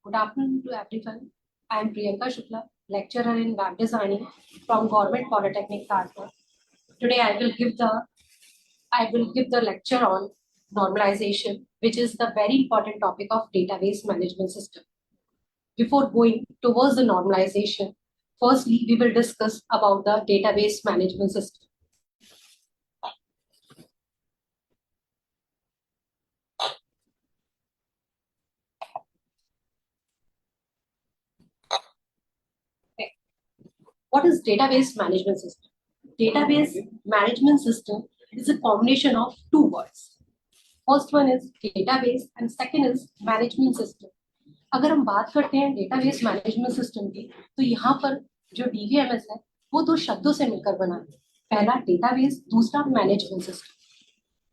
Good afternoon to everyone. I am Priyanka Shukla, lecturer in web designing from Government Polytechnic Kanpur. Today I will give the lecture on normalization, which is the very important topic of database management system. Before going towards the normalization, firstly we will discuss about the database management system. What is database management system? Database management system is a combination of two words. First one is database and second is management system. अगर हम बात करते हैं database management system की, तो यहाँ पर जो DBMS है वो दो शब्दों से मिलकर बना है. पहला डेटाबेस, दूसरा management system.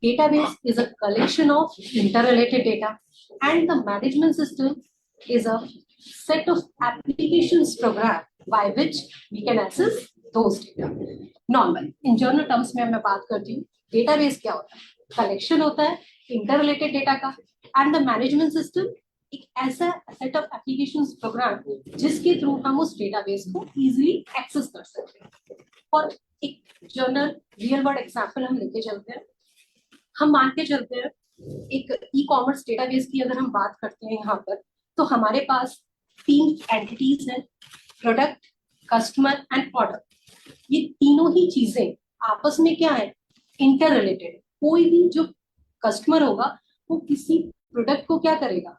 Database is a collection of interrelated data and the management system is a set of applications program by which we can access those data. Normal in general terms में मैं बात करती हूँ, database क्या होता है? Collection होता है interrelated data का, and the management system एक ऐसा set of applications program जिसके थ्रू हम उस database को easily access कर सकते हैं. और एक जनरल रियल वर्ल्ड एग्जाम्पल हम लेके चलते हैं. हम मान के चलते हैं एक ई कॉमर्स डेटाबेस की अगर हम बात करते हैं यहाँ पर, तो हमारे पास 3 एंटिटीज हैं, प्रोडक्ट, कस्टमर एंड ऑर्डर. ये तीनों ही चीजें आपस में क्या है, इंटर रिलेटेड. कोई भी जो कस्टमर होगा वो किसी प्रोडक्ट को क्या करेगा,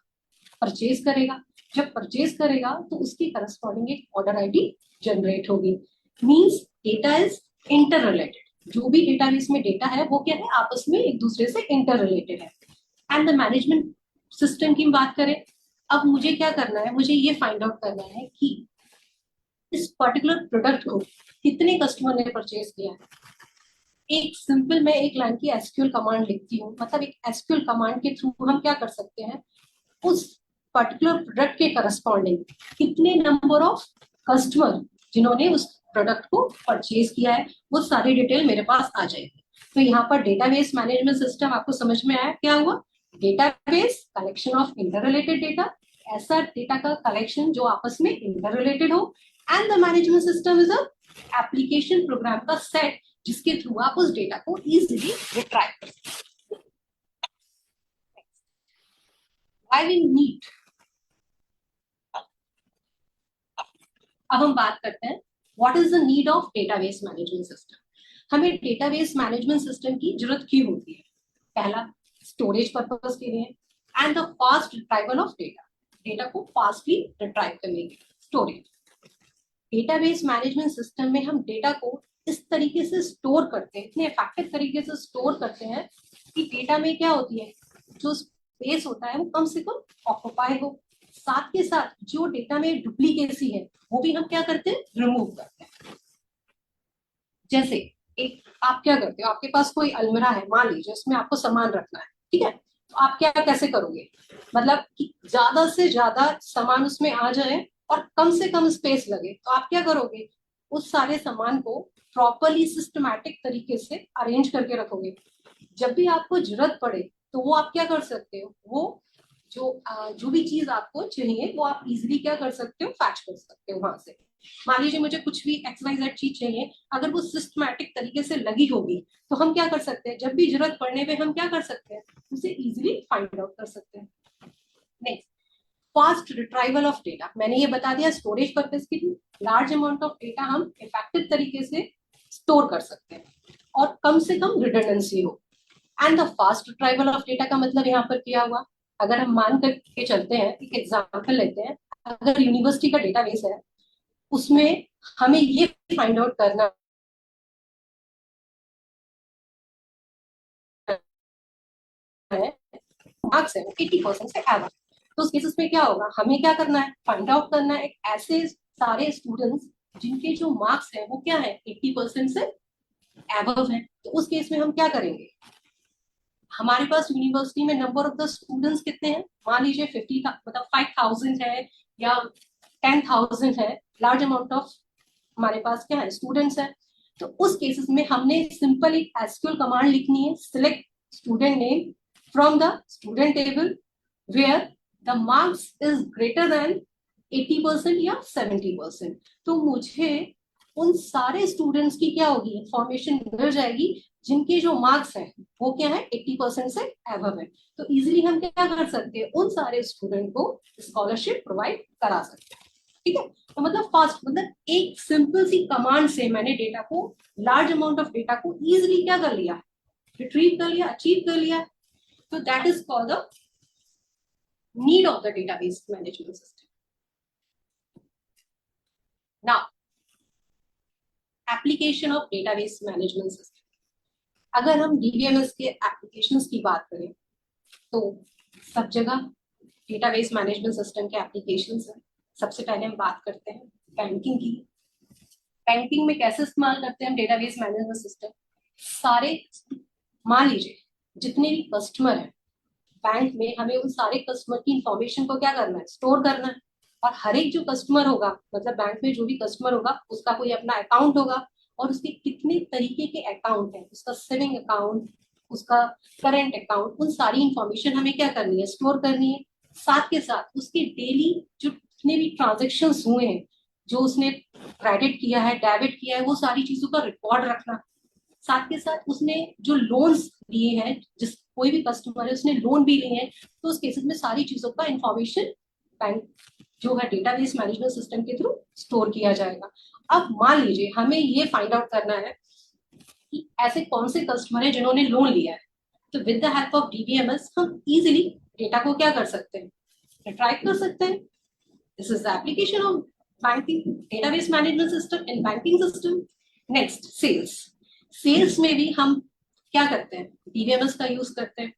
परचेज करेगा. जब परचेज करेगा तो उसकी करस्पॉन्डिंग एक ऑर्डर आईडी जनरेट होगी. Means data is inter related. जो भी डेटाबेस में डेटा है वो क्या है, आपस में एक दूसरे से इंटर रिलेटेड है. एंड द मैनेजमेंट सिस्टम की बात करें, अब मुझे क्या करना है, मुझे ये फाइंड आउट करना है कि इस पर्टिकुलर प्रोडक्ट को कितने कस्टमर ने परचेज किया है. एक सिंपल मैं एक लाइन की एसक्यूएल कमांड लिखती हूँ. मतलब एक एसक्यूएल कमांड के थ्रू हम क्या कर सकते हैं, उस पर्टिकुलर प्रोडक्ट के करस्पॉन्डिंग कितने नंबर ऑफ कस्टमर जिन्होंने उस प्रोडक्ट को परचेज किया है वो सारी डिटेल मेरे पास आ जाएगी. तो यहाँ पर डेटाबेस मैनेजमेंट सिस्टम आपको समझ में आया क्या हुआ. Database collection of inter related data, ऐसा डेटा का कलेक्शन जो आपस में इंटर रिलेटेड हो. And the management system is a application program का सेट जिसके थ्रू आप उस डेटा को इजीली रिट्राइव कर सकते हैं. Why we need? अब हम बात करते हैं what is the need of database management system. हमें डेटाबेस मैनेजमेंट सिस्टम की जरूरत क्यों होती है. पहला, स्टोरेज पर्पस के लिए and the fast retrieval of data. Data को फास्टली रिट्राइव करने के लिए स्टोरेज. डेटाबेस मैनेजमेंट सिस्टम में हम डेटा को इस तरीके से स्टोर करते हैं, इतने इफेक्टिव तरीके से स्टोर करते हैं कि डेटा में क्या होती है, जो स्पेस होता है वो कम से कम ऑक्युपाई हो. साथ के साथ जो डेटा में डुप्लीकेसी है वो भी हम क्या करते हैं, रिमूव करते हैं. जैसे एक आप क्या करते हो, आपके पास कोई अलमीरा है, मान लीजिए उसमें आपको सामान रखना है, ठीक है. तो आप क्या कैसे करोगे, मतलब कि ज्यादा से ज्यादा सामान उसमें आ जाए और कम से कम स्पेस लगे. तो आप क्या करोगे, उस सारे सामान को प्रॉपरली सिस्टमैटिक तरीके से अरेंज करके रखोगे. जब भी आपको जरूरत पड़े तो वो आप क्या कर सकते हो, वो जो भी चीज आपको चाहिए वो आप इजीली क्या कर सकते हो, फैच कर सकते हो वहां से. मान लीजिए मुझे कुछ भी XYZ चीज चाहिए, अगर वो सिस्टमैटिक तरीके से लगी होगी तो हम क्या कर सकते हैं, जब भी जरूरत पड़ने पे हम क्या कर सकते हैं, उसे इजीली फाइंड आउट कर सकते हैं. Next, fast retrieval of data. मैंने ये बता दिया स्टोरेज पर्पस के लिए. लार्ज अमाउंट ऑफ डेटा हम इफेक्टिव तरीके से स्टोर कर सकते हैं और कम से कम रिडंडेंसी हो. And the fast retrieval of data का मतलब यहाँ पर क्या हुआ, अगर हम मान करके चलते हैं, एक एग्जांपल लेते हैं. अगर यूनिवर्सिटी का डेटाबेस है, उसमें हमें ये फाइंड आउट करना है मार्क्स है 80% से एबव. तो उस केसेस में क्या होगा, हमें क्या करना है, फाइंड आउट करना है एक ऐसे सारे स्टूडेंट्स जिनके जो मार्क्स है वो क्या है, 80% से एबव है. तो उस केस में हम क्या करेंगे, हमारे पास यूनिवर्सिटी में नंबर ऑफ द स्टूडेंट्स कितने हैं, मान लीजिए 50 मतलब 5000 है या 10,000 है. लार्ज अमाउंट ऑफ हमारे पास क्या है, स्टूडेंट्स है. तो उस केसेस में हमने सिंपल एक एसक्यूएल कमांड लिखनी है, select student name from the student table where the marks is greater than 80% या 70%, तो मुझे उन सारे स्टूडेंट्स की क्या होगी, इंफॉर्मेशन मिल जाएगी जिनके जो मार्क्स हैं वो क्या है 80% से एबव है। तो इजीली हम क्या कर सकते हैं, उन सारे स्टूडेंट को स्कॉलरशिप प्रोवाइड करा सकते हैं। ठीक है, तो मतलब फास्ट, मतलब एक सिंपल सी कमांड से मैंने डेटा को, लार्ज अमाउंट ऑफ डेटा को इजीली क्या कर लिया, रिट्रीव कर लिया, अचीव कर लिया। तो that is called the need of the database management system. Now application of database management system. अगर हम डीबीएमएस के एप्लीकेशंस की बात करें तो सब जगह डेटाबेस मैनेजमेंट सिस्टम के एप्लीकेशंस हैं। सबसे पहले हम बात करते हैं बैंकिंग की। बैंकिंग में कैसे इस्तेमाल करते हैं हम डेटाबेस मैनेजमेंट सिस्टम, सारे, मान लीजिए जितने भी कस्टमर हैं बैंक में, हमें उन सारे कस्टमर की इंफॉर्मेशन को क्या करना है, स्टोर करना है। और हर एक जो कस्टमर होगा, मतलब बैंक में जो भी कस्टमर होगा उसका कोई अपना अकाउंट होगा, और उसके कितने तरीके के अकाउंट हैं, उसका सेविंग अकाउंट, उसका करंट अकाउंट, उन सारी इंफॉर्मेशन हमें क्या करनी है, स्टोर करनी है। साथ के साथ उसके डेली जो जितने भी ट्रांजेक्शन हुए हैं, जो उसने क्रेडिट किया है, डेबिट किया है, वो सारी चीजों का रिकॉर्ड रखना। साथ के साथ उसने जो लोन्स लिए हैं, जिस कोई भी कस्टमर है उसने लोन भी लिए हैं, तो उस केसेस में सारी चीजों का इंफॉर्मेशन बैंक जो है डेटाबेस मैनेजमेंट सिस्टम के थ्रू स्टोर किया जाएगा। अब मान लीजिए हमें ये फाइंड आउट करना है कि ऐसे कौन से कस्टमर है जिन्होंने लोन लिया है, तो with the help of DBMS हम इजीली डेटा को क्या कर सकते हैं, रिट्राइव कर सकते हैं। This is the application of banking database management system in banking system. Next sales. Sales में भी हम क्या करते हैं, डीबीएमएस का यूज करते हैं।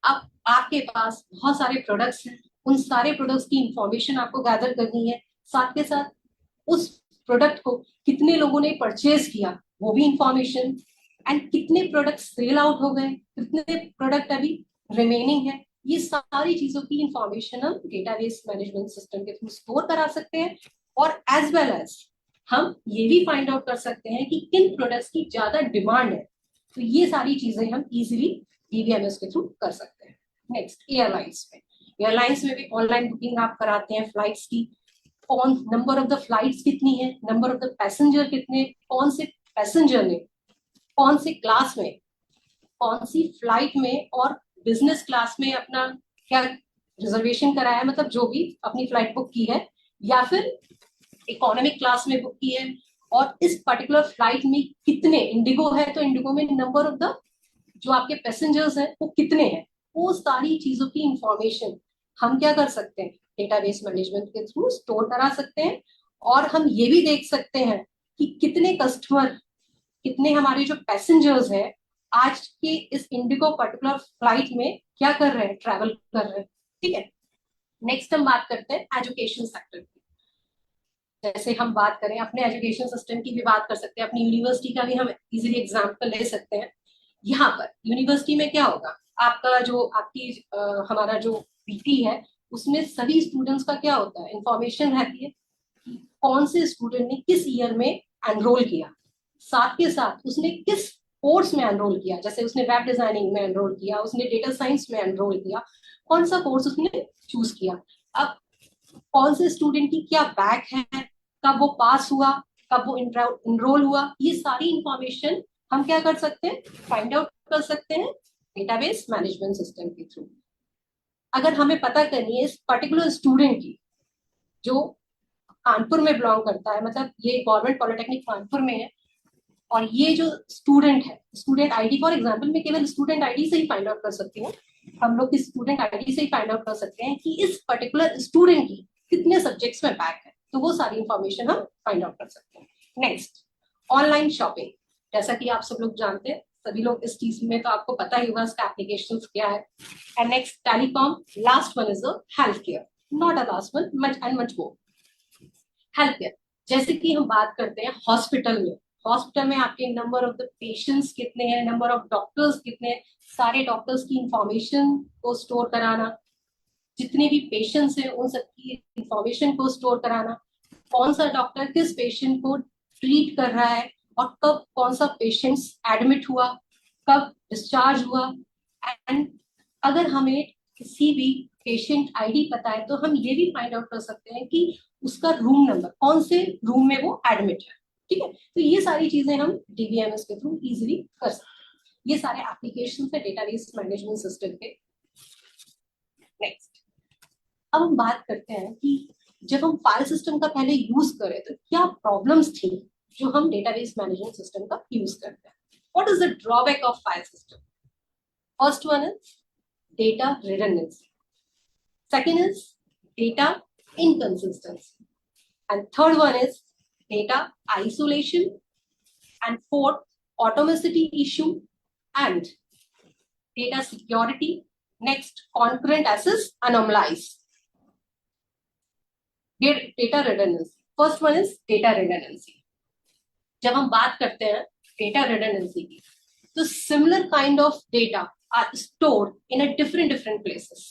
अब आपके पास बहुत सारे प्रोडक्ट्स हैं, उन सारे प्रोडक्ट्स की इंफॉर्मेशन आपको गैदर करनी है। साथ के साथ उस प्रोडक्ट को कितने लोगों ने परचेज किया वो भी इंफॉर्मेशन, एंड कितने प्रोडक्ट सेल आउट हो गए, कितने प्रोडक्ट अभी रिमेनिंग है, ये सारी चीजों की इंफॉर्मेशन हम डेटाबेस मैनेजमेंट सिस्टम के थ्रू स्टोर करा सकते हैं। और एज वेल एज हम ये भी फाइंड आउट कर सकते हैं कि किन प्रोडक्ट्स की ज्यादा डिमांड है, तो ये सारी चीजें हम इजीली डीबीएमएस के थ्रू कर सकते हैं। नेक्स्ट एयरलाइंस में, एयरलाइंस में भी ऑनलाइन बुकिंग आप कराते हैं फ्लाइट्स की, कौन नंबर ऑफ द फ्लाइट्स कितनी है, नंबर ऑफ द पैसेंजर कितने, कौन से पैसेंजर ने कौन से क्लास में, कौन सी फ्लाइट में और बिजनेस क्लास में अपना क्या रिजर्वेशन कराया है, मतलब जो भी अपनी फ्लाइट बुक की है, या फिर इकोनॉमिक क्लास में बुक की है, और इस पर्टिकुलर फ्लाइट में कितने, इंडिगो है तो इंडिगो में नंबर ऑफ द जो आपके पैसेंजर्स हैं वो कितने हैं, वो सारी चीजों की इंफॉर्मेशन हम क्या कर सकते हैं, डेटाबेस मैनेजमेंट के थ्रू स्टोर करा सकते हैं। और हम ये भी देख सकते हैं कि कितने कस्टमर, कितने हमारे जो पैसेंजर्स हैं आज के इस इंडिगो पर्टिकुलर फ्लाइट में क्या कर रहे हैं, ट्रैवल कर रहे हैं। ठीक है, नेक्स्ट हम बात करते हैं एजुकेशन सेक्टर की। जैसे हम बात करें अपने एजुकेशन सिस्टम की भी बात कर सकते हैं, अपनी यूनिवर्सिटी का भी हम इजीली एग्जांपल ले सकते हैं। यहाँ पर यूनिवर्सिटी में क्या होगा, आपका जो आपकी हमारा जो पीटी है उसमें सभी स्टूडेंट्स का क्या होता है, इंफॉर्मेशन रहती है कि कौन से स्टूडेंट ने किस ईयर में एनरोल किया, साथ के साथ उसने किस कोर्स में एनरोल किया, जैसे उसने वेब डिजाइनिंग में एनरोल किया, उसने डेटा साइंस में एनरोल किया, कौन सा कोर्स उसने चूज किया। अब कौन से स्टूडेंट की क्या बैक है, कब वो पास हुआ, कब वो इनरोल हुआ, ये सारी इंफॉर्मेशन हम क्या कर सकते हैं, फाइंड आउट कर सकते हैं डेटाबेस मैनेजमेंट सिस्टम के थ्रू। अगर हमें पता करनी है इस पर्टिकुलर स्टूडेंट की जो कानपुर में बिलोंग करता है, मतलब ये गवर्नमेंट पॉलिटेक्निक कानपुर में है, और ये जो स्टूडेंट है, स्टूडेंट आईडी फॉर एग्जांपल में केवल स्टूडेंट आईडी से ही फाइंड आउट कर सकती हूँ, हम लोग किस स्टूडेंट आईडी से ही फाइंड आउट कर सकते हैं कि इस पर्टिकुलर स्टूडेंट की कितने सब्जेक्ट्स में बैक है, तो वो सारी इंफॉर्मेशन हम फाइंड आउट कर सकते हैं। नेक्स्ट ऑनलाइन शॉपिंग, जैसा कि आप सब लोग जानते हैं, सभी लोग इस चीज में तो आपको पता ही होगा इसका एप्लीकेशन क्या है। And next telecom, last one is health care, not a last one, much and much more. Health care, जैसे कि हम बात करते हैं हॉस्पिटल में, हॉस्पिटल में आपके नंबर ऑफ द पेशेंट्स कितने हैं, नंबर ऑफ डॉक्टर्स कितने हैं, सारे डॉक्टर्स की इंफॉर्मेशन को स्टोर कराना, जितने भी पेशेंट्स हैं उन सबकी इंफॉर्मेशन को स्टोर कराना, कौन सा डॉक्टर किस पेशेंट को ट्रीट कर रहा है, और कब कौन सा पेशेंट्स एडमिट हुआ, कब डिस्चार्ज हुआ। एंड अगर हमें किसी भी पेशेंट आईडी पता है तो हम ये भी फाइंड आउट कर सकते हैं कि उसका रूम नंबर, कौन से रूम में वो एडमिट है। ठीक है, तो ये सारी चीजें हम डीबीएमएस के थ्रू इजीली कर सकते हैं। ये सारे एप्लीकेशन है डेटाबेस मैनेजमेंट सिस्टम के। नेक्स्ट, अब हम बात करते हैं कि जब हम फाइल सिस्टम का पहले यूज करें तो क्या प्रॉब्लम्स थी जो हम डेटाबेस मैनेजमेंट सिस्टम का यूज करते हैं। What is the drawback of file system? First one is data redundancy, second is data inconsistency, and third one is data isolation, and fourth atomicity issue and data security. Next, concurrent access anomalies. Data redundancy, first one is data redundancy. जब हम बात करते हैं data redundancy की, तो similar kind of data are stored in a different places.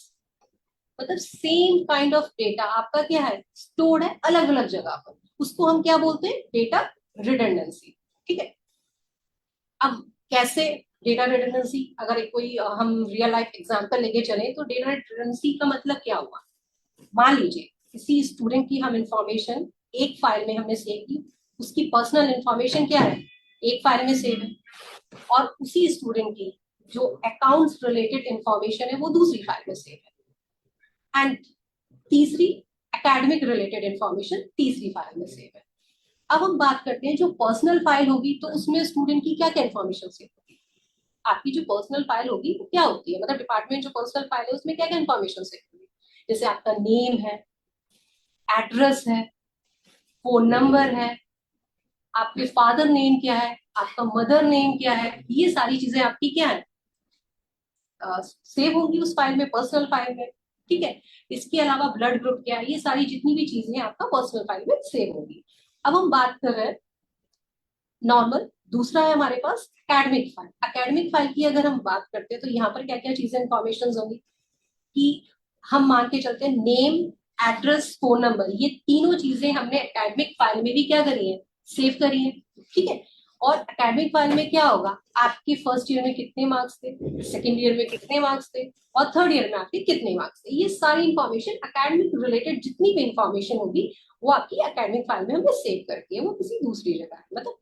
मतलब same kind of data आपका क्या है, स्टोर्ड है अलग अलग जगह पर, उसको हम क्या बोलते हैं, डेटा रिडंडेंसी। ठीक है, अब कैसे डेटा रिडंडेंसी, अगर एक कोई हम रियल लाइफ एग्जांपल लेके चले तो डेटा रिडंडेंसी का मतलब क्या हुआ। मान लीजिए किसी स्टूडेंट की हम इंफॉर्मेशन एक फाइल में हमने सेव की, उसकी पर्सनल इंफॉर्मेशन क्या है एक फाइल में सेव है, और उसी स्टूडेंट की जो अकाउंट्स रिलेटेड इंफॉर्मेशन है वो दूसरी फाइल में सेव है, एंड तीसरी एकेडमिक रिलेटेड इंफॉर्मेशन तीसरी फाइल में सेव है। अब हम बात करते हैं जो पर्सनल फाइल होगी तो उसमें स्टूडेंट की क्या क्या इंफॉर्मेशन सेव होगी। आपकी जो पर्सनल फाइल होगी वो क्या होती है, मतलब डिपार्टमेंट जो पर्सनल फाइल है उसमें क्या क्या इंफॉर्मेशन सेव होगी, जैसे आपका नेम है, एड्रेस है, फोन नंबर है, आपके फादर नेम क्या है, आपका मदर नेम क्या है, ये सारी चीजें आपकी क्या है सेव होंगी उस फाइल में, पर्सनल फाइल में। ठीक है, इसके अलावा ब्लड ग्रुप क्या है, ये सारी जितनी भी चीजें आपका पर्सनल फाइल में सेव होगी। अब हम बात कर रहे हैं नॉर्मल, दूसरा है हमारे पास एकेडमिक फाइल। एकेडमिक फाइल की अगर हम बात करते हैं तो यहाँ पर क्या क्या चीजें इंफॉर्मेशन होंगी कि हम मान के चलते हैं नेम, एड्रेस, फोन नंबर, ये तीनों चीजें हमने एकेडमिक फाइल में भी क्या करी है, सेव करी है। ठीक है, और एकेडमिक फाइल में क्या होगा, आपके फर्स्ट ईयर में कितने मार्क्स थे, सेकेंड ईयर में कितने मार्क्स थे, और थर्ड ईयर में आपके कितने मार्क्स थे, ये सारी इंफॉर्मेशन एकेडमिक रिलेटेड जितनी भी इंफॉर्मेशन होगी वो आपकी एकेडमिक फाइल में हमने सेव करती है, वो किसी दूसरी जगह है। मतलब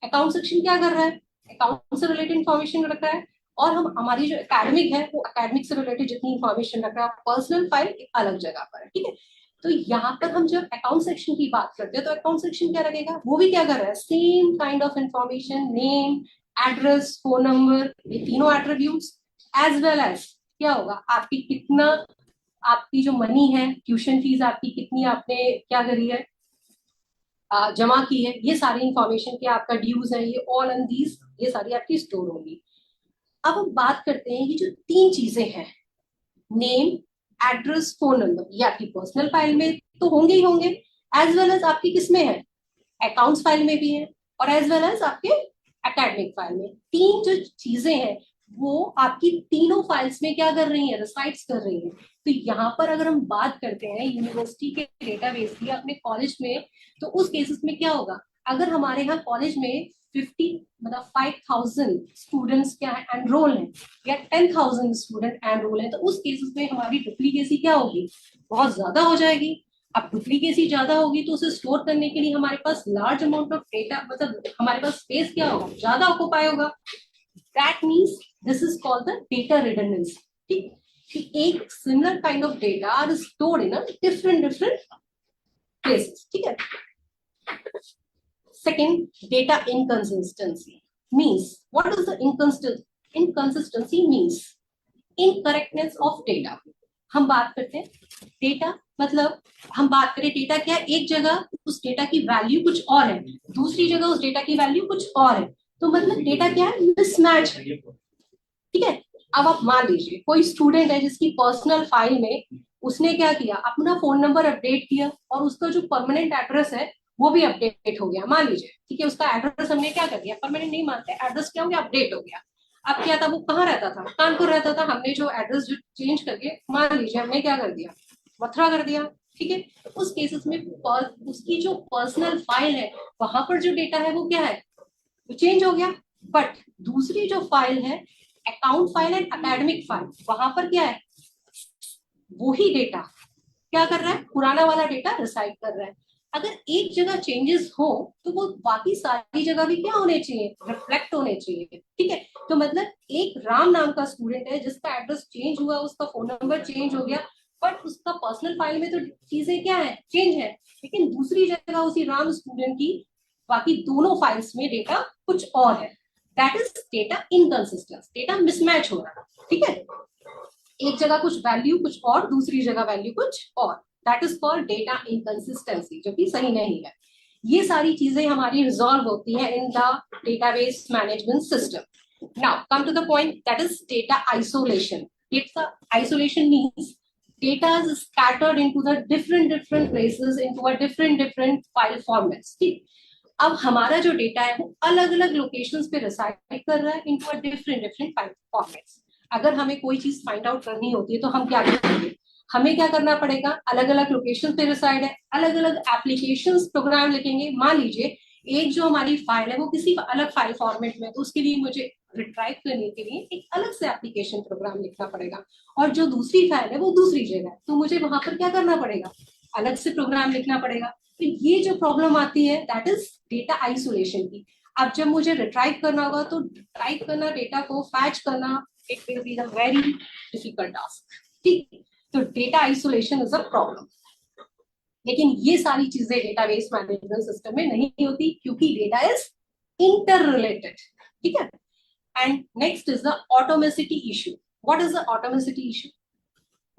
अकाउंट सेक्शन क्या कर रहा है, अकाउंट से रिलेटेड इंफॉर्मेशन रख रहा है, और हम हमारी जो एकेडमिक है वो एकेडमिक से रिलेटेड जितनी इंफॉर्मेशन रख रहा है, पर्सनल फाइल एक अलग जगह पर है। ठीक है, तो यहाँ पर हम जब अकाउंट सेक्शन की बात करते हैं तो अकाउंट सेक्शन क्या रखेगा, वो भी क्या कर रहा है, same kind of information, name, address, phone number, ये तीनों एट्रीब्यूट्स, एज वेल एज क्या होगा आपकी कितना, आपकी जो मनी है, ट्यूशन फीस आपकी कितनी आपने क्या करी है, जमा की है, ये सारी इंफॉर्मेशन क्या आपका ड्यूज है, ये ऑल एंड दीज ये सारी आपकी स्टोर होगी। अब हम बात करते हैं ये जो तीन चीजें हैं, नेम, एड्रेस, फोन नंबर, ये आपकी पर्सनल फाइल में तो होंगे ही होंगे, एज वेल एज आपकी किसमें है, अकाउंट्स फाइल में भी है, और एज वेल एज आपके एकेडमिक फाइल में। तीन जो चीजें हैं वो आपकी तीनों फाइल्स में क्या कर रही है, रिसाइड्स कर रही है। तो यहाँ पर अगर हम बात करते हैं यूनिवर्सिटी के डेटाबेस की अपने कॉलेज में, तो उस केसेस में क्या होगा, अगर हमारे यहाँ कॉलेज में 50 मतलब 5000 स्टूडेंट्स क्या है एनरोल है, या 10,000 स्टूडेंट एनरोल है, तो उस केसेस में हमारी डुप्लीकेसी क्या होगी, बहुत ज्यादा हो जाएगी। अब डुप्लीकेसी ज्यादा होगी तो उसे स्टोर करने के लिए हमारे पास लार्ज अमाउंट ऑफ डेटा, मतलब हमारे पास स्पेस क्या होगा, ज्यादा ऑक्युपाई होगा। That means this is called the data redundancy. ठीक, कि एक similar kind of data are stored in different places. ठीक है, second, data inconsistency means, what is the inconsistency means incorrectness of data। हम बात करते हैं डेटा, मतलब हम बात करें डेटा क्या, एक जगह उस डेटा की वैल्यू कुछ और है, दूसरी जगह उस डेटा की वैल्यू कुछ और है, तो मतलब डेटा क्या है, मिसमैच है। ठीक है, अब आप मान लीजिए कोई स्टूडेंट है जिसकी पर्सनल फाइल में उसने क्या किया, अपना फोन नंबर अपडेट किया और उसका जो परमानेंट एड्रेस है वो भी अपडेट हो गया, मान लीजिए। ठीक है, उसका एड्रेस हमने क्या कर दिया, परमानेंट नहीं मानते, एड्रेस क्या हो गया, अपडेट हो गया। अब क्या था, वो कहाँ रहता था, कानपुर रहता था, हमने जो एड्रेस जो चेंज करके मान लीजिए हमने क्या कर दिया, मथुरा कर दिया। ठीक है, तो उस केसेस में उसकी जो पर्सनल फाइल है वहां पर जो डेटा है वो क्या है, वो चेंज हो गया, बट दूसरी जो फाइल है account file and academic file, वहां पर क्या है, वही डेटा क्या कर रहा है, पुराना वाला डेटा रिसाइड कर रहा है। अगर एक जगह चेंजेस हो तो वो बाकी सारी जगह भी क्या होने चाहिए, रिफ्लेक्ट होने चाहिए। ठीक है, तो मतलब एक राम नाम का स्टूडेंट है जिसका एड्रेस चेंज हुआ, उसका फोन नंबर चेंज हो गया, बट उसका पर्सनल फाइल में तो चीजें क्या है, चेंज है, लेकिन दूसरी जगह उसी राम स्टूडेंट की बाकी दोनों फाइल्स में डेटा कुछ और है। That is data inconsistence, data mismatch हो रहा है। ठीक है, एक जगह कुछ वैल्यू कुछ और, दूसरी जगह वैल्यू कुछ और, that is called data inconsistency, जो कि सही नहीं है। ये सारी चीजें हमारी रिजॉल्व होती है in the database management system. Now come to the point, that is data isolation. Data isolation means data is scattered into the different places into a different file formats। ठीक, अब हमारा जो डेटा है वो अलग अलग लोकेशंस पे reside कर रहा है into a different file formats. अगर हमें कोई चीज फाइंड आउट करनी होती है तो हम क्या करेंगे, हमें क्या करना पड़ेगा, अलग अलग लोकेशन पे रिसाइड है, अलग अलग एप्लीकेशंस प्रोग्राम लिखेंगे। मान लीजिए एक जो हमारी फाइल है वो किसी अलग फाइल फॉर्मेट में, तो उसके लिए मुझे रिट्राइव करने के लिए एक अलग से एप्लीकेशन प्रोग्राम लिखना पड़ेगा, और जो दूसरी फाइल है वो दूसरी जगह है, तो मुझे वहां पर क्या करना पड़ेगा, अलग से प्रोग्राम लिखना पड़ेगा। तो ये जो प्रॉब्लम आती है दैट इज डेटा आइसोलेशन की। अब जब मुझे रिट्राइव करना होगा तो रिट्राइव करना, डेटा को फैच करना, it will be the very difficult task. ठीक, तो data isolation is a problem. लेकिन ये सारी चीजें डेटाबेस मैनेजमेंट सिस्टम में नहीं होती क्योंकि डेटा इज इंटर रिलेटेड। ठीक है, and next is the atomicity issue. What is the atomicity issue?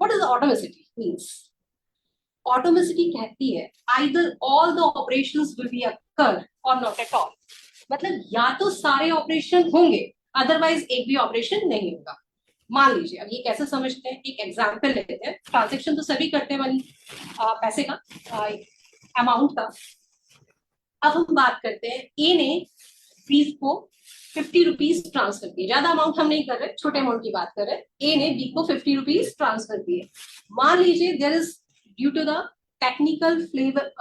What is the atomicity means? Atomicity कहती है either all the operations will be occur और not at all. मतलब या तो सारे operation होंगे, अदरवाइज एक भी ऑपरेशन नहीं होगा। मान लीजिए, अब ये कैसे समझते हैं, एक एग्जांपल लेते हैं। ट्रांजेक्शन तो सभी करते हैं मनी, पैसे का, अमाउंट का। अब हम बात करते हैं, ए ने बी को 50 रुपीज ट्रांसफर किए, ज्यादा अमाउंट हम नहीं कर रहे, छोटे अमाउंट की बात कर रहे हैं। ए ने बी को 50 रुपीज ट्रांसफर किए। मान लीजिए there is due to the technical flavour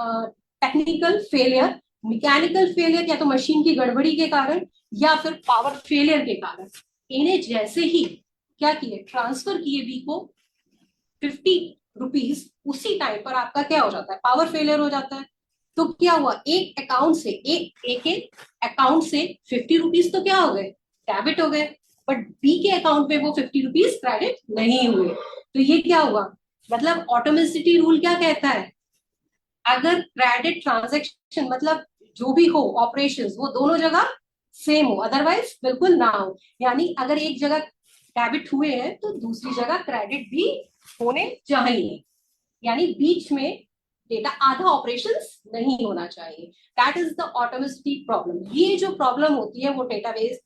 technical failure, mechanical failure, या तो मशीन की गड़बड़ी के कारण या फिर पावर फेलियर के कारण ए ने जैसे ही क्या किए, ट्रांसफर किए बी को 50 रुपीज, उसी टाइम पर आपका क्या हो जाता है, पावर फेलियर हो जाता है। तो क्या हुआ, एक अकाउंट से एक अकाउंट से 50 रुपीज तो क्या हो गए, डेबिट हो गए, बट बी के अकाउंट में वो 50 रुपीज क्रेडिट नहीं हुए। तो ये क्या हुआ, मतलब ऑटोमेसिटी रूल क्या कहता है, अगर क्रेडिट ट्रांजेक्शन मतलब जो भी हो ऑपरेशंस, वो दोनों जगह सेम हो, अदरवाइज बिल्कुल ना हो। यानी अगर एक जगह डेबिट हुए हैं तो दूसरी जगह क्रेडिट भी होने चाहिए, यानी बीच में डेटा आधा ऑपरेशंस नहीं होना चाहिए। That is the atomicity problem. ये जो प्रॉब्लम होती है वो डेटाबेस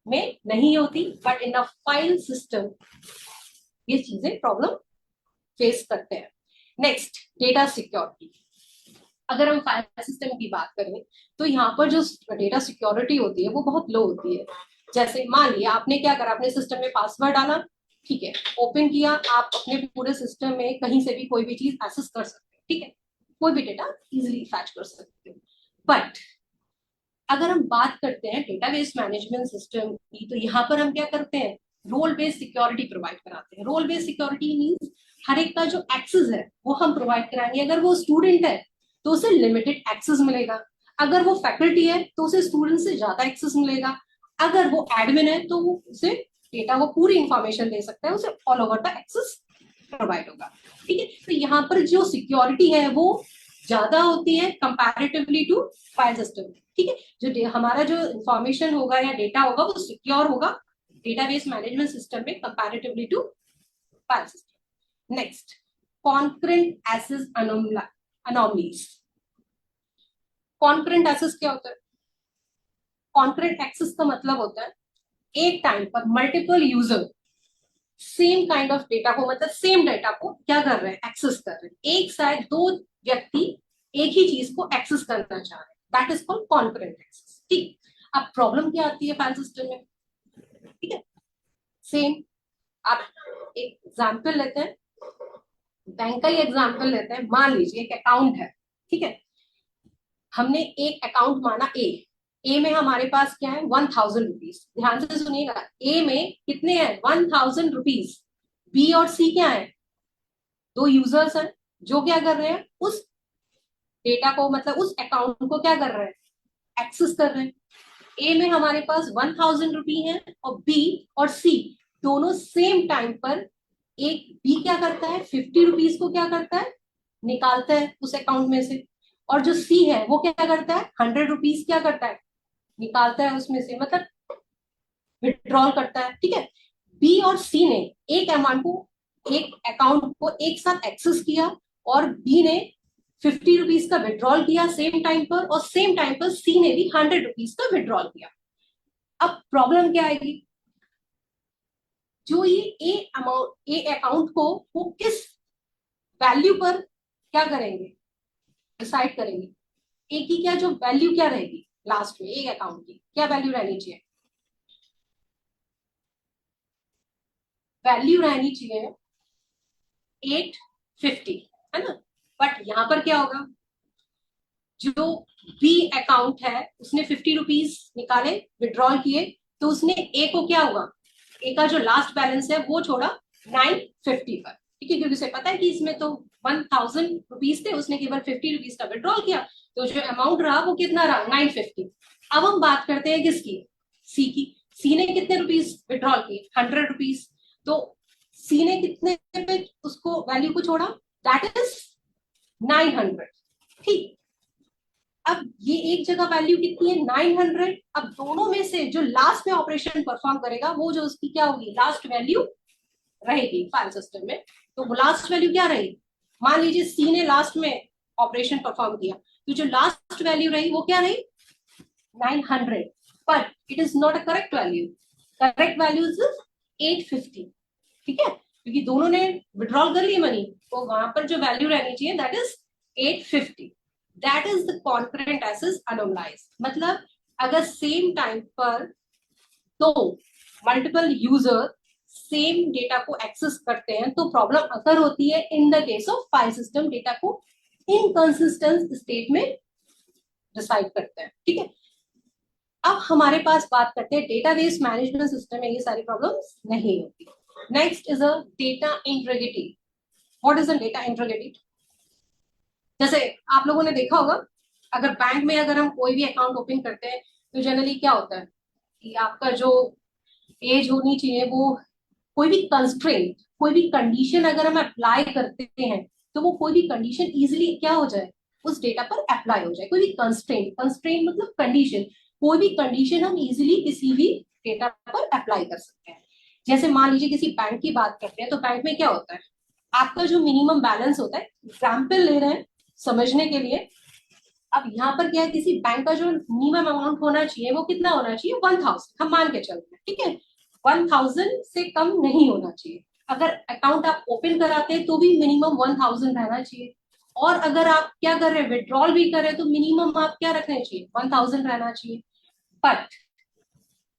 में नहीं होती, but in a file system ये चीजें प्रॉब्लम फेस करते हैं। Next, data security. अगर हम फाइल सिस्टम की बात करें तो यहाँ पर जो डेटा सिक्योरिटी होती है वो बहुत लो होती है। जैसे मान लिया आपने क्या करा, अपने सिस्टम में पासवर्ड डाला, ठीक है, ओपन किया, आप अपने पूरे सिस्टम में कहीं से भी कोई भी चीज एक्सेस कर सकते हो, ठीक है, कोई भी डेटा इजिली फैच कर सकते हो। बट अगर हम बात करते हैं डेटाबेस मैनेजमेंट सिस्टम की, तो यहाँ पर हम क्या करते हैं, रोल बेस्ड सिक्योरिटी प्रोवाइड कराते हैं। रोल बेस्ड सिक्योरिटी मीन्स हर एक का जो एक्सेस है वो हम प्रोवाइड कराएंगे। अगर वो स्टूडेंट है तो उसे लिमिटेड एक्सेस मिलेगा, अगर वो फैकल्टी है तो उसे स्टूडेंट से ज्यादा एक्सेस मिलेगा, अगर वो एडमिन है तो वो उसे डेटा, वो पूरी इंफॉर्मेशन दे सकता है, उसे all over the access provide होगा। ठीक है, तो यहाँ पर जो सिक्योरिटी है वो ज्यादा होती है कंपैरेटिवली टू फाइल सिस्टम। ठीक है, जो हमारा जो इंफॉर्मेशन होगा या डेटा होगा वो सिक्योर होगा डेटाबेस मैनेजमेंट सिस्टम में comparatively to file system. Next, concurrent access anomalies. Concurrent access क्या होता है? कॉन्करेंट एक्सेस का मतलब होता है एक टाइम पर multiple user same kind of data को, मतलब सेम डेटा को क्या कर रहे हैं, एक्सेस कर रहे हैं। एक साथ दो व्यक्ति एक ही चीज को एक्सेस करना चाह रहे हैं, that is called concurrent access. ठीक, अब प्रॉब्लम क्या आती है फाइल सिस्टम में? ठीक है, सेम, आप एक एग्जांपल लेते हैं, बैंक का ही एग्जांपल लेते हैं। मान लीजिए एक अकाउंट है, ठीक है, हमने एक अकाउंट माना ए में हमारे पास क्या है, 1000 रुपीज। ध्यान से सुनिएगा, ए में कितने हैं, 1000 रुपीज। बी और सी क्या है, दो यूजर्स हैं जो क्या कर रहे हैं, उस डेटा को मतलब उस अकाउंट को क्या कर रहे हैं, एक्सेस कर रहे हैं। ए में हमारे पास 1000 रुपी है और बी और सी दोनों सेम टाइम पर, एक बी क्या करता है 50 रुपीज को क्या करता है, निकालता है उस अकाउंट में से, और जो सी है वो क्या करता है 100 रुपीज क्या करता है, निकालता है उसमें से, मतलब विड्रॉल करता है। ठीक है, बी और सी ने एक अमाउंट को, एक अकाउंट को एक साथ एक्सेस किया, और बी ने 50 रुपीज का विड्रॉल किया सेम टाइम पर, और सेम टाइम पर सी ने भी 100 रुपीज का विड्रॉल किया। अब प्रॉब्लम क्या आएगी, जो ये ए अकाउंट को वो किस वैल्यू पर क्या करेंगे, डिसाइड करेंगे, ए की क्या जो वैल्यू क्या रहेगी लास्ट में, एक अकाउंट की क्या वैल्यू रहनी चाहिए, वैल्यू रहनी चाहिए 850, है ना। बट यहां पर क्या होगा, जो बी अकाउंट है उसने 50 रुपीज निकाले, विड्रॉल किए, तो उसने ए को क्या होगा, ए का जो लास्ट बैलेंस है वो छोड़ा 950 पर। ठीक है, क्योंकि उसे पता है कि इसमें तो 1000 रुपीज थे, उसने केवल 50 रुपीज का विड्रॉल किया, तो जो अमाउंट रहा वो कितना रहा 950। अब हम बात करते हैं किसकी, सी की। सी ने कितने रुपीज विड्रॉल किए 100 रुपीज, तो सी ने कितने पे उसको वैल्यू को छोड़ा, दैट इज 900। ठीक, अब ये एक जगह वैल्यू कितनी है 900, अब दोनों में से जो लास्ट में ऑपरेशन परफॉर्म करेगा वो जो उसकी क्या होगी लास्ट वैल्यू रहेगी फाइल सिस्टम में, तो वो लास्ट वैल्यू क्या रहेगी, मान लीजिए सी ने लास्ट में ऑपरेशन परफॉर्म किया, तो जो लास्ट वैल्यू रही वो क्या रही 900, but it is not a correct value, correct value is 850। ठीक है, क्योंकि दोनों ने विड्रॉल कर ली मनी, तो वहां पर जो वैल्यू रहनी चाहिए that is 850। That is the concurrent access anomalies, मतलब अगर सेम टाइम पर तो मल्टीपल यूजर सेम डेटा को एक्सेस करते हैं तो प्रॉब्लम अगर होती है in the case of file system data को इनकंसिस्टेंट स्टेट में डिसाइड करते हैं। ठीक है, अब हमारे पास बात करते हैं डेटाबेस मैनेजमेंट सिस्टम में ये सारी प्रॉब्लम्स नहीं होती। Next is a data integrity. What is a data integrity, जैसे आप लोगों ने देखा होगा, अगर बैंक में अगर हम कोई भी अकाउंट ओपन करते हैं तो जनरली क्या होता है कि आपका जो एज होनी चाहिए वो, कोई भी कंस्ट्रेंट, कोई भी कंडीशन अगर हम अप्लाई करते हैं तो वो कोई भी कंडीशन इजिली क्या हो जाए उस डेटा पर अप्लाई हो जाए, कोई भी कंस्ट्रेंट, कंस्ट्रेंट मतलब कंडीशन, कोई भी कंडीशन हम इजिली किसी भी डेटा पर अप्लाई कर सकते हैं। जैसे मान लीजिए किसी बैंक की बात करते हैं तो बैंक में क्या होता है, आपका जो मिनिमम बैलेंस होता है, एग्जाम्पल ले रहे हैं समझने के लिए, अब यहाँ पर क्या है किसी बैंक का जो मिनिमम अमाउंट होना चाहिए वो कितना होना चाहिए 1000, हम मान के चलते हैं। ठीक है, 1000 से कम नहीं होना चाहिए, अगर अकाउंट आप ओपन कराते हैं तो भी मिनिमम 1000 रहना चाहिए, और अगर आप क्या कर रहे हैं विड्रॉल भी कर रहे हैं तो मिनिमम आप क्या रखना चाहिए 1000 रहना चाहिए। बट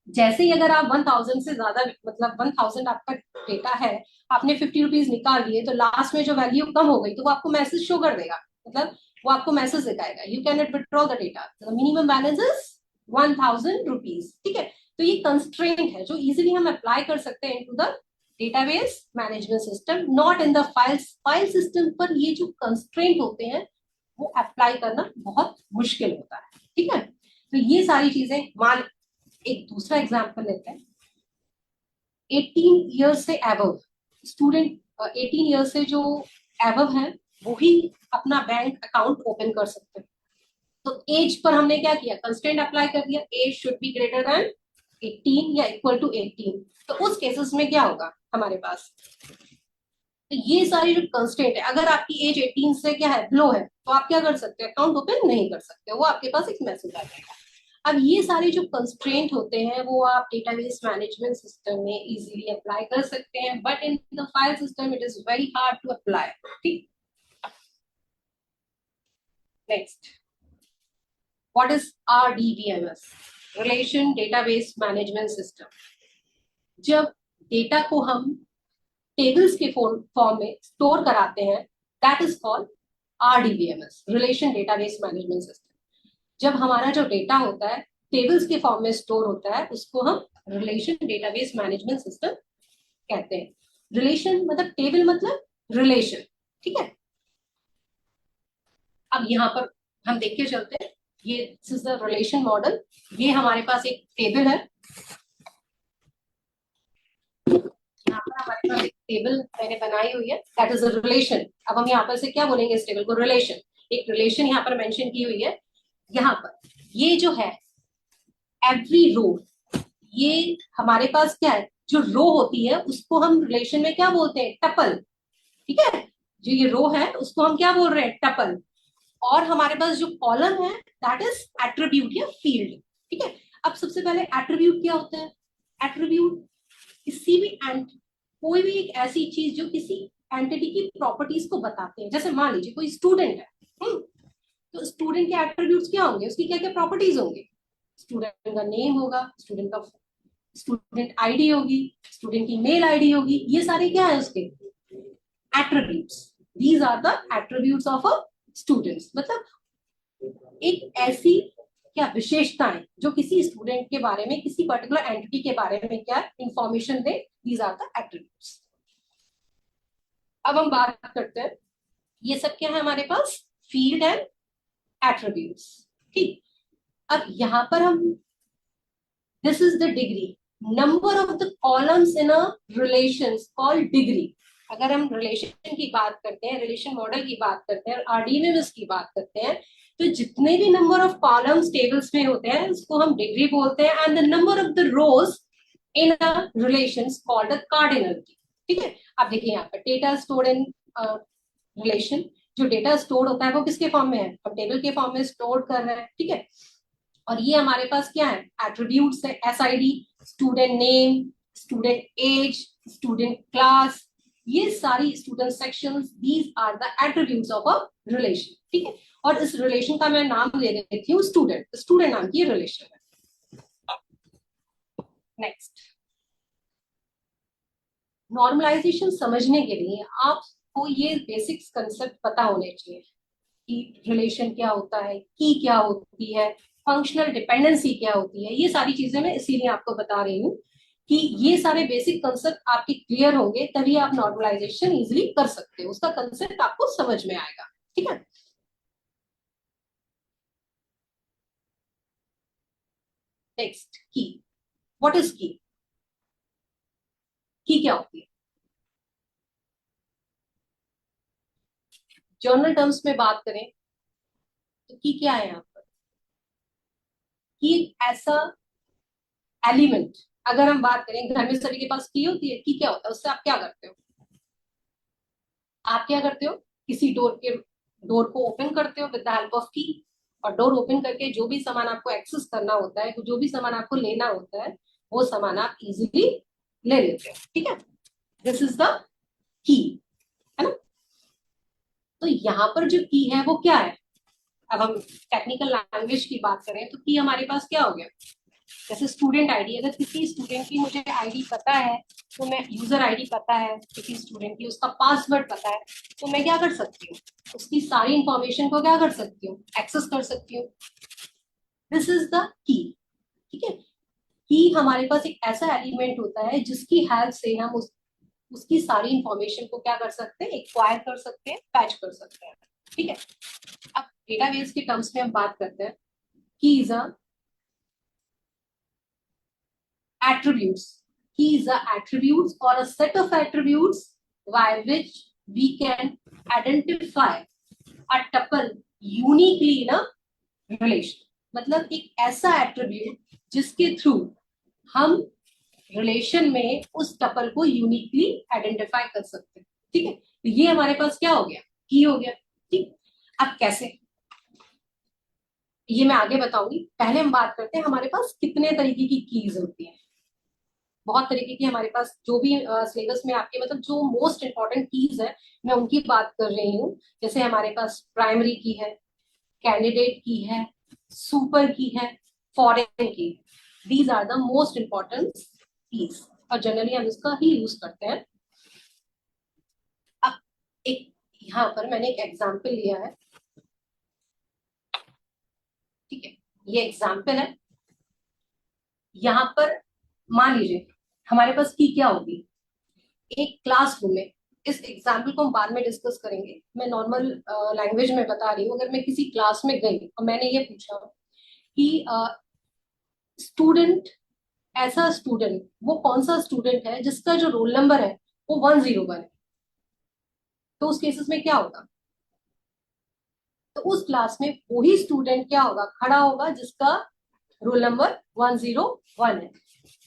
जैसे ही अगर आप 1000 से ज्यादा, मतलब 1000 आपका डेटा है, आपने 50 रुपीज निकाल लिए, तो लास्ट में जो वैल्यू कम हो गई तो वो आपको मैसेज शो कर देगा, मतलब वो आपको मैसेज दिखाएगा you can not withdraw the data, minimum balance is 1000 rupees. ठीक है, तो ये कंस्ट्रेंट है जो इजिली हम अप्लाई कर सकते हैं into the database management system, not in the file system पर ये जो कंस्ट्रेंट होते हैं वो अप्लाई करना बहुत मुश्किल होता है। ठीक है, तो ये सारी चीजें, मान एक दूसरा एग्जाम्पल लेते हैं, 18 ईयर्स से एबव स्टूडेंट, 18 ईयर्स से जो एबव है वो ही अपना बैंक अकाउंट ओपन कर सकते हैं। तो एज पर हमने क्या किया, कंस्ट्रेंट अप्लाई कर दिया, age should be greater than 18 या इक्वल टू 18, तो उस केसेस में क्या होगा हमारे पास, तो ये सारी जो कंस्ट्रेंट है, अगर आपकी एज 18 से क्या है लो है तो आप क्या कर सकते हैं अकाउंट ओपन नहीं कर सकते, वो आपके पास एक मैसेज आ जाएगा। अब ये सारे जो कंस्ट्रेंट होते हैं वो आप डेटाबेस मैनेजमेंट सिस्टम में इजीली अप्लाई कर सकते हैं, but in the file system it is very hard to apply. ठीक, next, what is RDBMS, relation database management system. जब डेटा को हम टेबल्स के फॉर्म में स्टोर कराते हैं that is called RDBMS, relation database management system. जब हमारा जो डेटा होता है टेबल्स के फॉर्म में स्टोर होता है उसको हम रिलेशन डेटाबेस मैनेजमेंट सिस्टम कहते हैं। रिलेशन मतलब टेबल मतलब रिलेशन, ठीक है। अब यहाँ पर हम देख के चलते हैं, ये this is the relation model. ये हमारे पास एक टेबल है, यहाँ पर हमारे पास एक टेबल मैंने बनाई हुई है, दैट इज अ रिलेशन। अब हम यहाँ पर से क्या बोलेंगे इस टेबल को, रिलेशन। एक रिलेशन यहाँ पर मेंशन की हुई है। यहाँ पर ये जो है एवरी रो, ये हमारे पास क्या है, जो रो होती है उसको हम रिलेशन में क्या बोलते हैं, टपल। ठीक है, जो ये रो है उसको हम क्या बोल रहे हैं, टपल। और हमारे पास जो कॉलम है दैट इज एट्रीब्यूट या फील्ड। ठीक है। अब सबसे पहले एट्रीब्यूट क्या होता है, एट्रीब्यूट किसी भी कोई भी एक ऐसी चीज जो किसी एंटिटी की प्रॉपर्टीज को बताते हैं। जैसे मान लीजिए कोई स्टूडेंट है, तो स्टूडेंट के एट्रीब्यूट्स क्या होंगे, उसकी क्या क्या प्रॉपर्टीज होंगे, स्टूडेंट का नेम होगा, स्टूडेंट आईडी होगी, स्टूडेंट की मेल आईडी होगी, ये सारे क्या है उसके attributes. These are the attributes of a students. मतलब एक ऐसी क्या विशेषताएं जो किसी स्टूडेंट के बारे में, किसी पर्टिकुलर एंटिटी के बारे में क्या इंफॉर्मेशन दे, दीज आर द एट्रीब्यूट्स। अब हम बात करते हैं, ये सब क्या है हमारे पास, फील्ड एंड एट्रीब्यूट्स। ठीक। अब यहां पर हम, this is the degree, number of the columns in a relation called degree. अगर हम रिलेशन की बात करते हैं, रिलेशन मॉडल की बात करते हैं, आरडीएमएस की बात करते हैं, तो जितने भी नंबर ऑफ कॉलम्स टेबल्स में होते हैं उसको हम डिग्री बोलते हैं। And the number of the rows in a relation called a cardinality. ठीक है। अब देखिए यहाँ पर डेटा स्टोर्ड इन रिलेशन, जो डेटा स्टोर होता है वो किसके फॉर्म में है, हम टेबल के फॉर्म में स्टोर कर रहे हैं। ठीक है। और ये हमारे पास क्या है, एट्रीब्यूट्स है, SID, student name, student age, student class, ये सारी student sections, these are the attributes of a relation. ठीक है। और इस रिलेशन का मैं नाम दे देती हूँ स्टूडेंट, स्टूडेंट नाम की रिलेशन है। नेक्स्ट, नॉर्मलाइजेशन समझने के लिए आपको ये बेसिक्स कंसेप्ट पता होने चाहिए कि रिलेशन क्या होता है, की क्या होती है, फंक्शनल डिपेंडेंसी क्या होती है। ये सारी चीजें मैं इसीलिए आपको बता रही हूँ कि ये सारे बेसिक कंसेप्ट आपके क्लियर होंगे तभी आप नॉर्मलाइजेशन इजिली कर सकते हो, उसका कंसेप्ट आपको समझ में आएगा। ठीक है। नेक्स्ट, की, व्हाट इज की क्या होती है, जर्नल टर्म्स में बात करें तो की क्या है यहाँ पर, की एक ऐसा एलिमेंट, अगर हम बात करें घर में सभी के पास की होती है, की क्या होता है, उससे आप क्या करते हो, आप क्या करते हो, किसी डोर को ओपन करते हो विद द हेल्प ऑफ की। और डोर ओपन करके जो भी सामान आपको एक्सेस करना होता है, जो भी सामान आपको लेना होता है, वो सामान आप इजीली ले लेते हो। ठीक है, दिस इज द की, है ना। तो यहाँ पर जो की है वो क्या है, अब हम टेक्निकल लैंग्वेज की बात करें तो की हमारे पास क्या हो गया, जैसे स्टूडेंट आईडी, अगर किसी स्टूडेंट की मुझे आईडी पता है, तो मैं यूजर आईडी पता है किसी स्टूडेंट की, उसका पासवर्ड पता है, तो मैं क्या कर सकती हूँ, उसकी सारी इंफॉर्मेशन को क्या कर सकती हूँ, एक्सेस कर सकती हूँ। This is the key. ठीक है। की हमारे पास एक ऐसा एलिमेंट होता है जिसकी हेल्प से हम उसकी सारी इंफॉर्मेशन को क्या कर सकते हैं, एक्वायर कर सकते हैं, पैच कर सकते हैं। ठीक है। अब डेटाबेस के टर्म्स में हम बात करते हैं, की is a attributes. Keys are attributes or a set of attributes by which we can identify a tuple uniquely in a relation. मतलब एक ऐसा एट्रीब्यूट जिसके थ्रू हम रिलेशन में उस टपल को यूनिकली आइडेंटिफाई कर सकते हैं। ठीक है, तो ये हमारे पास क्या हो गया, की हो गया। ठीक, अब कैसे, ये मैं आगे बताऊंगी, पहले हम बात करते हैं हमारे पास कितने तरीके की कीज होती हैं। बहुत तरीके की हमारे पास, जो भी सिलेबस में आपके मतलब जो मोस्ट इंपॉर्टेंट कीज है मैं उनकी बात कर रही हूँ। जैसे हमारे पास प्राइमरी की है, कैंडिडेट की है, सुपर की है, foreign key, these are the most important keys और जनरली हम इसका ही यूज करते हैं। अब एक यहाँ पर मैंने एक एग्जाम्पल लिया है। ठीक है, ये एग्जाम्पल है। यहाँ पर मान लीजिए हमारे पास की क्या होगी, एक क्लासरूम में इस एग्जाम्पल को हम बाद में डिस्कस करेंगे, मैं नॉर्मल लैंग्वेज में बता रही हूँ। अगर मैं किसी क्लास में गई और मैंने ये पूछा कि स्टूडेंट, ऐसा स्टूडेंट, वो कौन सा स्टूडेंट है जिसका जो रोल नंबर है वो 101 है, तो उस केसेस में क्या होगा? तो उस क्लास में वही स्टूडेंट क्या होगा, खड़ा होगा जिसका रोल नंबर 101 है।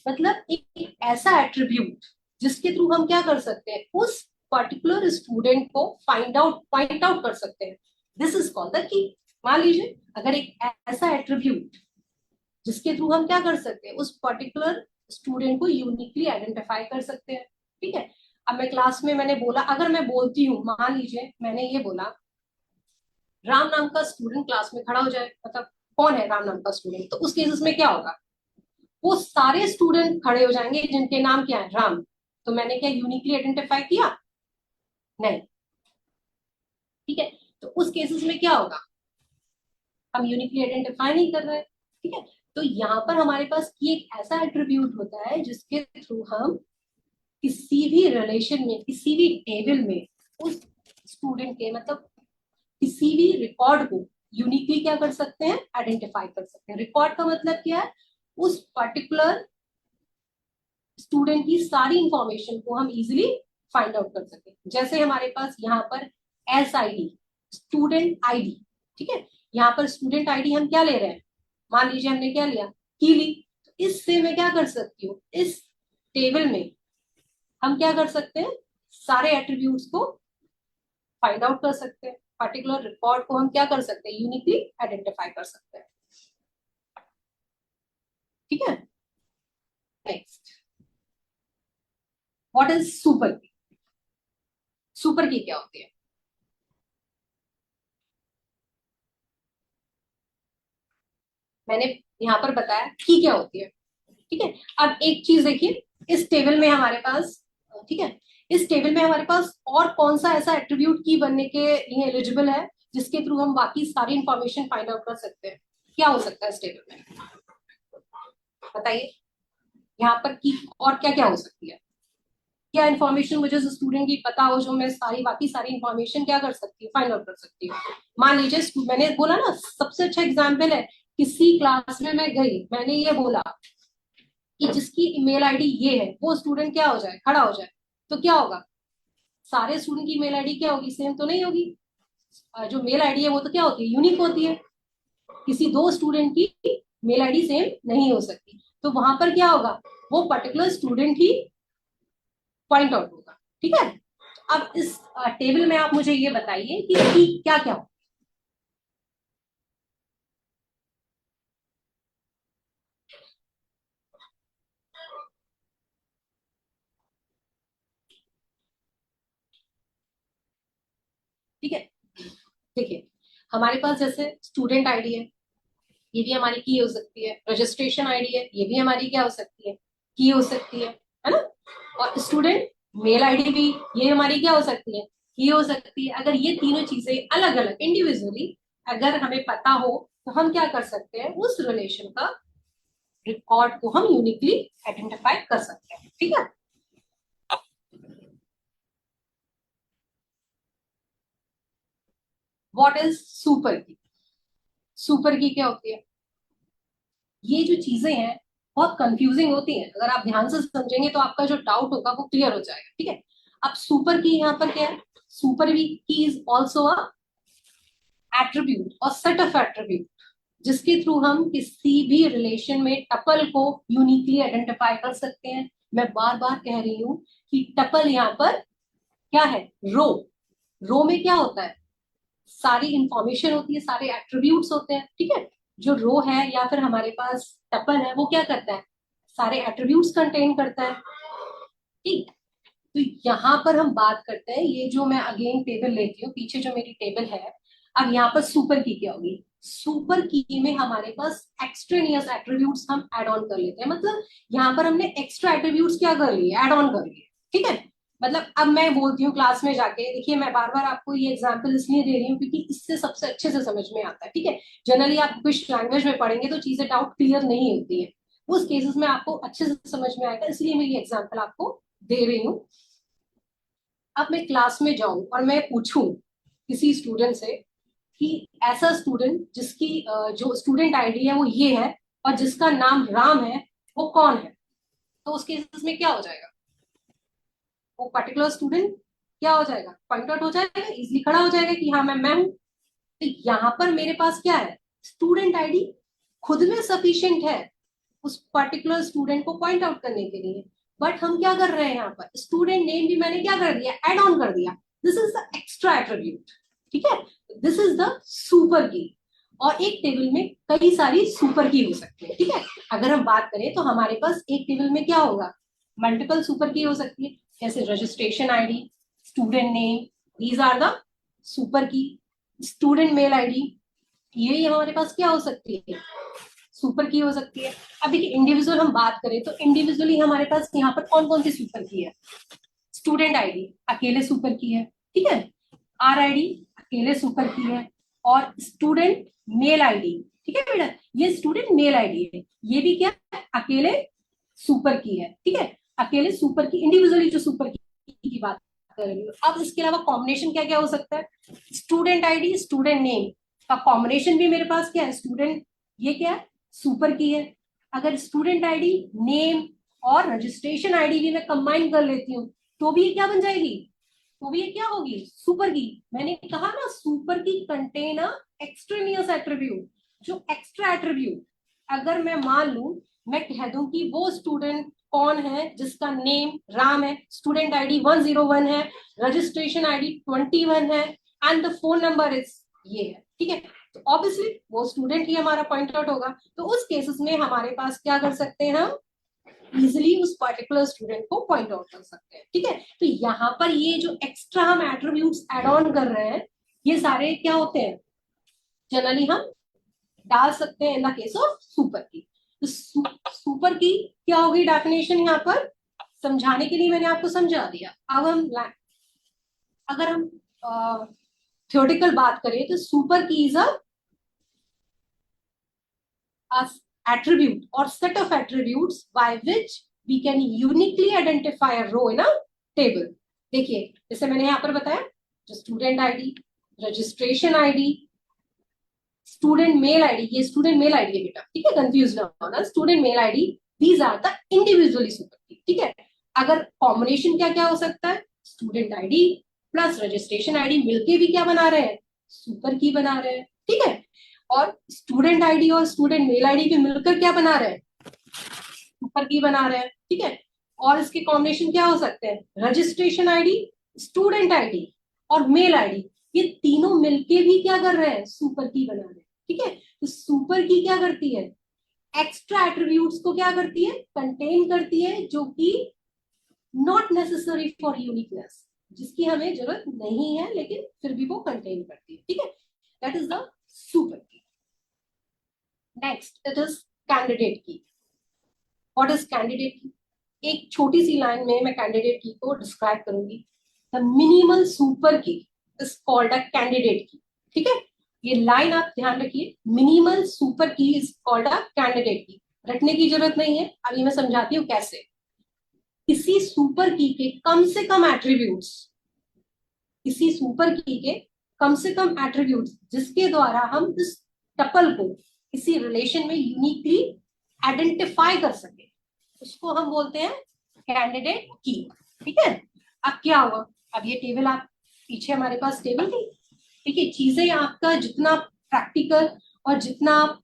मतलब एक ऐसा एट्रीब्यूट जिसके थ्रू हम क्या कर सकते हैं, उस पर्टिकुलर स्टूडेंट को पॉइंट आउट कर सकते हैं। This is called the key. मान लीजिए अगर एक ऐसा एट्रीब्यूट जिसके थ्रू हम क्या कर सकते हैं, उस पर्टिकुलर स्टूडेंट को यूनिकली आइडेंटिफाई कर सकते हैं। ठीक है, अब मैं क्लास में मैंने बोला, अगर मैं बोलती हूँ, मान लीजिए मैंने ये बोला राम नाम का स्टूडेंट क्लास में खड़ा हो जाए, मतलब कौन है राम नाम का स्टूडेंट, तो उस केसेस में क्या होगा, वो सारे स्टूडेंट खड़े हो जाएंगे जिनके नाम क्या है, राम। तो मैंने क्या यूनिकली आइडेंटिफाई किया? नहीं। ठीक है, तो उस केसेस में क्या होगा, हम यूनिकली आइडेंटिफाई नहीं कर रहे हैं। ठीक है, तो यहाँ पर हमारे पास की एक ऐसा एट्रीब्यूट होता है जिसके थ्रू हम किसी भी रिलेशन में, किसी भी टेबल में उस स्टूडेंट के, मतलब किसी भी रिकॉर्ड को यूनिकली क्या कर सकते हैं, आइडेंटिफाई कर सकते हैं। रिकॉर्ड का मतलब क्या है, उस पर्टिकुलर स्टूडेंट की सारी इंफॉर्मेशन को हम इजिली फाइंड आउट कर सकते हैं। जैसे हमारे पास यहाँ पर SID, स्टूडेंट आईडी। ठीक है, यहाँ पर स्टूडेंट आईडी हम क्या ले रहे हैं, मान लीजिए हमने क्या लिया, की ली। तो इससे मैं क्या कर सकती हूँ, इस टेबल में हम क्या कर सकते हैं, सारे एट्रीब्यूट्स को फाइंड आउट कर सकते हैं। पर्टिकुलर रिकॉर्ड को हम क्या कर सकते हैं, यूनिकली आइडेंटिफाई कर सकते हैं। ठीक है, नेक्स्ट, व्हाट इज सुपर की? सुपर की क्या होती है? मैंने यहाँ पर बताया की क्या होती है। ठीक है, अब एक चीज देखिए, इस टेबल में हमारे पास, ठीक है, इस टेबल में हमारे पास और कौन सा ऐसा एट्रीब्यूट की बनने के लिए एलिजिबल है जिसके थ्रू हम बाकी सारी इंफॉर्मेशन फाइंड आउट कर सकते हैं? क्या हो सकता है इस टेबल में, बताइए। यहाँ पर की और क्या क्या हो सकती है? क्या इन्फॉर्मेशन मुझे स्टूडेंट की पता हो जो मैं सारी बाकी सारी इन्फॉर्मेशन क्या कर सकती हूँ, फाइंड आउट कर सकती हूँ। मान लीजिए मैंने बोला ना, सबसे अच्छा एग्जाम्पल है, किसी क्लास में मैं गई, मैंने ये बोला कि जिसकी ईमेल आईडी ये है वो स्टूडेंट क्या हो जाए, खड़ा हो जाए, तो क्या होगा, सारे स्टूडेंट की मेल आईडी क्या होगी, सेम तो नहीं होगी। जो मेल आईडी है वो तो क्या होती है, यूनिक होती है। किसी दो स्टूडेंट की मेल आईडी सेम नहीं हो सकती, तो वहां पर क्या होगा, वो पर्टिकुलर स्टूडेंट ही पॉइंट आउट होगा। ठीक है, अब इस टेबल में आप मुझे ये बताइए कि क्या क्या हो। ठीक है, देखिए हमारे पास जैसे स्टूडेंट आईडी है, ये भी हमारी की हो सकती है। रजिस्ट्रेशन आईडी है, ये भी हमारी क्या हो सकती है, की हो सकती है ना। और स्टूडेंट मेल आईडी भी, ये हमारी क्या हो सकती है, की हो सकती है। अगर ये तीनों चीजें अलग अलग इंडिविजुअली अगर हमें पता हो, तो हम क्या कर सकते हैं, उस रिलेशन का रिकॉर्ड को हम यूनिकली आइडेंटिफाई कर सकते हैं। ठीक है, व्हाट इज सुपर की? सुपर की क्या होती है? ये जो चीजें हैं बहुत कंफ्यूजिंग होती हैं, अगर आप ध्यान से समझेंगे तो आपका जो डाउट होगा वो क्लियर हो जाएगा। ठीक है, अब सुपर की यहाँ पर क्या है, सुपर की इज ऑल्सो अ एट्रीब्यूट और सेट ऑफ एट्रीब्यूट जिसके थ्रू हम किसी भी रिलेशन में टपल को यूनिकली आइडेंटिफाई कर सकते हैं। मैं बार बार कह रही हूँ कि टपल यहाँ पर क्या है, रो। रो में क्या होता है, सारी इंफॉर्मेशन होती है, सारे एट्रीब्यूट्स होते हैं। ठीक है, जो रो है या फिर हमारे पास टपल है वो क्या करता है, सारे एट्रीब्यूट्स कंटेन करता है। ठीक, तो यहाँ पर हम बात करते हैं, ये जो मैं अगेन टेबल लेती हूँ, पीछे जो मेरी टेबल है, अब यहाँ पर सुपर की क्या होगी, सुपर की में हमारे पास एक्सट्रेनियस एट्रीब्यूट्स हम ऐड ऑन कर लेते हैं। मतलब यहाँ पर हमने एक्स्ट्रा एट्रीब्यूट्स क्या कर लिए, ऐड ऑन कर लिए। ठीक है, मतलब अब मैं बोलती हूँ क्लास में जाके, देखिए मैं बार बार आपको ये एग्जांपल इसलिए दे रही हूँ क्योंकि इससे सबसे अच्छे से समझ में आता है। ठीक है, जनरली आप कुछ लैंग्वेज में पढ़ेंगे तो चीजें डाउट क्लियर नहीं होती है, उस केसेस में आपको अच्छे से समझ में आएगा, इसलिए मैं ये एग्जाम्पल आपको दे रही हूँ। अब मैं क्लास में जाऊं और मैं पूछूं किसी स्टूडेंट से कि ऐसा स्टूडेंट जिसकी जो स्टूडेंट आईडी है वो ये है और जिसका नाम राम है वो कौन है, तो उस केसेस में क्या हो जाएगा? वो पर्टिकुलर स्टूडेंट क्या हो जाएगा? पॉइंट आउट हो जाएगा, इजीली खड़ा हो जाएगा कि हाँ मैं हूं। तो यहाँ पर मेरे पास क्या है? स्टूडेंट आईडी खुद में सफिशिएंट है उस पर्टिकुलर स्टूडेंट को पॉइंट आउट करने के लिए। बट हम क्या कर रहे हैं यहाँ पर? स्टूडेंट नेम भी मैंने क्या कर दिया? ऐड ऑन कर दिया। This is the extra attribute. ठीक है, दिस इज द सुपर की। और एक टेबल में कई सारी सुपर की हो सकती है। ठीक है, अगर हम बात करें तो हमारे पास एक टेबल में क्या होगा? मल्टीपल सुपर की हो सकती है, जैसे registration ID, student name, these are the super key. Student mail ID, ये हमारे पास क्या हो सकती है? सुपर की हो सकती है। अब देखिए इंडिविजुअल हम बात करें तो इंडिविजुअली हमारे पास यहाँ पर कौन कौन सी सुपर की है? स्टूडेंट आईडी अकेले सुपर की है, ठीक है। आर आईडी अकेले सुपर की है, और स्टूडेंट मेल आईडी, ठीक है बेटा, ये स्टूडेंट मेल आईडी है, ये भी क्या है? अकेले सुपर की है, ठीक है। अकेले सुपर की, इंडिविजुअली जो सुपर की बात कर रही हूँ। अब इसके अलावा कॉम्बिनेशन क्या क्या हो सकता है? स्टूडेंट आईडी स्टूडेंट नेम का कॉम्बिनेशन भी मेरे पास क्या है? स्टूडेंट, ये क्या है? सुपर की है। अगर स्टूडेंट आईडी, नेम और रजिस्ट्रेशन आईडी भी मैं कंबाइन कर लेती हूँ तो भी ये क्या बन जाएगी? तो भी ये क्या होगी? सुपर की। मैंने कहा ना, सुपर की कंटेन अ एक्सट्रेनियस एट्रीब्यूट। जो एक्स्ट्रा एट्रीब्यूट, अगर मैं मान लू, मैं कह दूं कि वो स्टूडेंट कौन है जिसका नेम राम है, स्टूडेंट आईडी 101 है, रजिस्ट्रेशन आईडी 21 है, and the phone number is ये है, ठीक है। तो ऑब्वियसली वो स्टूडेंट ही हमारा पॉइंट आउट होगा। तो उस केसेस में हमारे पास क्या कर सकते हैं? हम इजिली उस पर्टिकुलर स्टूडेंट को पॉइंट आउट कर सकते हैं, ठीक है। तो यहाँ पर ये जो एक्स्ट्रा हम एट्रीब्यूट्स एड ऑन कर रहे हैं, ये सारे क्या होते हैं? जनरली हम डाल सकते हैं इन द केस ऑफ सुपर की। तो सुपर की क्या होगी डेफिनेशन? यहाँ पर समझाने के लिए मैंने आपको समझा दिया। अब हम अगर हम थ्योरेटिकल बात करें तो सुपर की is a attribute or set of attributes by which we can uniquely identify a row in a table। देखिए जैसे मैंने यहाँ पर बताया, जो student ID, registration ID, student mail ID, ये स्टूडेंट मेल आईडी है बेटा, ठीक है, कंफ्यूज ना होना। Student mail ID, these are the individually super key, ठीक है। अगर कॉम्बिनेशन क्या क्या हो सकता है? Student ID plus registration ID मिलके भी क्या बना रहे हैं? सुपर की बना रहे हैं, ठीक है। और स्टूडेंट आईडी और स्टूडेंट मेल आईडी भी मिलकर क्या बना रहे हैं? सुपर की बना रहे हैं, ठीक है। और इसके कॉम्बिनेशन क्या हो सकते हैं? रजिस्ट्रेशन आईडी, स्टूडेंट आईडी और मेल आईडी, ये तीनों मिलके भी क्या कर रहे हैं? सुपर की बना रहे हैं, ठीक है। तो सुपर की क्या करती है? एक्स्ट्रा एट्रीब्यूट्स को क्या करती है? कंटेन करती है, जो कि नॉट नेसेसरी फॉर यूनिकनेस, जिसकी हमें जरूरत नहीं है लेकिन फिर भी वो कंटेन करती है, ठीक है। दैट इज द सुपर की। नेक्स्ट इट इज कैंडिडेट की। व्हाट इज कैंडिडेट की? एक छोटी सी लाइन में मैं कैंडिडेट की को डिस्क्राइब करूंगी। द मिनिमल सुपर की इज कॉल्ड अ कैंडिडेट की, ठीक है। ये लाइन आप ध्यान रखिए, मिनिमल सुपर की इज कॉल्ड अ कैंडिडेट की। रटने की जरूरत नहीं है, अभी मैं समझाती हूँ कैसे। किसी सुपर की के कम से कम एट्रीब्यूट्स, किसी सुपर की के कम से कम एट्रीब्यूट्स जिसके द्वारा हम इस टपल को किसी रिलेशन में यूनिकली आइडेंटिफाई कर सके, उसको हम बोलते हैं कैंडिडेट की, ठीक है। अब क्या हुआ? अब ये टेबल, आप पीछे हमारे पास टेबल थी, ठीक है। चीजें आपका जितना प्रैक्टिकल और जितना आप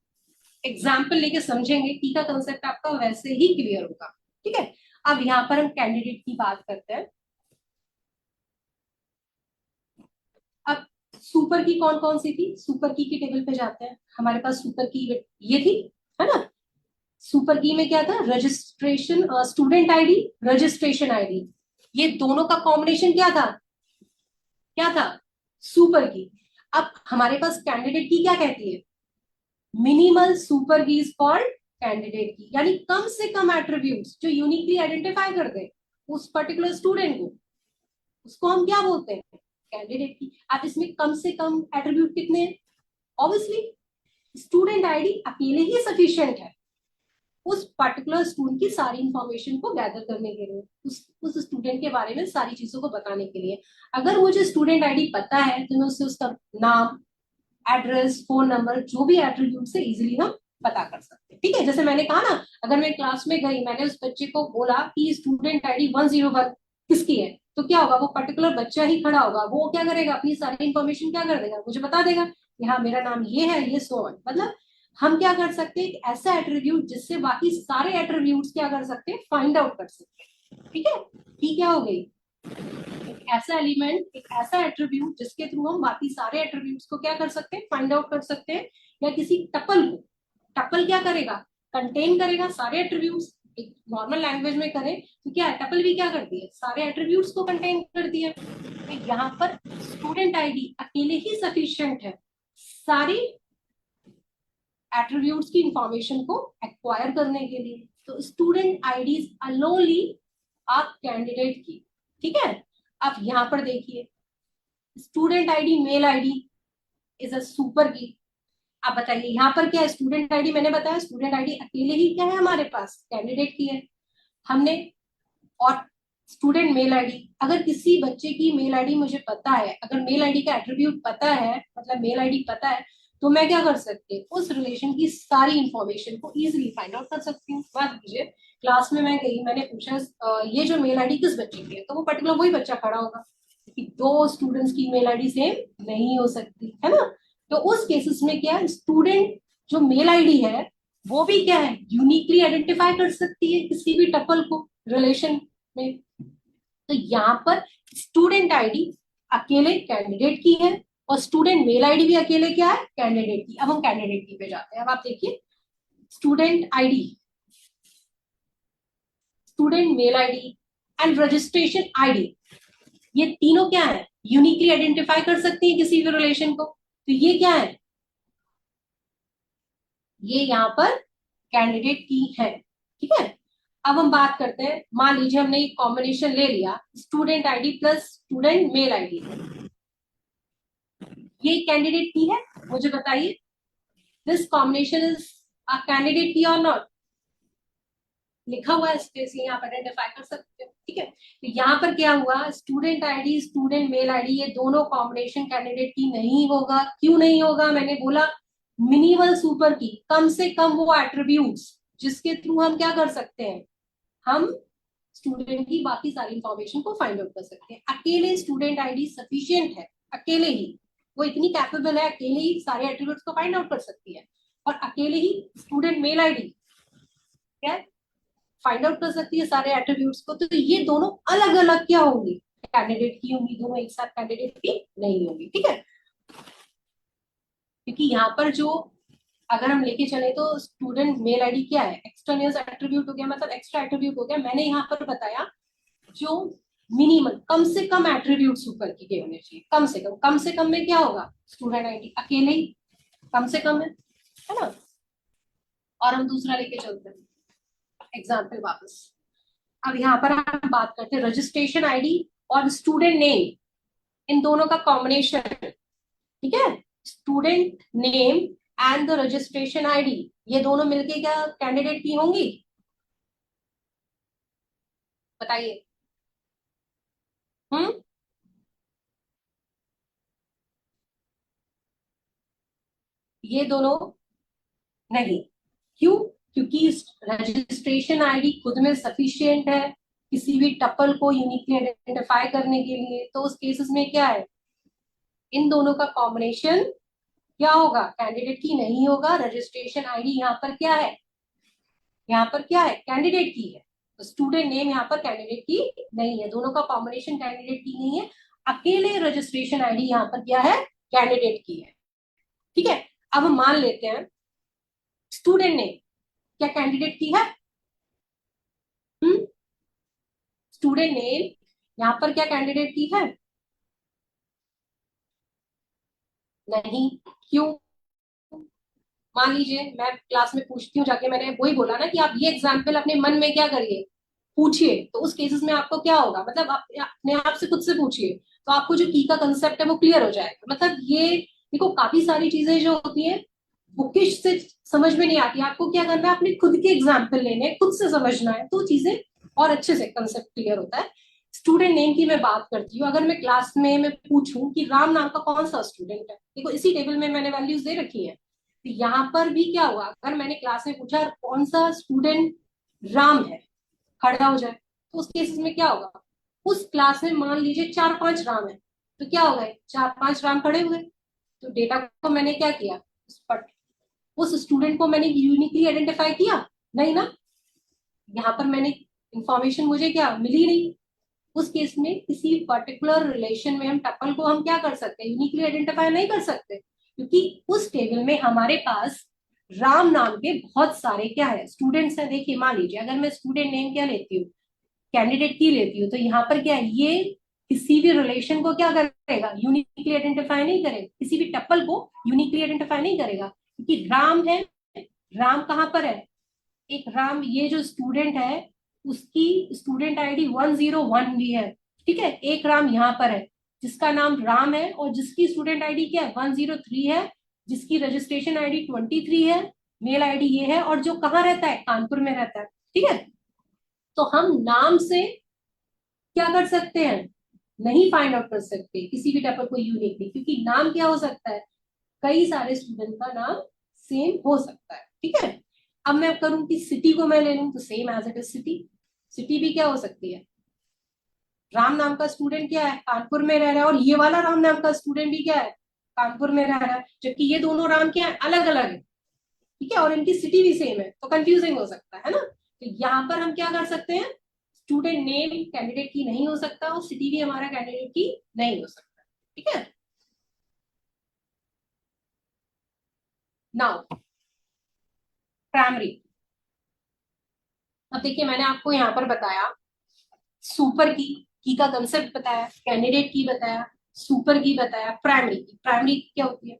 एग्जाम्पल लेके समझेंगे, की का कंसेप्ट आपका वैसे ही क्लियर होगा, ठीक है। अब यहाँ पर हम कैंडिडेट की बात करते हैं। अब सुपर की कौन कौन सी थी? सुपर की के टेबल पे जाते हैं। हमारे पास सुपर की ये थी, है ना। सुपर की में क्या था? Registration, student ID, registration ID, ये दोनों का कॉम्बिनेशन क्या था? क्या था? सुपर की। अब हमारे पास कैंडिडेट की क्या कहती है? मिनिमल सुपर की इज कॉल्ड कैंडिडेट की, यानी कम से कम एट्रीब्यूट्स जो यूनिकली आइडेंटिफाई कर दे उस पर्टिकुलर स्टूडेंट को, उसको हम क्या बोलते हैं? कैंडिडेट की। अब इसमें कम से कम एट्रीब्यूट कितने हैं? ऑब्वियसली स्टूडेंट आईडी अकेले ही सफिशिएंट है, उस पर्टिकुलर स्टूडेंट की सारी इंफॉर्मेशन को गैदर करने के लिए, उस स्टूडेंट के बारे में सारी चीजों को बताने के लिए। अगर मुझे स्टूडेंट आईडी पता है तो मैं उससे उसका नाम, एड्रेस, फोन नंबर, जो भी एट्रीब्यूट से इजीली हम पता कर सकते हैं। ठीक है, जैसे मैंने कहा ना, अगर मैं क्लास में गई, मैंने उस बच्चे को बोला कि स्टूडेंट आईडी 101 किसकी है, तो क्या होगा, वो पर्टिकुलर बच्चा ही खड़ा होगा, वो क्या करेगा, अपनी सारी इंफॉर्मेशन क्या कर देगा, मुझे बता देगा कि हाँ मेरा नाम ये है, ये सो है। मतलब हम क्या कर सकते हैं, ऐसा एट्रीब्यूट जिससे बाकी सारे एट्रीब्यूट्स क्या कर सकते हैं, फाइंड आउट कर सकते हैं। ठीक है, ठीक क्या हो गई, एक ऐसा एलिमेंट, एक ऐसा एट्रीब्यूट जिसके थ्रू हम बाकी सारे एट्रीब्यूट्स को क्या कर सकते हैं, फाइंड आउट कर सकते हैं। या किसी टपल को, टपल क्या करेगा, कंटेन करेगा सारे एट्रीब्यूट्स। एक नॉर्मल लैंग्वेज में करें तो क्या है, टपल भी क्या करती है, सारे एट्रीब्यूट्स को कंटेन करती है। तो यहाँ पर स्टूडेंट आईडी अकेले ही सफिशिएंट है सारी एट्रीब्यूट्स की इंफॉर्मेशन को एक्वायर करने के लिए। तो स्टूडेंट आईडीज अलोनली आप कैंडिडेट की। ठीक है, अब यहां पर देखिए, student ID mail ID is a super key. आप बताइए यहाँ पर क्या है, स्टूडेंट आईडी मैंने बताया, स्टूडेंट आईडी अकेले ही क्या है हमारे पास, कैंडिडेट की है हमने। और स्टूडेंट मेल आईडी, अगर किसी बच्चे की मेल आईडी मुझे पता है, अगर मेल आईडी का एट्रीब्यूट पता है, मतलब मेल आईडी पता है, तो मैं क्या कर सकती हूँ, उस रिलेशन की सारी इंफॉर्मेशन को इजीली फाइंड आउट कर सकती हूँ। बात कीजिए, क्लास में मैं गई, मैंने पूछा ये जो मेल आईडी किस बच्चे की है, तो वो पर्टिकुलर वही बच्चा खड़ा होगा, क्योंकि दो स्टूडेंट्स की मेल आईडी सेम नहीं हो सकती है ना। तो उस केसेस में क्या, स्टूडेंट जो मेल आईडी है वो भी क्या है, यूनिकली आइडेंटिफाई कर सकती है किसी भी टपल को रिलेशन में। तो यहाँ पर स्टूडेंट आईडी अकेले कैंडिडेट की है, और स्टूडेंट मेल आईडी भी अकेले क्या है, कैंडिडेट की। अब हम कैंडिडेट की पे जाते हैं। अब आप देखिए, student ID, student mail ID and registration ID, ये तीनों क्या है, यूनिकली आइडेंटिफाई कर सकती है किसी भी रिलेशन को। तो ये क्या है, ये यहाँ पर कैंडिडेट की है। ठीक है, अब हम बात करते हैं, मान लीजिए हमने एक कॉम्बिनेशन ले लिया, student ID plus student mail ID, ये कैंडिडेट की है, मुझे बताइए this combination is a candidate key और नॉट, लिखा हुआ है स्पेस, ये आप आइडेंटिफाई कर सकते हो। ठीक है, तो यहाँ पर क्या हुआ, student ID student mail ID, ये दोनों कॉम्बिनेशन कैंडिडेट की नहीं होगा। क्यों नहीं होगा, मैंने बोला मिनिमल सुपर की, कम से कम वो एट्रीब्यूट्स जिसके थ्रू हम क्या कर सकते हैं, हम स्टूडेंट की बाकी सारी इंफॉर्मेशन को फाइंड आउट कर सकते हैं। अकेले स्टूडेंट आईडी सफिशिएंट है, अकेले ही वो इतनी कैपेबल है, अकेले ही सारे एट्रीब्यूट्स को फाइंड आउट कर सकती है। और अकेले ही स्टूडेंट मेल आईडी क्या फाइंड आउट कर सकती है सारे एट्रीब्यूट्स को। तो ये दोनों अलग अलग क्या होंगी, कैंडिडेट की होंगी, दोनों एक साथ कैंडिडेट की नहीं होंगी। ठीक है, क्योंकि यहाँ पर जो अगर हम लेके चले तो स्टूडेंट मेल आईडी क्या है, एक्सटर्नल एट्रीब्यूट हो गया, मतलब एक्स्ट्रा एट्रीब्यूट हो गया। मैंने यहाँ पर बताया जो मिनिमल, कम से कम एट्रीब्यूट्स ऊपर की होने चाहिए, कम से कम। कम से कम में क्या होगा, स्टूडेंट आईडी अकेले ही कम से कम है ना। और हम दूसरा लेके चलते हैं एग्जाम्पल वापस। अब यहाँ पर हम बात करते हैं रजिस्ट्रेशन आईडी और स्टूडेंट नेम, इन दोनों का कॉम्बिनेशन। ठीक है, student name and the registration ID, ये दोनों मिलके क्या कैंडिडेट की होंगी, बताइए। हम्म, ये दोनों नहीं। क्यों, क्योंकि रजिस्ट्रेशन आईडी खुद में सफिशिएंट है किसी भी टपल को यूनिकली आइडेंटिफाई करने के लिए। तो उस केसेस में क्या है, इन दोनों का कॉम्बिनेशन क्या होगा, कैंडिडेट की नहीं होगा। रजिस्ट्रेशन आईडी यहाँ पर क्या है, यहाँ पर क्या है, कैंडिडेट की है। तो स्टूडेंट नेम यहाँ पर कैंडिडेट की नहीं है, दोनों का कॉम्बिनेशन कैंडिडेट की नहीं है। अकेले रजिस्ट्रेशन आईडी यहाँ पर क्या है, कैंडिडेट की है। ठीक है, अब हम मान लेते हैं स्टूडेंट नेम क्या कैंडिडेट की है, स्टूडेंट नेम यहाँ पर क्या कैंडिडेट की है, नहीं। क्यों, मान लीजिए मैं क्लास में पूछती हूँ जाके, मैंने वही बोला ना कि आप ये एग्जाम्पल अपने मन में क्या करिए, पूछिए। तो उस केसेस में आपको क्या होगा, मतलब आप अपने आप से खुद से पूछिए, तो आपको जो की का कंसेप्ट है वो क्लियर हो जाएगा। मतलब ये देखो, काफी सारी चीजें जो होती हैं बुकिश से समझ में नहीं आती, आपको क्या करना है, अपने खुद के एग्जाम्पल लेने हैं, खुद से समझना है, तो चीजें और अच्छे से कंसेप्ट क्लियर होता है। स्टूडेंट नेम की मैं बात करती हूँ, अगर मैं क्लास में मैं पूछूं कि राम नाम का कौन सा स्टूडेंट है, देखो इसी टेबल में मैंने वैल्यूज दे रखी है, तो यहाँ पर भी क्या हुआ, अगर मैंने क्लास में पूछा कौन सा स्टूडेंट राम है, खड़ा हो जाए, तो उस केसेस में क्या होगा, उस क्लास में मान लीजिए 4-5 राम है, तो क्या हो गए, 4-5 राम खड़े हुए, तो डेटा को मैंने क्या किया, उस स्टूडेंट को मैंने यूनिकली आइडेंटिफाई किया, नहीं ना, यहाँ पर मैंने इंफॉर्मेशन मुझे क्या मिली नहीं। उस केस में किसी पर्टिकुलर रिलेशन में हम टपल को हम क्या कर सकते हैं, यूनिकली आइडेंटिफाई नहीं कर सकते, क्योंकि उस टेबल में हमारे पास राम नाम के बहुत सारे क्या है स्टूडेंट्स हैं। देखिए मान लीजिए अगर मैं स्टूडेंट नेम क्या लेती हूँ, कैंडिडेट की लेती हूँ, तो यहाँ पर क्या है, ये किसी भी रिलेशन को क्या करेगा, यूनिकली आइडेंटिफाई नहीं करेगा, किसी भी टपल को यूनिकली आइडेंटिफाई नहीं करेगा, क्योंकि राम है, राम कहाँ पर है, एक राम ये जो स्टूडेंट है उसकी स्टूडेंट आईडी 101 भी है, ठीक है, एक राम यहाँ पर है जिसका नाम राम है और जिसकी स्टूडेंट आईडी क्या है 103 है, जिसकी रजिस्ट्रेशन आईडी 23 है, मेल आईडी ये है, और जो कहाँ रहता है, कानपुर में रहता है, ठीक है। तो हम नाम से क्या कर सकते हैं, नहीं फाइंड आउट कर सकते किसी भी टपल को यूनिकली, क्योंकि नाम क्या हो सकता है, कई सारे स्टूडेंट का नाम सेम हो सकता है, ठीक है। अब मैं करूं कि सिटी को मैं ले लूं, तो same as it is city, city भी क्या हो सकती है, राम नाम का स्टूडेंट क्या है, कानपुर में रह रहा है, और ये वाला राम नाम का स्टूडेंट भी क्या है, कानपुर में रह रहा है, जबकि ये दोनों राम क्या है, अलग अलग है, ठीक है, और इनकी सिटी भी सेम है, तो कंफ्यूजिंग हो सकता है ना। तो यहाँ पर हम क्या कर सकते हैं, स्टूडेंट नेम कैंडिडेट की नहीं हो सकता और सिटी भी हमारा कैंडिडेट की नहीं हो सकता, ठीक है। नाउ प्राइमरी, अब देखिए मैंने आपको यहाँ पर बताया सुपर की का कंसेप्ट बताया, कैंडिडेट की बताया, सुपर की बताया, प्राइमरी की, प्राइमरी की क्या होती है,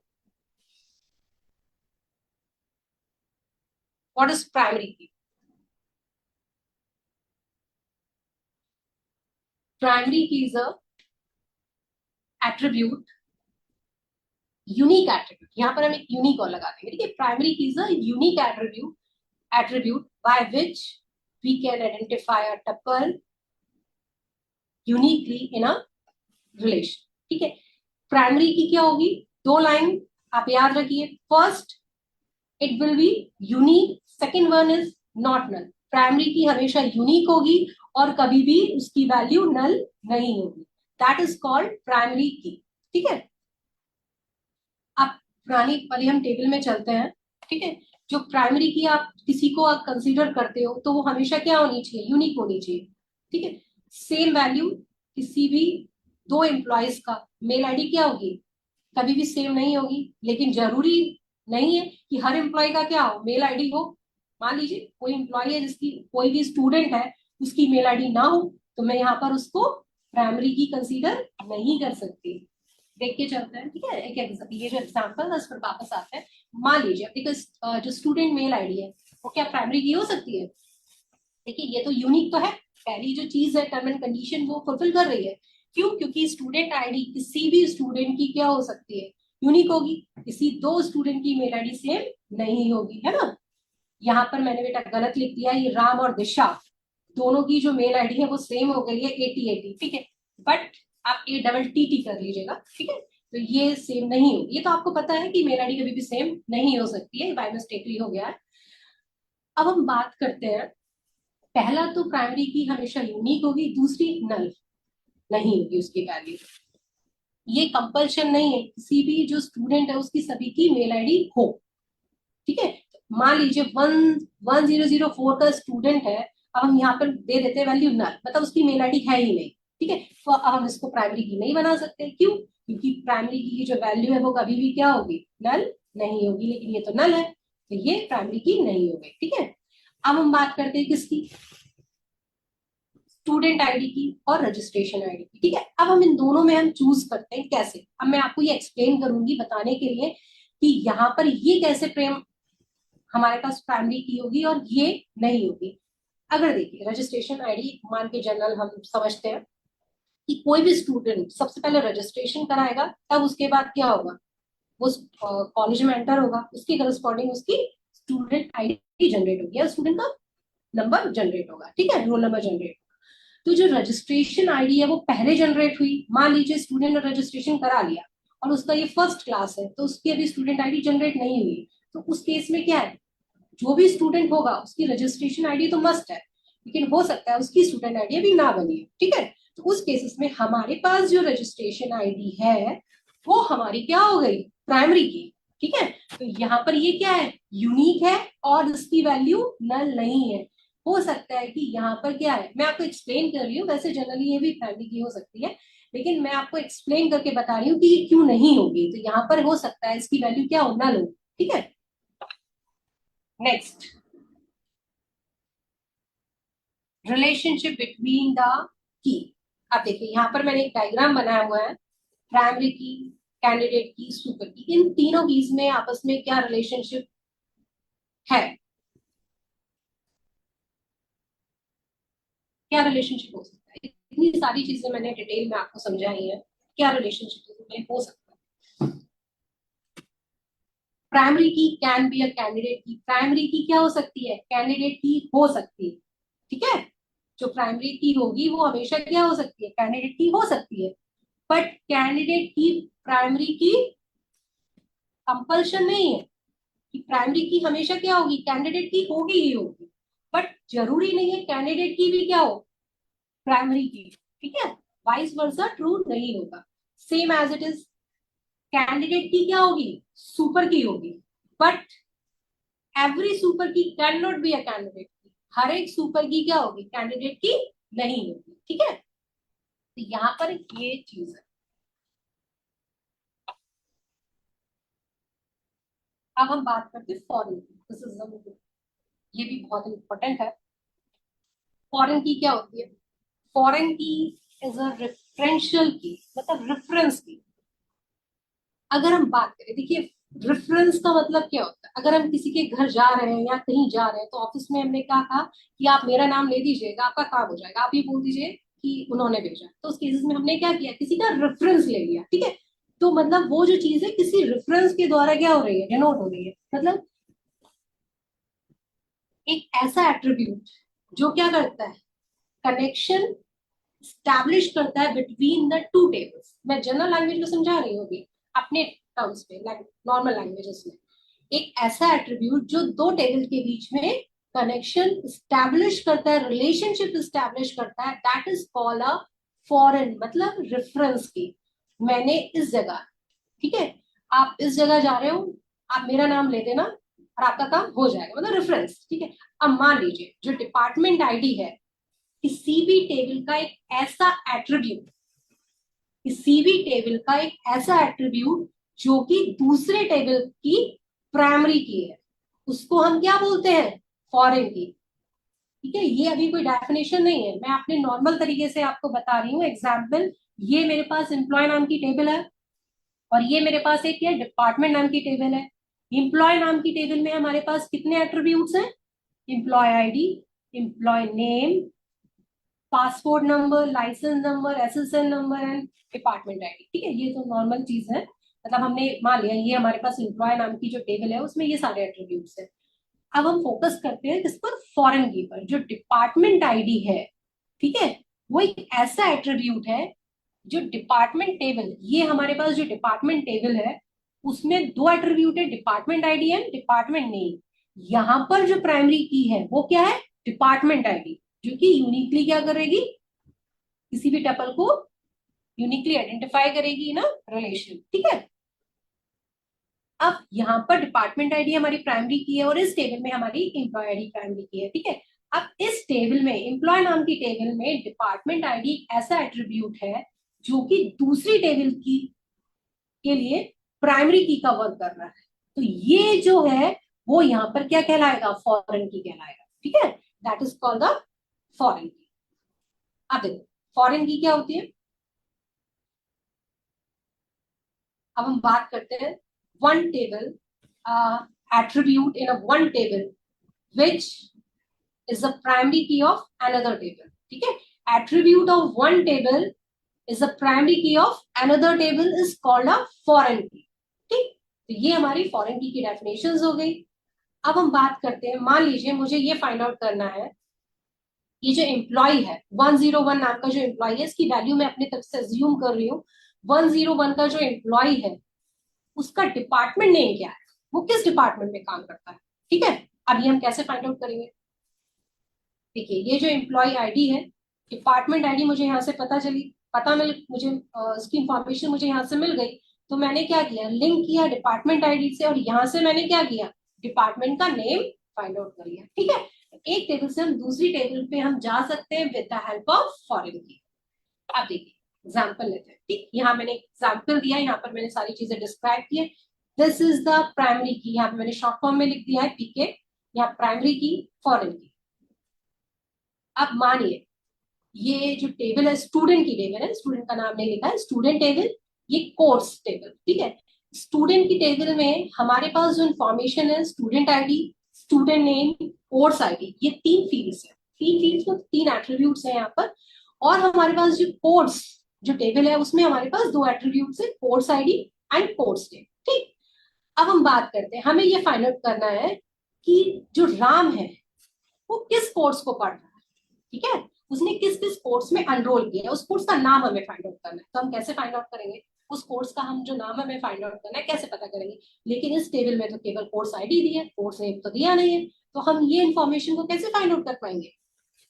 व्हाट इज प्राइमरी की, primary key is a attribute, unique attribute, यहाँ पर हम एक यूनिक और लगा देंगे, ठीक है, primary key is a unique attribute by which we can identify a tuple uniquely in a relation, ठीक है। प्राइमरी की क्या होगी, दो लाइन आप याद रखिए, first it will be unique, second one is not null, primary key हमेशा यूनिक होगी और कभी भी उसकी वैल्यू नल नहीं होगी, दैट इज कॉल्ड प्राइमरी की, ठीक है। अब पुरानी वाली हम टेबल में चलते हैं, ठीक है, जो प्राइमरी की आप किसी को आप कंसीडर करते हो तो वो हमेशा क्या होनी चाहिए, यूनिक होनी चाहिए, ठीक है। सेम वैल्यू किसी भी दो एम्प्लॉयज का मेल आईडी क्या होगी, कभी भी सेम नहीं होगी, लेकिन जरूरी नहीं है कि हर एम्प्लॉय का क्या हो, मेल आईडी हो। मान लीजिए कोई एम्प्लॉय है जिसकी कोई भी स्टूडेंट है उसकी मेल आईडी ना हो, तो मैं यहाँ पर उसको प्राइमरी की कंसीडर नहीं कर सकती। देख के चलते हैं, ठीक है, ये जो एग्जाम्पल है उस पर वापस आते हैं। मान लीजिए देखो जो स्टूडेंट मेल आईडी है वो क्या प्राइमरी की हो सकती है, देखिए ये तो यूनिक तो है, पहली जो चीज है टर्म एंड कंडीशन वो फुलफिल कर रही है, क्यों, क्योंकि स्टूडेंट आईडी किसी भी स्टूडेंट की क्या हो सकती है, यूनिक होगी, किसी दो स्टूडेंट की मेल आईडी सेम नहीं होगी, है ना। यहाँ पर मैंने बेटा गलत लिख दिया, ये राम और दिशा दोनों की जो मेल आईडी है वो सेम हो गई है 80-80, ठीक है, बट आप A-double-T-T कर लीजिएगा, ठीक है, तो ये सेम नहीं होगी, ये तो आपको पता है कि मेल आईडी कभी भी सेम नहीं हो सकती है, बाय मिस्टेकली हो गया है। अब हम बात करते हैं, पहला तो प्राइमरी की हमेशा यूनिक होगी, दूसरी नल नहीं होगी उसकी वैल्यू, ये कंपल्शन नहीं है किसी भी जो स्टूडेंट है उसकी सभी की मेल आईडी हो, ठीक है। मान लीजिए 1004 का स्टूडेंट है, अब हम यहाँ पर दे देते हैं वैल्यू नल, मतलब उसकी मेल आईडी है ही नहीं, ठीक है, तो अब हम इसको प्राइमरी की नहीं बना सकते, क्यों, क्योंकि प्राइमरी की जो वैल्यू है वो कभी भी क्या होगी, नल नहीं होगी, लेकिन ये तो नल है, तो ये प्राइमरी की नहीं होगी, ठीक है। अब हम बात करते हैं किसकी, स्टूडेंट आईडी की और रजिस्ट्रेशन आईडी की, ठीक है। अब हम इन दोनों में हम चूज करते हैं कैसे, अब मैं आपको ये एक्सप्लेन करूंगी बताने के लिए कि यहाँ पर ये कैसे प्रेम हमारे पास प्राइमरी की होगी और ये नहीं होगी। अगर देखिए रजिस्ट्रेशन आईडी मान के जनरल हम समझते हैं कि कोई भी स्टूडेंट सबसे पहले रजिस्ट्रेशन कराएगा, तब उसके बाद क्या होगा, वो कॉलेज में एंटर होगा, उसकी करस्पॉन्डिंग उसकी स्टूडेंट आईडी जनरेट होगी या स्टूडेंट का नंबर जनरेट होगा, ठीक है, रोल नंबर जनरेट। तो जो रजिस्ट्रेशन आईडी है वो पहले जनरेट हुई, मान लीजिए स्टूडेंट ने रजिस्ट्रेशन करा लिया और उसका ये फर्स्ट क्लास है, तो उसकी अभी स्टूडेंट आईडी जनरेट नहीं हुई, तो उस केस में क्या है, जो भी स्टूडेंट होगा उसकी रजिस्ट्रेशन आईडी तो मस्ट है, लेकिन हो सकता है उसकी स्टूडेंट आईडी अभी ना बनी है, ठीक है। तो उस केसेस में हमारे पास जो रजिस्ट्रेशन आईडी है वो हमारी क्या हो गई, प्राइमरी की, ठीक है। तो यहाँ पर ये क्या है, यूनिक है और इसकी वैल्यू नल नहीं है। हो सकता है कि यहाँ पर क्या है, मैं आपको एक्सप्लेन कर रही हूँ, वैसे जनरली ये भी प्राइमरी की हो सकती है, लेकिन मैं आपको एक्सप्लेन करके बता रही हूँ कि ये क्यों नहीं होगी। तो यहाँ पर हो सकता है इसकी वैल्यू क्या हो, नल हो, ठीक है। Next, relationship between the key. अब देखिए यहाँ पर मैंने एक डायग्राम बनाया हुआ है, प्राइमरी की, कैंडिडेट की, सुपर की, इन तीनों कीज में आपस में क्या रिलेशनशिप है, क्या रिलेशनशिप हो सकता है। इतनी सारी चीजें मैंने डिटेल में आपको समझाई है, क्या रिलेशनशिप में हो सकता है। प्राइमरी की कैन बी अ कैंडिडेट की, प्राइमरी की क्या हो सकती है, कैंडिडेट की हो सकती है, ठीक है। जो प्राइमरी की होगी वो हमेशा क्या हो सकती है, कैंडिडेट की हो सकती है, बट कैंडिडेट की प्राइमरी की कंपल्शन नहीं है कि प्राइमरी की हमेशा क्या होगी, कैंडिडेट की होगी ही होगी, बट जरूरी नहीं है कैंडिडेट की भी क्या हो, प्राइमरी की, ठीक है। वाइस वर्सा ट्रू नहीं होगा, same as it is, candidate key क्या होगी, सुपर की होगी, but every super key can not be a candidate key, हर एक सुपर की क्या होगी, कैंडिडेट की नहीं होगी, ठीक है। तो यहाँ पर ये चीज है। अब हम बात करते हैं फॉरेन की, दिस इज ये भी बहुत इंपॉर्टेंट है। फॉरेन की क्या होती है, फॉरेन की इज अ रेफरेंशियल की, मतलब रेफरेंस की। अगर हम बात करें, देखिए रेफरेंस का मतलब क्या होता है, अगर हम किसी के घर जा रहे हैं या कहीं जा रहे हैं तो ऑफिस में हमने क्या कहा कि आप मेरा नाम ले दीजिएगा, आपका काम हो जाएगा, आप ये बोल दीजिए कि उन्होंने भेजा, तो उस केसेस में हमने क्या किया, किसी का रेफरेंस ले लिया, ठीक है। तो मतलब वो जो चीज है किसी रेफरेंस के द्वारा क्या हो रही है, डिनोट हो रही है, मतलब एक ऐसा एट्रीब्यूट जो क्या करता है, कनेक्शन स्टैब्लिश करता है बिटवीन द टू टेबल्स। मैं जनरल लैंग्वेज में समझा रही हूँ अभी, अपने टर्म्स में, नॉर्मल लैंग्वेजेस में, एक ऐसा एट्रीब्यूट जो दो टेबल के बीच में कनेक्शन स्टैब्लिश करता है, रिलेशनशिप स्टैब्लिश करता है, that is called a foreign, मतलब रेफरेंस की। मैंने इस जगह, ठीक है, आप इस जगह जा रहे हो, आप मेरा नाम ले देना और आपका काम हो जाएगा, मतलब रेफरेंस, ठीक है। अब मान लीजिए जो डिपार्टमेंट आईडी है, किसी भी टेबल का एक ऐसा एट्रीब्यूट, किसी भी टेबल का एक ऐसा एट्रीब्यूट जो कि दूसरे टेबल की प्राइमरी की है, उसको हम क्या बोलते हैं, फॉरेन की, ठीक है। ये अभी कोई डेफिनेशन नहीं है, मैं अपने नॉर्मल तरीके से आपको बता रही हूँ एग्जाम्पल। ये मेरे पास एम्प्लॉय नाम की टेबल है और ये मेरे पास एक क्या, डिपार्टमेंट नाम की टेबल है। एम्प्लॉय नाम की टेबल में हमारे पास कितने एट्रीब्यूट्स हैं, employ ID, employ name, passport number, licence number, SSN number and department ID, ठीक है। ये तो नॉर्मल चीज है, मतलब हमने मान लिया ये हमारे पास एम्प्लॉय नाम की जो टेबल है उसमें ये सारे एट्रीब्यूट्स हैं। अब हम फोकस करते हैं किस पर, फॉरेन की पर, जो डिपार्टमेंट आईडी है, ठीक है। वो एक ऐसा एट्रीब्यूट है जो डिपार्टमेंट टेबल, ये हमारे पास जो डिपार्टमेंट टेबल है उसमें दो एट्रीब्यूट है, department ID and department name. यहाँ पर जो प्राइमरी की है वो क्या है, डिपार्टमेंट आईडी, जो कि यूनिकली क्या करेगी, किसी भी टपल को यूनिकली आइडेंटिफाई करेगी ना रिलेशन, ठीक है। अब यहाँ पर डिपार्टमेंट आईडी हमारी प्राइमरी की है और इस टेबल में हमारी एम्प्लॉय आईडी प्राइमरी की है, ठीक है। अब इस टेबल में, एम्प्लॉय नाम की टेबल में डिपार्टमेंट आईडी ऐसा एट्रीब्यूट है जो कि दूसरी टेबल की के लिए प्राइमरी की का वर्क कर रहा है, तो ये जो है वो यहाँ पर क्या कहलाएगा, फॉरेन की कहलाएगा, ठीक है। That is called the foreign की। अब देखो फॉरेन की क्या होती है, अब हम बात करते हैं one table attribute in a one table which is the primary key of another table, ठीक है। attribute of one table is the primary key of another table is called a foreign key, ठीक। तो ये हमारी foreign की definitions हो गई। अब हम बात करते हैं, मान लीजिए मुझे ये फाइंड आउट करना है, ये जो एम्प्लॉय है 101 नाम का जो एम्प्लॉय है, इसकी वैल्यू मैं अपनी तरफ से अज्यूम कर रही हूँ। 101 का जो एम्प्लॉय है उसका डिपार्टमेंट नेम क्या है, वो किस डिपार्टमेंट में काम करता है। ठीक है, अब ये हम कैसे फाइंड आउट करेंगे। देखिए, ये जो एम्प्लॉय आईडी है, डिपार्टमेंट आईडी मुझे यहाँ से पता चली, पता मिल मुझे उसकी इंफॉर्मेशन मुझे यहाँ से मिल गई। तो मैंने क्या किया, लिंक किया डिपार्टमेंट आईडी से, और यहाँ से मैंने क्या किया, डिपार्टमेंट का नेम फाइंड आउट कर लिया। ठीक है, एक टेबल से हम दूसरी टेबल पे हम जा सकते हैं with the help of foreign की। अब देखिए एग्जाम्पल लेते हैं। ठीक, यहाँ मैंने एग्जाम्पल दिया, यहाँ पर मैंने सारी चीजें डिस्क्राइब की है। दिस इज द प्राइमरी की, यहाँ पे मैंने शॉर्ट फॉर्म में लिख दिया है पीके, यहाँ प्राइमरी की, फॉरेन की। अब मानिए ये जो टेबल है स्टूडेंट की टेबल है, स्टूडेंट का नाम नहीं लिखा है, स्टूडेंट टेबल, ये कोर्स टेबल। ठीक है, स्टूडेंट की टेबल में हमारे पास जो इंफॉर्मेशन है, student ID, student name, course ID, ये तीन फील्ड्स है। तीन फील्ड्स में तीन एट्रीब्यूट्स है यहाँ पर। और हमारे पास जो कोर्स जो टेबल है उसमें हमारे पास दो एट्रीब्यूट्स है, course ID and course name. ठीक, अब हम बात करते हैं, हमें ये फाइंड आउट करना है कि जो राम है वो किस कोर्स को पढ़ रहा है। ठीक है, उसने किस किस कोर्स में एनरोल किया है, उस कोर्स का नाम हमें फाइंड आउट करना है। तो हम कैसे फाइंड आउट करेंगे, उस कोर्स का हम जो नाम हमें फाइंड आउट करना है कैसे पता करेंगे। लेकिन इस टेबल में तो केवल कोर्स आईडी दी है, कोर्स नेम तो दिया नहीं है, तो हम ये इंफॉर्मेशन को कैसे फाइंड आउट कर पाएंगे।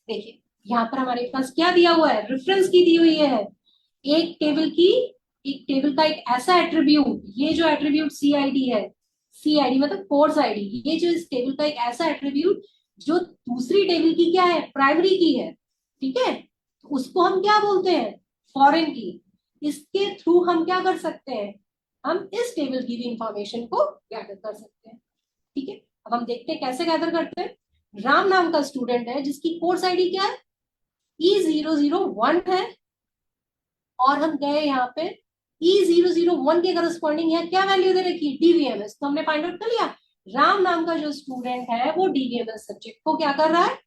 देखिए यहाँ पर हमारे पास क्या दिया हुआ है, रेफरेंस की दी हुई है। एक टेबल की, एक टेबल का एक ऐसा एट्रीब्यूट, ये जो एट्रीब्यूट सी आई डी है, सी आई डी मतलब कोर्स आईडी, ये जो इस टेबल का एक ऐसा एट्रीब्यूट जो दूसरी टेबल की क्या है, प्राइमरी की है। ठीक है, तो उसको हम क्या बोलते हैं, फॉरेन की। इसके थ्रू हम क्या कर सकते हैं, हम इस टेबल की भी इंफॉर्मेशन को गैदर कर सकते हैं। ठीक है, अब हम देखते हैं कैसे गैदर करते हैं। राम नाम का स्टूडेंट है जिसकी कोर्स आईडी क्या है, E001 है, और हम गए यहाँ पे E001 के करस्पॉन्डिंग है क्या वैल्यू दे रखी है, डीवीएमएस। तो हमने फाइंड आउट कर लिया, राम नाम का जो स्टूडेंट है वो डीवीएमएस सब्जेक्ट को क्या कर रहा है,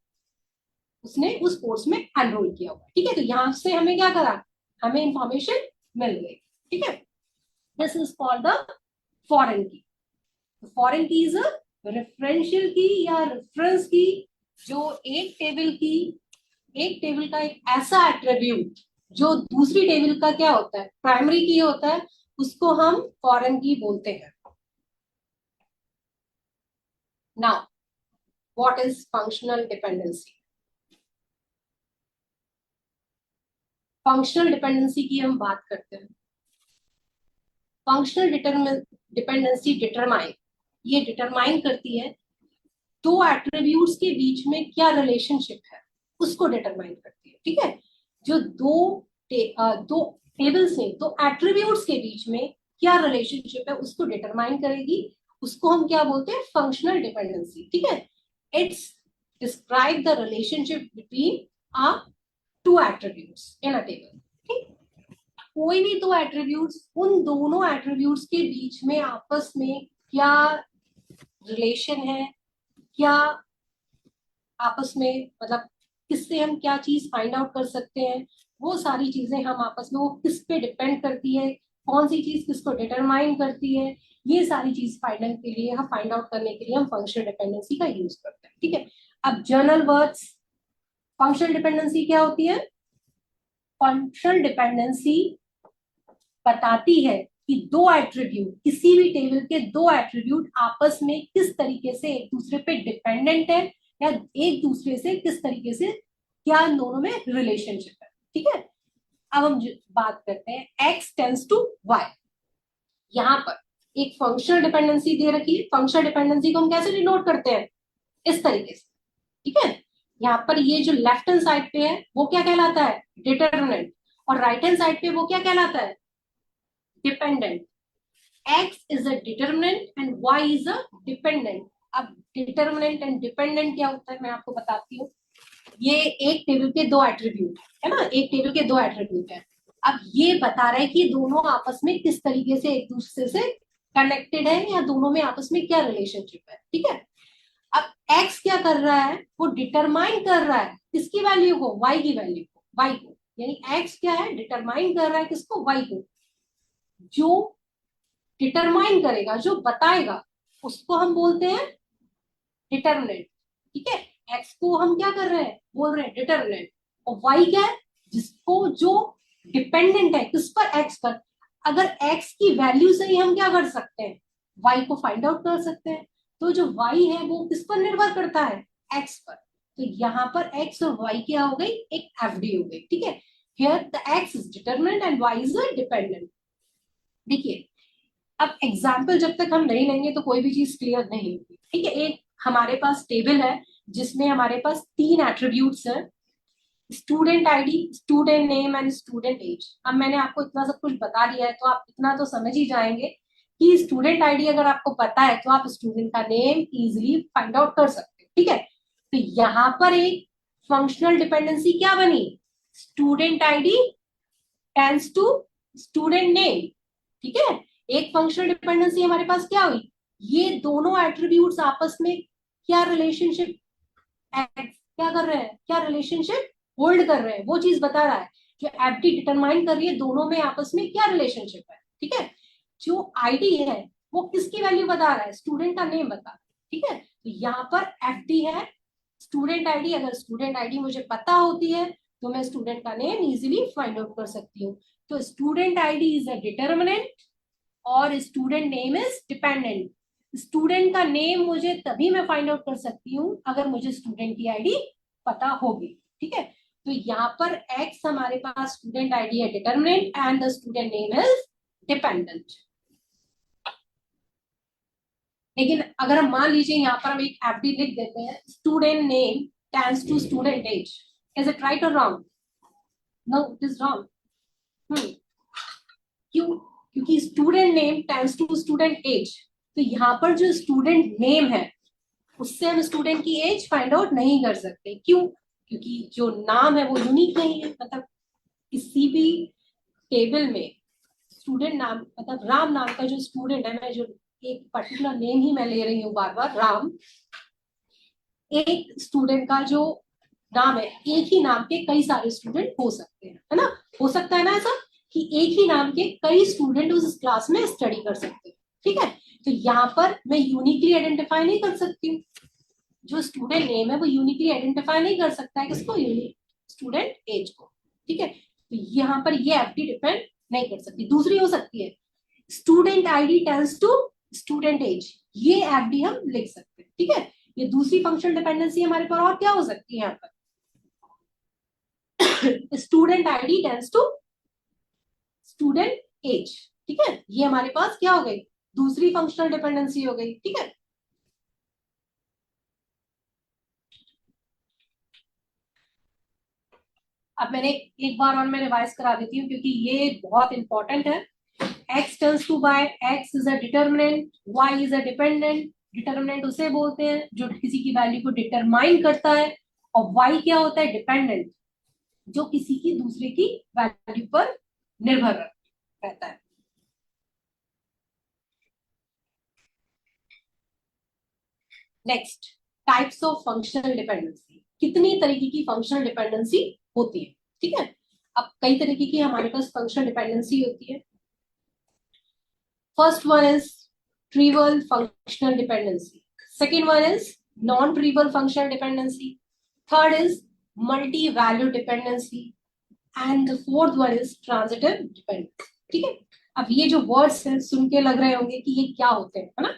उसने उस कोर्स में एनरोल किया हुआ। ठीक है, तो यहां से हमें क्या करा, हमें इंफॉर्मेशन मिल गई। ठीक है, this is called the foreign की। फॉरेन की इज रेफरेंशियल की या रेफरेंस की, जो एक टेबल का एक ऐसा एट्रीब्यूट जो दूसरी टेबल का क्या होता है, प्राइमरी की होता है, उसको हम फॉरेन की बोलते हैं। Now what is functional dependency. Functional dependency की हम बात करते हैं। फंक्शनल डिपेंडेंसी डिटरमाइन, ये डिटरमाइन करती है दो एट्रीब्यूट्स के बीच में क्या रिलेशनशिप है, उसको डिटरमाइन करती है। ठीक है, जो दो टेबल्स हैं, दो एट्रीब्यूट्स के बीच में क्या रिलेशनशिप है उसको डिटरमाइन करेगी, उसको हम क्या बोलते हैं, फंक्शनल डिपेंडेंसी। ठीक है, it's describe the relationship between a two attributes in a table. ठीक, कोई भी दो एट्रीब्यूट्स, उन दोनों एट्रीब्यूट्स के बीच में आपस में क्या रिलेशन है, क्या आपस में मतलब किससे हम क्या चीज फाइंड आउट कर सकते हैं, वो सारी चीजें हम आपस में, वो किस पे डिपेंड करती है, कौन सी चीज किसको डिटरमाइन करती है, ये सारी चीज फाइंड आउट करने के लिए हम फंक्शनल डिपेंडेंसी का यूज करते हैं। ठीक है, अब जर्नल वर्ड्स, फंक्शनल डिपेंडेंसी क्या होती है, फंक्शनल डिपेंडेंसी बताती है कि दो एट्रीब्यूट, किसी भी टेबल के दो एट्रीब्यूट आपस में किस तरीके से एक दूसरे पे डिपेंडेंट है, या एक दूसरे से किस तरीके से, क्या इन दोनों में रिलेशनशिप है। ठीक है, अब हम बात करते हैं x टेंस टू y। यहाँ पर एक फंक्शनल डिपेंडेंसी दे रखी है, फंक्शनल डिपेंडेंसी को हम कैसे डिनोट करते हैं, इस तरीके से। ठीक है, यहाँ पर ये जो लेफ्ट हैंड साइड पे है वो क्या कहलाता है, डिटर्मिनेंट, और राइट हैंड साइड पे वो क्या कहलाता है, dependent. x is a determinant and y is a dependent। अब डिटर्मिनेंट एंड डिपेंडेंट क्या होता है मैं आपको बताती हूँ। ये एक टेबल के दो एट्रीब्यूट है ना, एक टेबल के दो एट्रीब्यूट है। अब ये बता रहा है कि दोनों आपस में किस तरीके से एक दूसरे से कनेक्टेड है, या दोनों में आपस में क्या रिलेशनशिप है। ठीक है, अब x क्या कर रहा है, वो डिटरमाइन कर रहा है किसकी वैल्यू को, y की वैल्यू को, y को, यानी x क्या है, डिटरमाइन कर रहा है किसको, y को। जो डिटरमाइन करेगा, जो बताएगा, उसको हम बोलते हैं डिटर्मिनेंट। ठीक है, एक्स को हम क्या कर रहे हैं, बोल रहे हैं डिटर्मिनेंट। और वाई क्या है, जिसको, जो डिपेंडेंट है किस पर, एक्स पर। अगर एक्स की वैल्यू से ही हम क्या कर सकते हैं, वाई को फाइंड आउट कर सकते हैं। तो जो वाई है वो किस पर निर्भर करता है, एक्स पर। तो यहाँ पर एक्स और वाई क्या हो गई, एक एफडी हो गई। ठीक है, here the X is determinant and Y is dependent. देखिए, अब एग्जाम्पल जब तक हम नहीं लेंगे तो कोई भी चीज क्लियर नहीं होगी। ठीक है, एक हमारे पास टेबल है जिसमें हमारे पास तीन एट्रीब्यूट्स हैं, student ID, student name and student age. अब मैंने आपको इतना सब कुछ बता दिया है तो आप इतना तो समझ ही जाएंगे कि स्टूडेंट आईडी अगर आपको पता है तो आप स्टूडेंट का नेम इजिली फाइंड आउट कर सकते हैं। ठीक है, तो यहाँ पर एक फंक्शनल डिपेंडेंसी क्या बनी, student ID tends to student name. ठीक है, एक फंक्शनल डिपेंडेंसी हमारे पास क्या हुई, ये दोनों एट्रीब्यूट्स आपस में क्या रिलेशनशिप, क्या कर रहे हैं, क्या रिलेशनशिप होल्ड कर रहे हैं, वो चीज बता रहा है। जो एफडी डिटरमाइन कर रही है दोनों में आपस में क्या रिलेशनशिप है। ठीक है, जो आईडी है वो किसकी वैल्यू बता रहा है, स्टूडेंट का नेम बता रहा है। ठीक है, तो यहाँ पर एफडी है स्टूडेंट आईडी। अगर स्टूडेंट आईडी मुझे पता होती है तो मैं स्टूडेंट का नेम इजीली फाइंड आउट कर सकती हूँ। तो student ID is a determinant और student name is dependent. Student का नेम मुझे तभी मैं फाइंड आउट कर सकती हूँ अगर मुझे स्टूडेंट की आईडी पता होगी। ठीक है, तो यहाँ पर एक्स हमारे पास स्टूडेंट आईडी है determinant and the student name is dependent. लेकिन अगर हम मान लीजिए यहाँ पर हम एक एफडी लिख देते हैं, student name tends to student age, is it right और wrong, no it is wrong. क्यों, क्योंकि student name tends to student age. तो यहाँ पर जो स्टूडेंट नेम है उससे हम स्टूडेंट की एज फाइंड आउट नहीं कर सकते। क्यों, क्योंकि जो नाम है वो यूनिक नहीं है। मतलब किसी भी टेबल में स्टूडेंट नाम, मतलब राम नाम का जो स्टूडेंट है, मैं जो एक पर्टिकुलर नेम ही मैं ले रही हूँ बार बार, राम, एक स्टूडेंट का जो नाम है, एक ही नाम के कई सारे स्टूडेंट हो सकते हैं, है ना, हो सकता है ना ऐसा कि एक ही नाम के कई स्टूडेंट उस क्लास में स्टडी कर सकते हैं। ठीक है, तो यहाँ पर मैं यूनिकली आइडेंटिफाई नहीं कर सकती हूँ, जो स्टूडेंट नेम है वो यूनिकली आइडेंटिफाई नहीं कर सकता है किसको, यूनिक स्टूडेंट एज को। ठीक है, तो यहाँ पर ये एफडी डिपेंड नहीं कर सकती। दूसरी हो सकती है student ID tends to student age, ये एफडी हम लिख सकते हैं। ठीक है, ये दूसरी फंक्शनल डिपेंडेंसी हमारे पास और क्या हो सकती है यहाँ पर, student ID tends to student age. ठीक है, ये हमारे पास क्या हो गई, दूसरी फंक्शनल डिपेंडेंसी हो गई। ठीक है, अब मैंने एक बार और मैं रिवाइज करा देती हूँ क्योंकि ये बहुत इंपॉर्टेंट है। x turns to by, x is a determinant, y is a dependent. Determinant उसे बोलते हैं जो किसी की वैल्यू को डिटरमाइन करता है, और y क्या होता है, डिपेंडेंट, जो किसी की दूसरे की वैल्यू पर निर्भर रहता है। Next, types of functional dependency. कितनी तरीके की फंक्शनल डिपेंडेंसी होती है। ठीक है, अब कई तरीके की हमारे पास फंक्शनल डिपेंडेंसी होती है। First one is trivial functional dependency. Second one is non-trivial functional dependency. Third is multi-value dependency. And the fourth one is transitive dependency. ठीक है, अब ये जो वर्ड्स हैं सुन के लग रहे होंगे कि ये क्या होते हैं, है ना,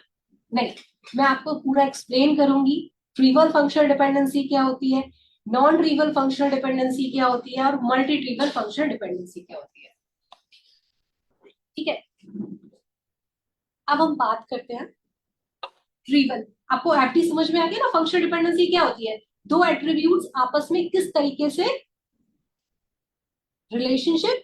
नहीं, मैं आपको पूरा एक्सप्लेन करूंगी। ट्रिवियल फंक्शनल डिपेंडेंसी क्या होती है, नॉन ट्रिवियल फंक्शनल डिपेंडेंसी क्या होती है, और मल्टी ट्रिवियल फंक्शनल डिपेंडेंसी क्या होती है। ठीक है, अब हम बात करते हैं ट्रिवियल। आपको एफडी समझ में आ गया ना, फंक्शनल डिपेंडेंसी क्या होती है, दो एट्रीब्यूट्स आपस में किस तरीके से रिलेशनशिप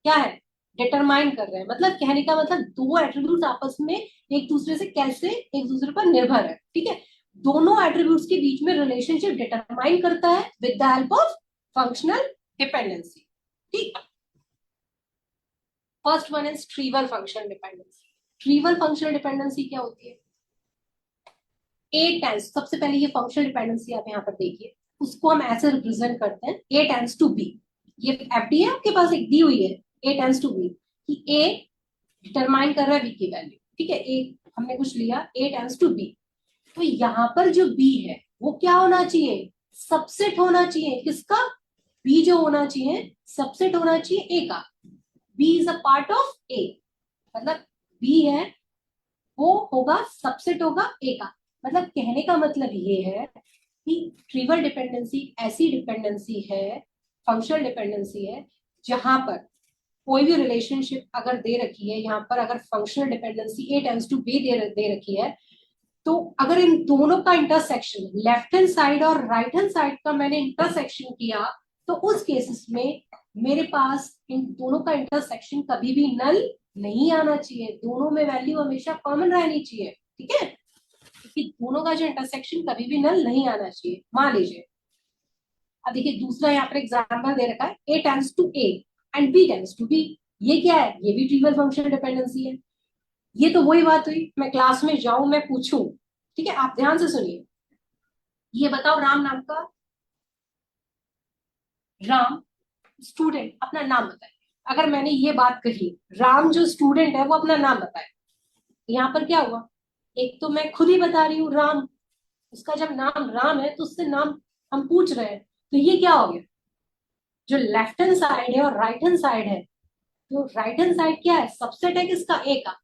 क्या है, डिटरमाइन कर रहे हैं। मतलब कहने का मतलब दो एट्रीब्यूट्स आपस में एक दूसरे से कैसे एक दूसरे पर निर्भर है। ठीक है, दोनों एट्रीब्यूट्स के बीच में रिलेशनशिप डिटरमाइन करता है with the help of functional dependency. ठीक, first one is trivial functional dependency. Trivial functional dependency क्या होती है, ए टेंस, सबसे पहले ये फंक्शनल डिपेंडेंसी आप यहाँ पर देखिए, उसको हम ऐसे रिप्रेजेंट करते हैं, ए टेंस टू बी। ये एफडी है आपके पास, एक दी हुई है, ए टेंस टू बी, कि ए डिटरमाइन कर रहा है बी की वैल्यू, ठीक है, ए हमने कुछ लिया, ए टेंड्स टू बी, तो यहाँ पर जो बी है वो क्या होना चाहिए, सबसेट होना चाहिए, किसका, बी जो होना चाहिए सबसेट होना चाहिए ए का, B is a part of A, मतलब बी है वो होगा सबसेट होगा ए का। मतलब कहने का मतलब ये है कि ट्रिवल डिपेंडेंसी ऐसी डिपेंडेंसी है, फंक्शनल डिपेंडेंसी है, जहां पर कोई भी रिलेशनशिप अगर दे रखी है, यहाँ पर अगर functional dependency A tends to B दे रखी है, तो अगर इन दोनों का इंटरसेक्शन लेफ्ट हैंड साइड और राइट हैंड साइड का मैंने इंटरसेक्शन किया, तो उस केसेस में मेरे पास इन दोनों का इंटरसेक्शन कभी भी नल नहीं आना चाहिए, दोनों में वैल्यू हमेशा कॉमन रहनी चाहिए, ठीक है, क्योंकि दोनों का जो इंटरसेक्शन कभी भी नल नहीं आना चाहिए। मान लीजिए अब देखिए दूसरा यहाँ पर एग्जाम्पल दे रखा है, A tends to A and B tends to B, ये क्या है, ये भी ट्रिवियल फंक्शनल डिपेंडेंसी है। ये तो वही बात हुई, मैं क्लास में जाऊं मैं पूछूं, ठीक है, आप ध्यान से सुनिए, ये बताओ राम नाम का, राम स्टूडेंट अपना नाम बताए, अगर मैंने ये बात कही राम जो स्टूडेंट है वो अपना नाम बताए, यहाँ पर क्या हुआ, एक तो मैं खुद ही बता रही हूँ राम, उसका जब नाम राम है तो उससे नाम हम पूछ रहे हैं, तो ये क्या हो गया, जो लेफ्ट हैंड साइड है और राइट हैंड साइड है, तो राइट हैंड साइड क्या है, सबसेट है किसका, ए का।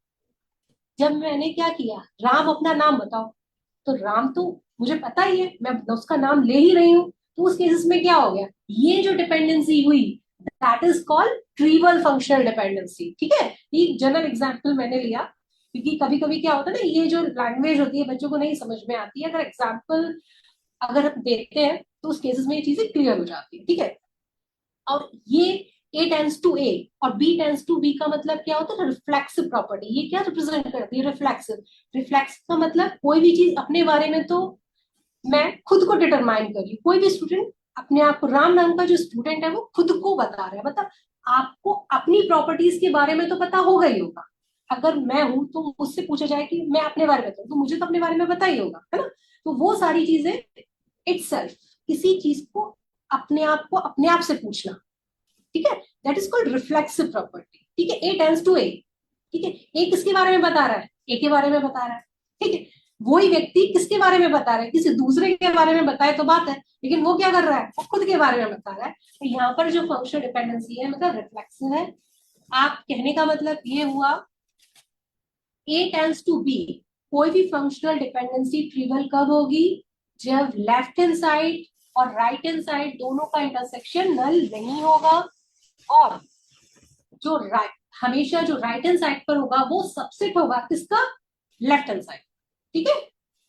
जब मैंने क्या किया, राम अपना नाम बताओ, तो राम तो मुझे पता ही है, मैं उसका नाम ले ही रही हूँ, तो उस केसेस में क्या हो गया, ये जो डिपेंडेंसी हुई that is called trivial functional dependency, ठीक है, ये जनरल एग्जांपल मैंने लिया, क्योंकि कभी कभी क्या होता है ना, ये जो लैंग्वेज होती है बच्चों को नहीं समझ में आती है, अगर एग्जाम्पल अगर हम देते हैं तो उस केसेस में ये चीजें क्लियर हो जाती है, ठीक है। और ये ए टेंस टू ए और बी टेंस टू बी का मतलब क्या होता है, रिफ्लेक्सिव प्रॉपर्टी, ये क्या रिप्रेजेंट करती है, रिफ्लेक्सिव। रिफ्लेक्सिव का मतलब कोई भी चीज अपने बारे में तो मैं खुद को डिटरमाइन कर रही हूँ, कोई भी स्टूडेंट अपने आप को, राम नाम का जो स्टूडेंट है वो खुद को बता रहा है, मतलब आपको अपनी प्रॉपर्टीज के बारे में तो पता होगा ही होगा, अगर मैं हूं तो मुझसे पूछा जाए कि मैं अपने बारे में बताऊं, तो मुझे तो अपने बारे में पता ही होगा, है ना, तो वो सारी चीजें इटसेल्फ, किसी चीज को अपने आप से पूछना, ठीक है, that is called reflexive property, ठीक है, ए टेंस टू ए, ठीक है, ए किसके बारे में बता रहा है, ए के बारे में बता रहा है, ठीक है, वही व्यक्ति किसके बारे में बता रहा है, किसी दूसरे के बारे में बताए तो बात है, लेकिन वो क्या कर रहा है, वो खुद के बारे में बता रहा है, तो यहाँ पर जो फंक्शनल डिपेंडेंसी है मतलब रिफ्लेक्सिव है। आप कहने का मतलब ये हुआ ए टेंस टू बी, कोई भी फंक्शनल डिपेंडेंसी ट्रिवल कब होगी, जब लेफ्ट हैंड साइड और राइट हैंड साइड दोनों का इंटरसेक्शन नल नहीं होगा, और जो राइट हमेशा जो राइट हैंड साइड पर होगा वो सबसेट होगा किसका, लेफ्ट हैंड साइड, ठीक है।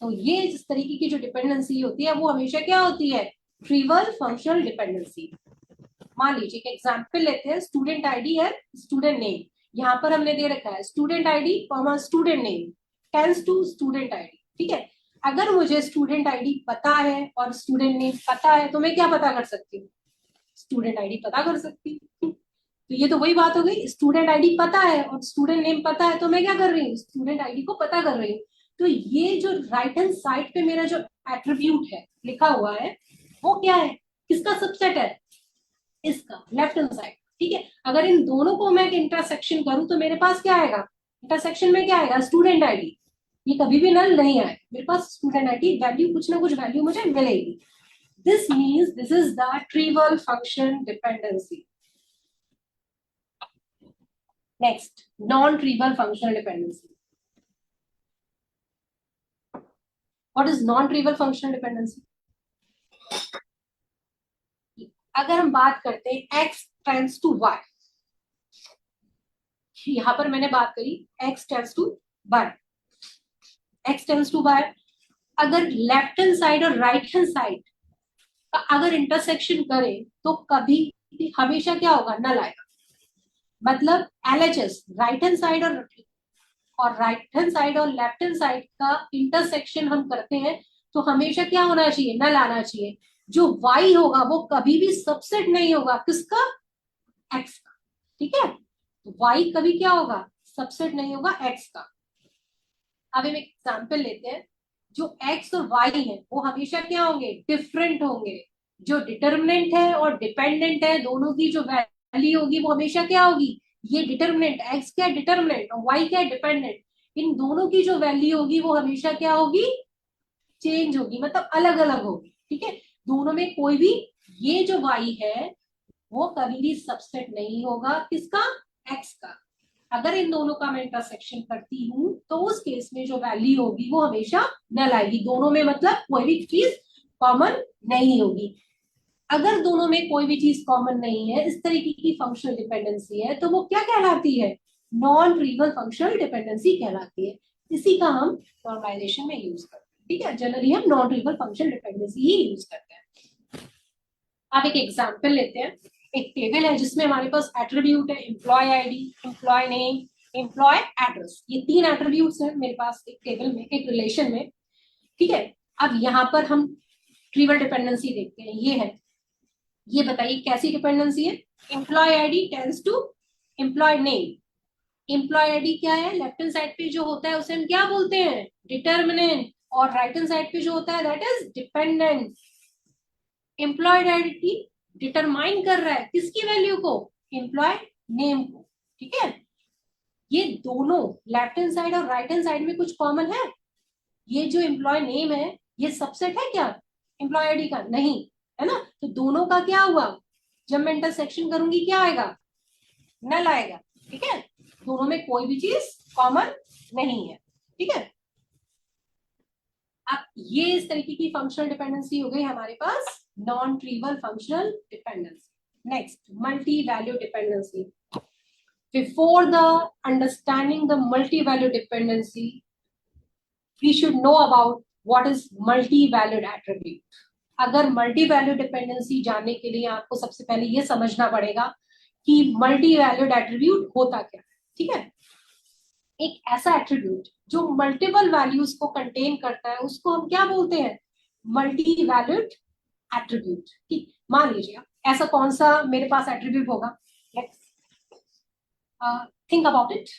तो ये जिस तरीके की जो डिपेंडेंसी होती है वो हमेशा क्या होती है, ट्रिवल फंक्शनल डिपेंडेंसी। मान लीजिए एक एग्जांपल लेते हैं, स्टूडेंट आईडी है स्टूडेंट नेम, यहाँ पर हमने दे रखा है student ID comma student name tends to student ID, ठीक है, अगर मुझे स्टूडेंट आईडी पता है और स्टूडेंट नेम पता है तो मैं क्या पता कर सकती हूँ, स्टूडेंट आईडी पता कर सकती हूँ, तो ये तो वही बात हो गई, स्टूडेंट आईडी पता है और स्टूडेंट नेम पता है, तो मैं क्या कर रही हूँ, स्टूडेंट आईडी को पता कर रही हूँ, तो ये जो राइट हैंड साइड पे मेरा जो एट्रीब्यूट है लिखा हुआ है वो क्या है, किसका सबसेट है, इसका, लेफ्ट हैंड साइड, ठीक है। अगर इन दोनों को मैं इंटरसेक्शन करूं तो मेरे पास क्या आएगा, इंटरसेक्शन में क्या आएगा, स्टूडेंट आईडी, ये कभी भी नल नहीं आए, मेरे पास स्टूडेंट आईडी वैल्यू कुछ ना कुछ वैल्यू मुझे मिलेगी, this means this is the trivial function dependency. Next, non-trivial functional dependency. What is non-trivial functional dependency? अगर हम बात करते हैं x tends to y, यहां पर मैंने बात करी x tends to y, x tends to y, अगर लेफ्ट हैंड साइड और राइट हैंड साइड का अगर इंटरसेक्शन करें तो कभी हमेशा क्या होगा, नल आएगा, मतलब LHS राइट हैंड साइड और राइट हैंड साइड और लेफ्ट हैंड साइड का इंटरसेक्शन हम करते हैं तो हमेशा क्या होना चाहिए, नल आना चाहिए, जो y होगा वो कभी भी सबसेट नहीं होगा किसका, x का, ठीक है, तो y कभी क्या होगा, सबसेट नहीं होगा x का। अब हम एक एग्जांपल लेते हैं, जो x और y है वो हमेशा क्या होंगे, डिफरेंट होंगे, जो डिटर्मिनेंट है और डिपेंडेंट है दोनों की जो वैल्यू होगी वो हमेशा क्या होगी, ये डिटर्मिनेंट, एक्स क्या है डिटर्मिनेंट और वाई क्या है डिपेंडेंट, इन दोनों की जो वैल्यू होगी वो हमेशा क्या होगी, चेंज होगी, मतलब अलग अलग होगी, ठीक है। दोनों में कोई भी, ये जो वाई है वो कभी भी सबसेट नहीं होगा किसका, एक्स का। अगर इन दोनों का मैं इंटरसेक्शन करती हूँ तो उस केस में जो वैल्यू होगी वो हमेशा नल आएगी, दोनों में मतलब कोई भी चीज कॉमन नहीं होगी। अगर दोनों में कोई भी चीज कॉमन नहीं है, इस तरीके की फंक्शनल डिपेंडेंसी है, तो वो क्या कहलाती है, नॉन ट्रिवियल फंक्शनल डिपेंडेंसी कहलाती है। इसी का हम नॉर्मलाइजेशन में यूज करते हैं, ठीक है। जनरली हम नॉन ट्रिवियल फंक्शनल डिपेंडेंसी ही यूज करते हैं। आप एक एग्जाम्पल लेते हैं, एक टेबल है जिसमें हमारे पास एट्रीब्यूट है employ ID, employ name, employ address, ये 3 एट्रीब्यूट्स हैं मेरे पास एक टेबल में, एक रिलेशन में, ठीक है। अब यहाँ पर हम ट्रिवियल डिपेंडेंसी देखते हैं, ये है, ये बताइए कैसी डिपेंडेंसी है, employ ID tends to employ name. Employ ID क्या है, लेफ्ट हैंड साइड पे जो होता है उसे हम क्या बोलते हैं, डिटर्मिनेंट, और राइट हैंड साइड पे जो होता है that is dependent. Employed identity determine कर रहा है किसकी वैल्यू को, एम्प्लॉय नेम को, ठीक है। ये दोनों लेफ्ट हैंड साइड और राइट हैंड साइड में कुछ कॉमन है, ये जो एम्प्लॉय नेम है ये सबसेट है क्या एम्प्लॉय आईडी का, नहीं, है ना। तो दोनों का क्या हुआ, जब मैं इंटरसेक्शन करूंगी क्या आएगा, नल आएगा, ठीक है। दोनों में कोई भी चीज कॉमन नहीं है, ठीक है। अब ये इस तरीके की फंक्शनल डिपेंडेंसी हो गई हमारे पास, non trivial functional dependency. Next, multi value dependency. Before the understanding the multi-value dependency, we should know about what is multi-valued attribute. अगर मल्टी वैल्यू डिपेंडेंसी जानने के लिए आपको सबसे पहले ये समझना पड़ेगा कि मल्टी वैल्यूड एट्रीब्यूट होता क्या है, ठीक है। एक ऐसा एट्रीब्यूट जो मल्टीपल वैल्यूज को कंटेन करता है उसको हम क्या बोलते हैं, मल्टी वैल्यूड एट्रीब्यूट। ठीक, मान लीजिए ऐसा कौन सा मेरे पास एट्रीब्यूट होगा, लेट्स थिंक अबाउट इट।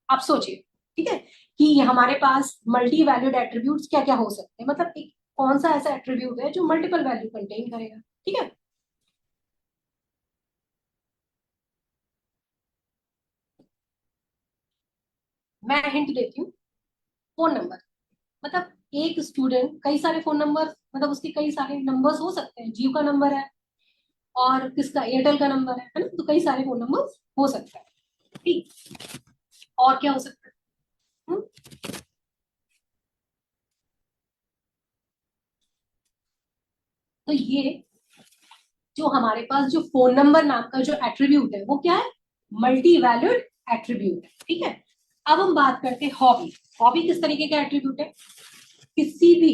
आप सोचिए, ठीक है, कि हमारे पास मल्टी वैल्यूड एट्रीब्यूट्स क्या क्या हो सकते हैं, मतलब एक कौन सा ऐसा एट्रीब्यूट है जो मल्टीपल वैल्यू कंटेन करेगा, ठीक है। मैं हिंट देती हूँ, फोन नंबर, मतलब एक स्टूडेंट कई सारे फोन नंबर, मतलब उसके कई सारे नंबर्स हो सकते हैं, जियो का नंबर है और किसका एयरटेल का नंबर है ना, तो कई सारे फोन नंबर हो सकता है, ठीक। और क्या हो सकता है, हुँ? तो ये जो हमारे पास जो फोन नंबर नाम का जो एट्रीब्यूट है वो क्या है, मल्टी वैल्यूड एट्रीब्यूट है, ठीक है। अब हम बात करते हैं हॉबी। हॉबी किस तरीके का एट्रीब्यूट है, किसी भी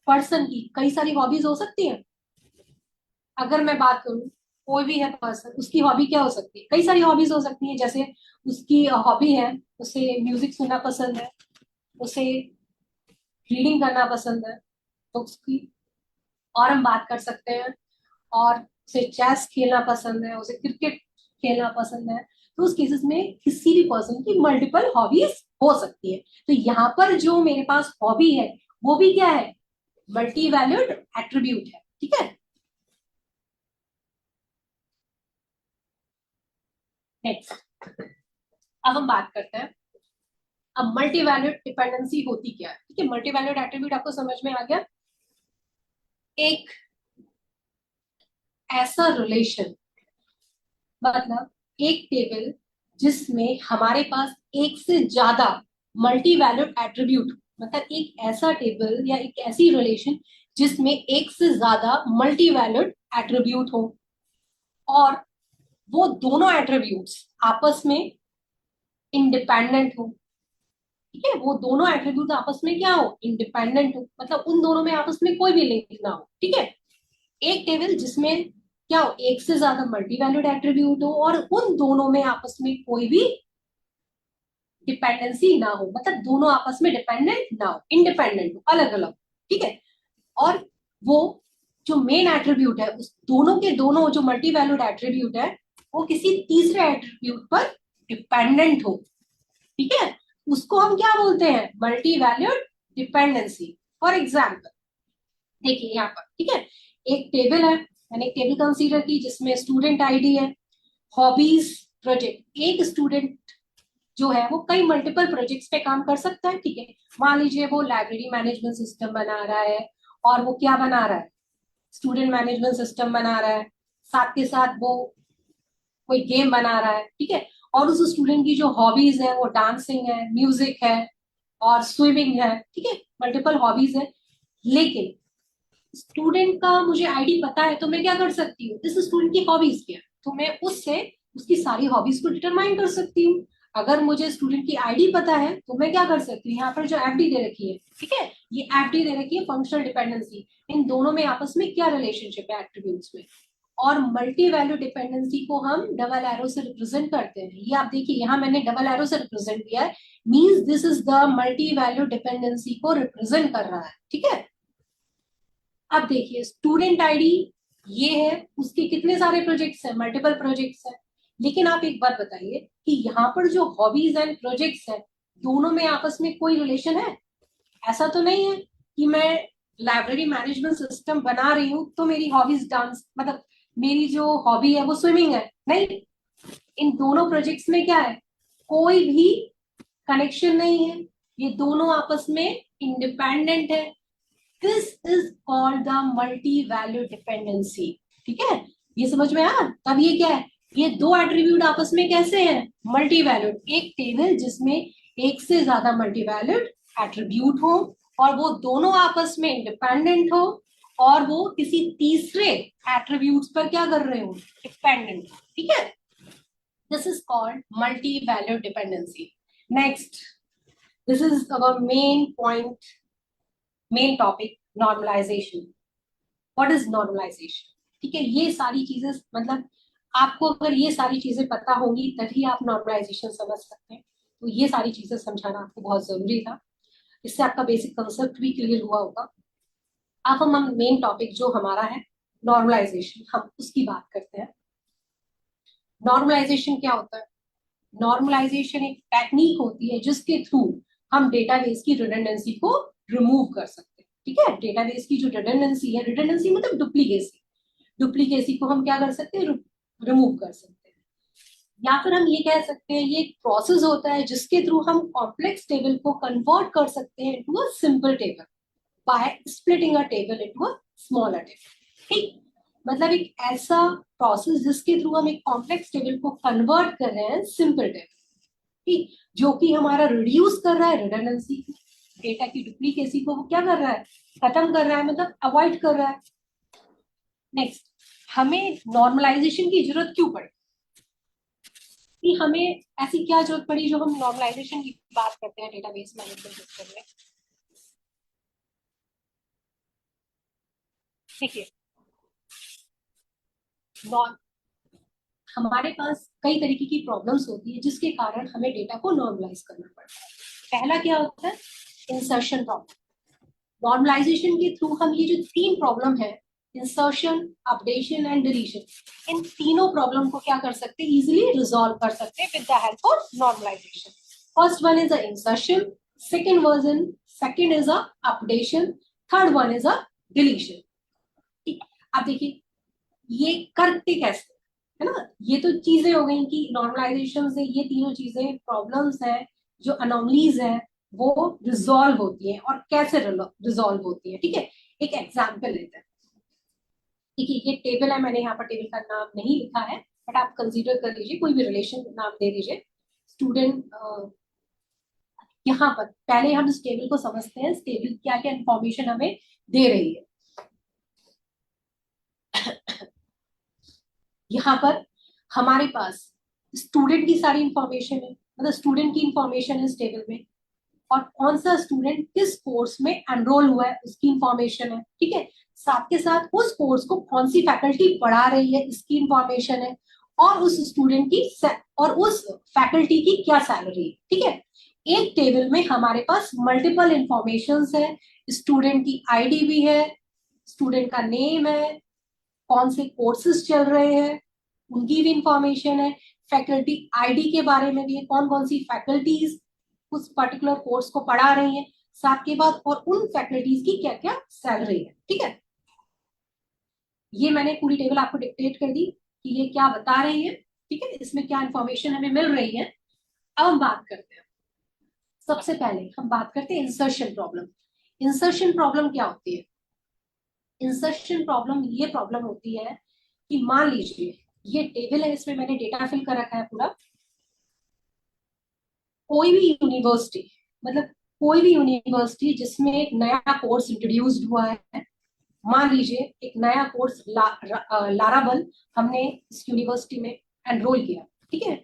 पर्सन की कई सारी हॉबीज हो सकती है। अगर मैं बात करूं, कोई भी है पर्सन, उसकी हॉबी क्या हो सकती है, कई सारी हॉबीज हो सकती है, जैसे उसकी हॉबी है, उसे म्यूजिक सुनना पसंद है, उसे रीडिंग करना पसंद है, तो उसकी, और हम बात कर सकते हैं, और उसे चेस खेलना पसंद है, उसे क्रिकेट खेलना पसंद है, तो उस केसेस में किसी भी पर्सन की मल्टीपल हॉबीज हो सकती है। तो यहाँ पर जो मेरे पास हॉबी है वो भी क्या है, मल्टी वैल्यूड एट्रीब्यूट है, ठीक है। नेक्स्ट, अब हम बात करते हैं, अब मल्टी वैल्यूड डिपेंडेंसी होती क्या है, ठीक है। मल्टी वैल्यूड एट्रीब्यूट आपको समझ में आ गया, एक ऐसा रिलेशन, मतलब एक टेबल जिसमें हमारे पास एक से ज्यादा मल्टी वैल्यूड एट्रीब्यूट, मतलब एक ऐसा टेबल या एक ऐसी रिलेशन जिसमें एक से ज्यादा मल्टी वैल्यूड एट्रीब्यूट हो, और वो दोनों एट्रीब्यूट्स आपस में इंडिपेंडेंट हो, ठीक है। वो दोनों एट्रीब्यूट आपस में क्या हो, इंडिपेंडेंट हो, मतलब उन दोनों में आपस में कोई भी लिंक ना हो, ठीक है। एक टेबल जिसमें क्या हो, एक से ज्यादा मल्टी वैल्यूड एट्रीब्यूट हो और उन दोनों में आपस में कोई भी डिपेंडेंसी ना हो, मतलब दोनों आपस में डिपेंडेंट ना हो, इंडिपेंडेंट हो, अलग अलग, ठीक है। और वो जो मेन एट्रीब्यूट है, उस दोनों के दोनों जो मल्टी वैल्यूड एट्रीब्यूट है वो किसी तीसरे एट्रीब्यूट पर डिपेंडेंट हो, ठीक है। उसको हम क्या बोलते हैं, multi valued dependency. For example देखिए यहाँ पर, ठीक है, एक टेबल है, मैंने एक टेबल कंसीडर की जिसमें स्टूडेंट आईडी है, हॉबीज प्रोजेक्ट, एक स्टूडेंट जो है वो कई मल्टीपल प्रोजेक्ट्स पे काम कर सकता है, ठीक है। मान लीजिए वो लाइब्रेरी मैनेजमेंट सिस्टम बना रहा है, और वो क्या बना रहा है, स्टूडेंट मैनेजमेंट सिस्टम बना रहा है, साथ के साथ वो कोई गेम बना रहा है, ठीक है। और उस स्टूडेंट की जो हॉबीज है वो डांसिंग है, म्यूजिक है और स्विमिंग है, ठीक है, मल्टीपल हॉबीज है। लेकिन स्टूडेंट का मुझे आईडी पता है, तो मैं क्या कर सकती हूँ, इस स्टूडेंट की हॉबीज क्या है, तो मैं उससे उसकी सारी हॉबीज को डिटरमाइन कर सकती हूँ। अगर मुझे स्टूडेंट की आईडी पता है तो मैं क्या कर सकती हूँ, यहाँ पर जो एफडी दे रखी है, ठीक है, ये एफडी दे रखी है फंक्शनल डिपेंडेंसी, इन दोनों में आपस में क्या रिलेशनशिप है एट्रीब्यूट्स में। और मल्टी वैल्यू डिपेंडेंसी को हम डबल एरो से रिप्रेजेंट करते हैं, ये आप देखिए यहाँ मैंने डबल एरो से रिप्रेजेंट किया है, means this is the multi value dependency को रिप्रेजेंट कर रहा है, ठीक है। अब देखिए स्टूडेंट आईडी ये है, उसके कितने सारे प्रोजेक्ट्स हैं, मल्टीपल प्रोजेक्ट्स हैं। लेकिन आप एक बात बताइए कि यहाँ पर जो हॉबीज एंड प्रोजेक्ट्स हैं, दोनों में आपस में कोई रिलेशन है? ऐसा तो नहीं है कि मैं लाइब्रेरी मैनेजमेंट सिस्टम बना रही हूँ तो मेरी हॉबीज डांस, मतलब मेरी जो हॉबी है वो स्विमिंग है, नहीं। इन दोनों प्रोजेक्ट्स में क्या है, कोई भी कनेक्शन नहीं है, ये दोनों आपस में इंडिपेंडेंट है। This is called the multi value dependency, ठीक है। ये समझ में आया? तब ये क्या है, ये दो एट्रीब्यूट आपस में कैसे हैं, मल्टी वैल्यूड। एक टेबल जिसमें एक से ज्यादा मल्टी वैल्यूड एट्रीब्यूट हो, और वो दोनों आपस में इंडिपेंडेंट हो, और वो किसी तीसरे एट्रीब्यूट्स पर क्या कर रहे हो, डिपेंडेंट, ठीक है। This is called multi valued dependency. Next, this is our main point, main topic, normalization. What is normalization, ठीक है। ये सारी चीजें, मतलब आपको अगर ये सारी चीजें पता होंगी तभी आप नॉर्मलाइजेशन समझ सकते हैं, तो ये सारी चीजें समझाना आपको बहुत जरूरी था, इससे आपका बेसिक कंसेप्ट भी क्लियर हुआ होगा। अब हम मेन टॉपिक जो हमारा है नॉर्मलाइजेशन, हम उसकी बात करते हैं। नॉर्मलाइजेशन क्या होता है? नॉर्मलाइजेशन एक टेक्निक होती है जिसके थ्रू हम डेटाबेस की रिडंडेंसी को रिमूव कर सकते हैं, ठीक है। डेटाबेस की जो रिडंडेंसी है, रिडंडेंसी मतलब डुप्लीकेसी, डुप्लीकेसी को हम क्या कर सकते हैं, रिमूव कर सकते हैं। या फिर हम ये कह सकते हैं ये एक प्रोसेस होता है जिसके थ्रू हम कॉम्प्लेक्स टेबल को कन्वर्ट कर सकते हैं into a simple table by splitting a table into a smaller table, ठीक। मतलब एक ऐसा प्रोसेस जिसके थ्रू हम एक कॉम्प्लेक्स टेबल को कन्वर्ट कर रहे हैं सिंपल टेबल, ठीक, जो कि हमारा रिड्यूस कर रहा है रिडंडेंसी, डेटा की डुप्लीकेसी को वो क्या कर रहा है, खत्म कर रहा है, मतलब अवॉइड कर रहा है। नेक्स्ट, हमें नॉर्मलाइजेशन की जरूरत क्यों पड़ी, कि हमें ऐसी क्या जरूरत पड़ी जो हम नॉर्मलाइजेशन की बात करते हैं डेटाबेस मैनेजमेंट सिस्टम में। देखिए, हमारे पास कई तरीके की प्रॉब्लम्स होती है जिसके कारण हमें डेटा को नॉर्मलाइज करना पड़ता है। पहला क्या होता है, इंसर्शन प्रॉब्लम। नॉर्मलाइजेशन के थ्रू हम ये जो तीन प्रॉब्लम है, इंसर्शन, अपडेशन एंड डिलीशन, इन तीनों प्रॉब्लम को क्या कर सकते हैं, इजिली रिजॉल्व कर सकते हैं with the help of normalization. First one is a insertion, second is a updation, third one is a deletion, ठीक। अब देखिए ये करते कैसे, है ना, ये तो चीजें हो गई कि नॉर्मलाइजेशन से ये तीनों चीजें, प्रॉब्लम्स हैं, जो अनोमलीज है वो रिजॉल्व होती है, और कैसे रिजॉल्व होती है, ठीक है। एक एग्जांपल लेते हैं, ठीक है। ये टेबल है, मैंने यहाँ पर टेबल का नाम नहीं लिखा है, बट आप कंसीडर कर लीजिए, कोई भी रिलेशन नाम दे दीजिए। स्टूडेंट, यहाँ पर पहले हम इस टेबल को समझते हैं, इस टेबल क्या क्या इंफॉर्मेशन हमें दे रही है। यहाँ पर हमारे पास स्टूडेंट की सारी इंफॉर्मेशन है, मतलब स्टूडेंट की इंफॉर्मेशन है इस टेबल में, और कौन सा स्टूडेंट किस कोर्स में एनरोल हुआ है उसकी इंफॉर्मेशन है, ठीक है। साथ के साथ उस कोर्स को कौन सी फैकल्टी पढ़ा रही है इसकी इंफॉर्मेशन है, और उस स्टूडेंट की और उस फैकल्टी की क्या सैलरी है, ठीक है। एक टेबल में हमारे पास मल्टीपल इंफॉर्मेशन है, स्टूडेंट की आईडी भी है, स्टूडेंट का नेम है, कौन से कोर्सेज चल रहे हैं उनकी भी इंफॉर्मेशन है, फैकल्टी आईडी के बारे में भी है, कौन कौन सी फैकल्टीज उस पर्टिकुलर कोर्स को पढ़ा रही हैं, साथ के बाद और उन फैकल्टीज की क्या क्या सैलरी है, ठीक है। ये मैंने पूरी टेबल आपको डिक्टेट कर दी कि ये क्या बता रही है, ठीक है, इसमें क्या इंफॉर्मेशन हमें मिल रही है। अब हम बात करते हैं, सबसे पहले हम बात करते हैं इंसर्शन प्रॉब्लम। इंसर्शन प्रॉब्लम क्या होती है? इंसर्शन प्रॉब्लम ये प्रॉब्लम होती है कि मान लीजिए ये टेबल है, इसमें मैंने डेटा फिल कर रखा है पूरा। कोई भी यूनिवर्सिटी, मतलब कोई भी यूनिवर्सिटी जिसमें एक नया कोर्स इंट्रोड्यूस्ड हुआ है, मान लीजिए एक नया कोर्स लारावल हमने इस यूनिवर्सिटी में एनरोल किया, ठीक है।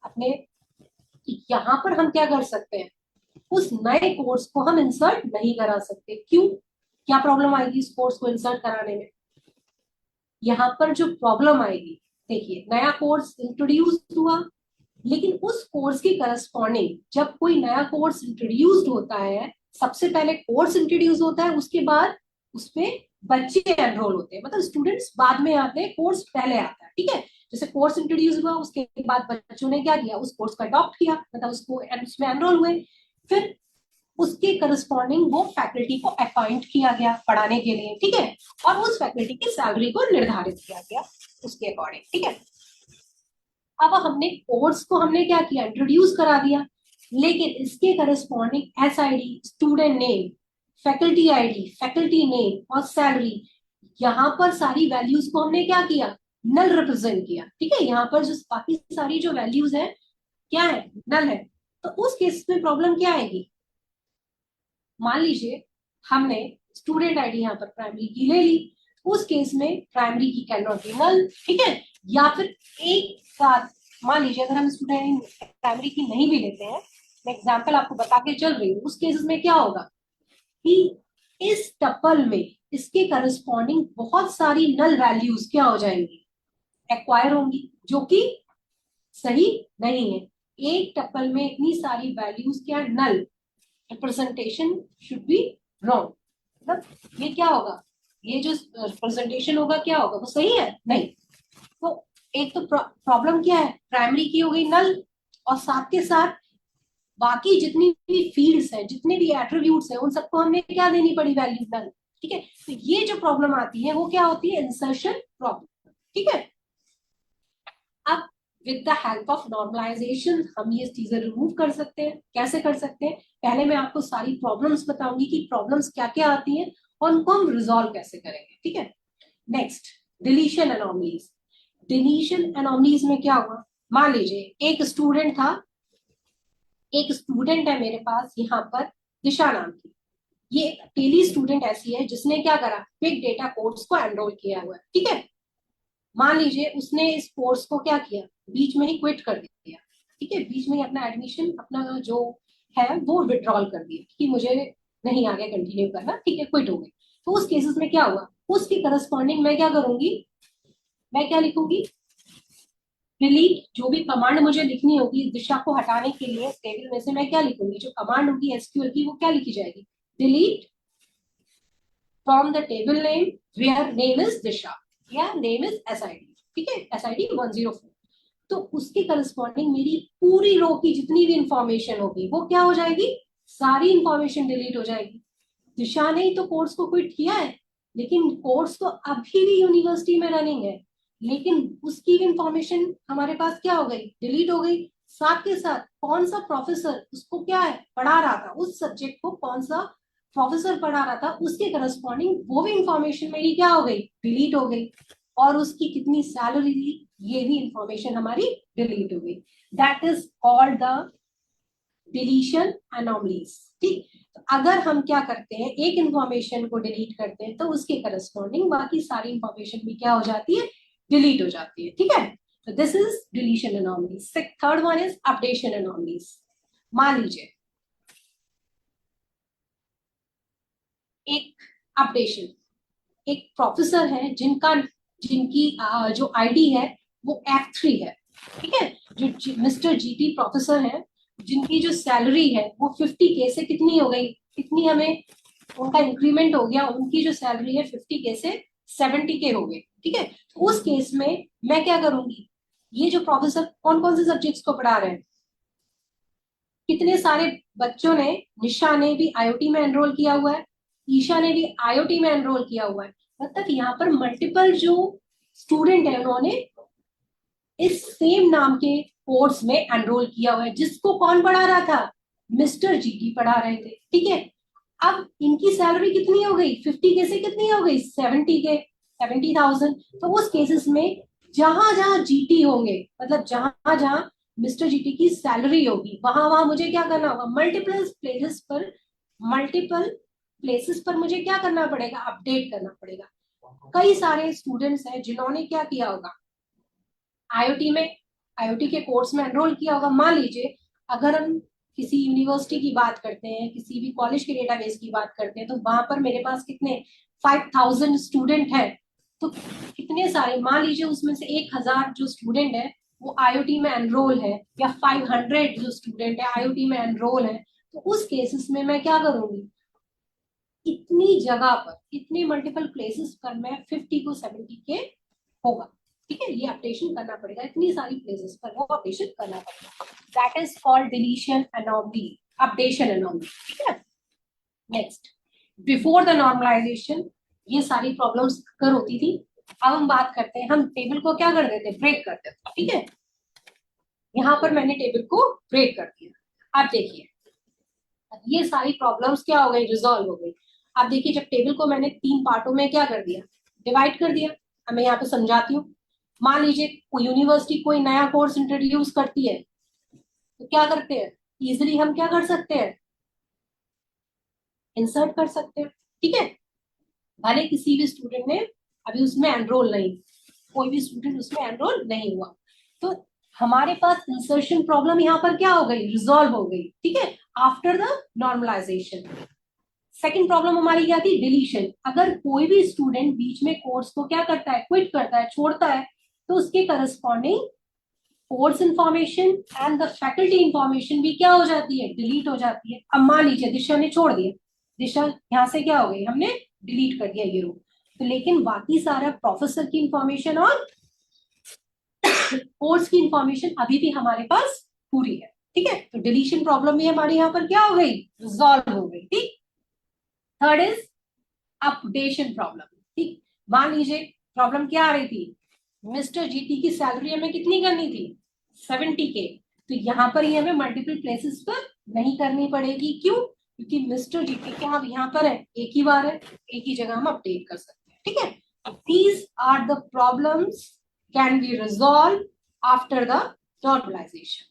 अपने यहाँ पर हम क्या कर सकते हैं, उस नए कोर्स को हम इंसर्ट नहीं करा सकते। क्यों? क्या प्रॉब्लम आएगी इस कोर्स को इंसर्ट कराने में? यहाँ पर जो प्रॉब्लम आएगी, देखिए नया कोर्स इंट्रोड्यूस हुआ, लेकिन उस कोर्स की करस्पॉन्डिंग जब कोई नया कोर्स इंट्रोड्यूस्ड होता है, सबसे पहले कोर्स इंट्रोड्यूस होता है, उसके बाद उसपे बच्चे एनरोल होते हैं, मतलब स्टूडेंट्स बाद में आते हैं, कोर्स पहले आता है, ठीक है। जैसे कोर्स इंट्रोड्यूस हुआ, उसके बाद बच्चों ने क्या किया, उस कोर्स को अडॉप्ट किया, मतलब उसको उसमें एनरोल हुए। फिर उसके करस्पॉन्डिंग वो फैकल्टी को अपॉइंट किया गया पढ़ाने के लिए, ठीक है, और उस फैकल्टी की सैलरी को निर्धारित किया गया उसके अकॉर्डिंग, ठीक है। अब हमने कोर्स को हमने क्या किया, इंट्रोड्यूस करा दिया, लेकिन इसके corresponding SID, student name, faculty ID, faculty name और सैलरी, यहाँ पर सारी वैल्यूज को हमने क्या किया, नल रिप्रेजेंट किया, ठीक है। यहाँ पर जो बाकी सारी जो वैल्यूज है क्या है, नल है। तो उस केस में प्रॉब्लम क्या आएगी, मान लीजिए हमने स्टूडेंट आईडी यहाँ पर प्राइमरी की ले ली, उस केस में प्राइमरी की कैन नॉट बी नल, ठीक है। या फिर एक साथ मान लीजिए अगर हम स्टूडेंट प्राइमरी की नहीं भी लेते हैं, मैं एग्जांपल आपको बता के चल रही हूँ, उस केसेस में क्या होगा कि इस टपल में इसके करस्पॉन्डिंग बहुत सारी नल वैल्यूज क्या हो जाएंगी, एक्वायर होंगी, जो कि सही नहीं है। एक टपल में इतनी सारी वैल्यूज क्या नल, रिप्रेजेंटेशन शुड बी रॉन्ग, मतलब ये क्या होगा, ये जो रिप्रेजेंटेशन होगा क्या होगा, वो सही है नहीं। तो एक तो प्रॉब्लम क्या है, प्राइमरी की हो गई नल, और साथ के साथ बाकी जितनी भी फील्ड्स हैं, जितने भी एट्रीब्यूट्स हैं, उन सबको हमने क्या देनी पड़ी, वैल्यू नल, ठीक है। तो ये जो प्रॉब्लम आती है वो क्या होती है, इंसर्शन प्रॉब्लम, ठीक है। अब with the help of normalization हम ये चीजें रिमूव कर सकते हैं। कैसे कर सकते हैं, पहले मैं आपको सारी प्रॉब्लम्स बताऊंगी कि प्रॉब्लम्स क्या क्या आती हैं और उनको हम रिजॉल्व कैसे करेंगे, ठीक है। Next, deletion anomalies. Deletion anomalies में क्या हुआ, मान लीजिए एक स्टूडेंट था, एक स्टूडेंट है मेरे पास यहाँ पर दिशा नाम की, ये अकेली स्टूडेंट ऐसी है जिसने क्या करा, बिग डेटा कोर्स को एनरोल किया हुआ है, ठीक है। मान लीजिए उसने इस कोर्स को क्या किया, बीच में ही क्विट कर दिया, ठीक है, बीच में ही अपना एडमिशन, अपना जो है वो विड्रॉल कर दिया कि मुझे नहीं आगे कंटिन्यू करना, ठीक है, क्विट हो गई। तो उस केसेस में क्या हुआ, उसकी करस्पॉन्डिंग मैं क्या करूंगी, मैं क्या लिखूंगी, डिलीट, जो भी कमांड मुझे लिखनी होगी इस दिशा को हटाने के लिए टेबल में से, मैं क्या लिखूंगी, जो कमांड होगी एसक्यूएल की वो क्या लिखी जाएगी, delete from the table name where name is Disha या नेम इज एसआईडी, ठीक है, एसआईडी 104। तो उसकी करस्पॉन्डिंग मेरी पूरी रो की जितनी भी इंफॉर्मेशन होगी वो क्या हो जाएगी, सारी इंफॉर्मेशन डिलीट हो जाएगी। दिशा ने ही तो कोर्स को क्विट किया है, लेकिन कोर्स तो अभी भी यूनिवर्सिटी में रनिंग है, लेकिन उसकी इंफॉर्मेशन हमारे पास क्या हो गई, डिलीट हो गई। साथ के साथ कौन सा प्रोफेसर उसको क्या है पढ़ा रहा था, उस सब्जेक्ट को कौन सा प्रोफेसर पढ़ा रहा था, उसके करस्पॉन्डिंग वो भी इंफॉर्मेशन मेरी क्या हो गई, डिलीट हो गई। और उसकी कितनी सैलरी थी, ये भी इंफॉर्मेशन हमारी डिलीट हो गई। That is called the deletion anomalies, ठीक। तो अगर हम क्या करते हैं, एक इंफॉर्मेशन को डिलीट करते हैं तो उसके करस्पॉन्डिंग बाकी सारी इंफॉर्मेशन भी क्या हो जाती है, डिलीट हो जाती है, ठीक है। तो this is deletion anomalies. Third one is updation anomalies. मान लीजिए एक अपडेशन, एक प्रोफेसर है जिनका जिनकी जो आईडी है वो F3 है, ठीक है। जो मिस्टर जीटी प्रोफेसर है, जिनकी जो सैलरी है वो 50K से कितनी हो गई, कितनी हमें उनका इंक्रीमेंट हो गया, उनकी जो सैलरी है 50K से 70K हो गई, ठीक है। तो उस केस में मैं क्या करूंगी, ये जो प्रोफेसर कौन कौन से सब्जेक्ट्स को पढ़ा रहे हैं, कितने सारे बच्चों ने, निशा ने भी आईओटी में एनरोल किया हुआ है, ईशा ने भी आईओटी में एनरोल किया हुआ है, मतलब यहाँ पर मल्टीपल जो स्टूडेंट है उन्होंने इस सेम नाम के कोर्स में एनरोल किया हुआ है, जिसको कौन पढ़ा रहा था, मिस्टर जीटी पढ़ा रहे थे, ठीक है। अब इनकी सैलरी कितनी हो गई, 50K से कितनी हो गई, 70K, 70,000। तो उस केसेस में जहां जहां जीटी होंगे, मतलब जहां जहां मिस्टर जीटी की सैलरी होगी, वहां वहां मुझे क्या करना होगा, मल्टीपल प्लेसेस पर मुझे क्या करना पड़ेगा, अपडेट करना पड़ेगा। कई सारे स्टूडेंट्स हैं जिन्होंने क्या किया होगा, आईओटी में, आईओटी के कोर्स में एनरोल किया होगा। मान लीजिए अगर हम किसी यूनिवर्सिटी की बात करते हैं, किसी भी कॉलेज के डेटाबेस की बात करते हैं, तो वहां पर मेरे पास कितने 5,000 स्टूडेंट है। तो कितने सारे, मान लीजिए उसमें से 1,000 जो स्टूडेंट है वो आईओटी में एनरोल है, या 500 जो स्टूडेंट है आईओटी में एनरोल है। तो उस केसेस में मैं क्या करूंगी, इतनी जगह पर, इतने मल्टीपल प्लेसेस पर मैं 50 को 70K होगा, ठीक है। ये अपडेशन करना पड़ेगा, इतनी सारी प्लेसेस पर वो अपडेशन करना पड़ेगा। That is called deletion anomaly, updation anomaly, ठीक है। नेक्स्ट, बिफोर द नॉर्मलाइजेशन ये सारी प्रॉब्लम्स कर होती थी। अब हम बात करते हैं, हम टेबल को क्या कर देते, ब्रेक कर देते, ठीक है। यहाँ पर मैंने टेबल को ब्रेक कर दिया। अब देखिए ये सारी प्रॉब्लम्स क्या हो गई, रिजॉल्व हो गई। अब देखिए जब टेबल को मैंने 3 पार्टों में क्या कर दिया, डिवाइड कर दिया। अब मैं यहाँ पे समझाती हूँ। मान लीजिए कोई यूनिवर्सिटी कोई नया कोर्स इंट्रोड्यूस करती है, तो क्या करते हैं, इजिली हम क्या कर सकते हैं, इंसर्ट कर सकते हैं, ठीक है। भले किसी भी स्टूडेंट ने अभी उसमें एनरोल नहीं, कोई भी स्टूडेंट उसमें एनरोल नहीं हुआ, तो हमारे पास इंसर्शन प्रॉब्लम यहाँ पर क्या हो गई, रिजॉल्व हो गई, ठीक है, after the normalization. Second problem हमारी क्या थी, डिलीशन। अगर कोई भी स्टूडेंट बीच में कोर्स को क्या करता है, क्विट करता है, छोड़ता है, तो उसके corresponding course information and the faculty information भी क्या हो जाती है, डिलीट हो जाती है। अब मान लीजिए दिशा ने छोड़ दिया, दिशा यहाँ से क्या हो गई, हमने डिलीट कर दिया ये रो, तो लेकिन बाकी सारा प्रोफेसर की इंफॉर्मेशन और कोर्स की इंफॉर्मेशन अभी भी हमारे पास पूरी है, ठीक है। तो डिलीशन प्रॉब्लम भी हमारे यहाँ पर क्या हो गई, रिजॉल्व हो गई, ठीक। थर्ड इज अपडेशन प्रॉब्लम, ठीक। मान लीजिए प्रॉब्लम क्या आ रही थी, मिस्टर जीटी की सैलरी हमें कितनी करनी थी, 70K। तो यहाँ पर ही हमें मल्टीपल प्लेसेस पर नहीं करनी पड़ेगी, क्यों, क्योंकि मिस्टर जीटी क्या अब यहाँ पर है, एक ही बार है, एक ही जगह हम अपडेट कर सकते हैं, ठीक है। These are the problems can be resolve after the normalization.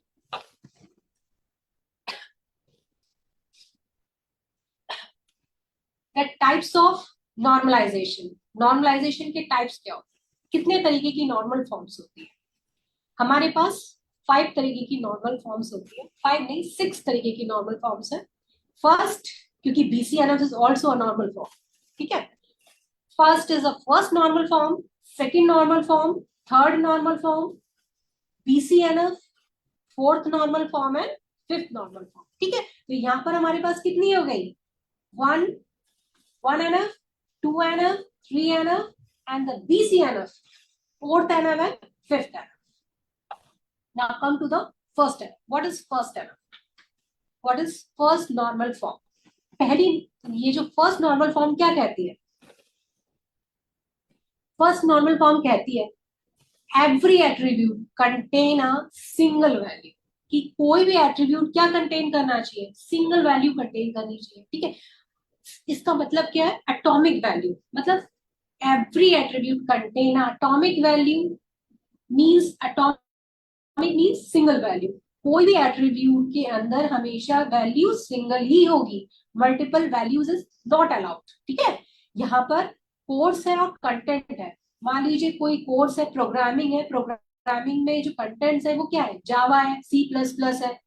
The types of normalization, normalization के टाइप्स क्या होते हैं, कितने तरीके की नॉर्मल फॉर्म्स होती है हमारे पास, 5 तरीके की नॉर्मल फॉर्म्स होती है, 5 नहीं 6 तरीके की नॉर्मल फॉर्म्स है। फर्स्ट, क्योंकि BCNF is also a normal form, ठीक है। First is a first normal form, second normal form, third normal form, BCNF, fourth normal form and fifth normal form, ठीक है। तो यहाँ पर हमारे पास कितनी हो गई, 1NF, 2NF, 3NF and the BCNF, fourth NF and fifth NF. Now come to the first NF. What is first NF? What is first normal form? पहली, ये जो फर्स्ट नॉर्मल फॉर्म क्या कहती है, फर्स्ट नॉर्मल फॉर्म कहती है every attribute contain a single value, कि कोई भी एट्रीब्यूट क्या कंटेन करना चाहिए, सिंगल वैल्यू कंटेन करनी चाहिए, ठीक है। इसका मतलब क्या है, एटॉमिक वैल्यू, मतलब every attribute contain atomic value, means atomic means single value. कोई भी एट्रीब्यूट के अंदर हमेशा वैल्यू सिंगल ही होगी, multiple values is not allowed, ठीक है। यहाँ पर कोर्स है और कंटेंट है। मान लीजिए कोई कोर्स है, प्रोग्रामिंग है, प्रोग्रामिंग में जो कंटेंट्स है वो क्या है, जावा है, C++ है।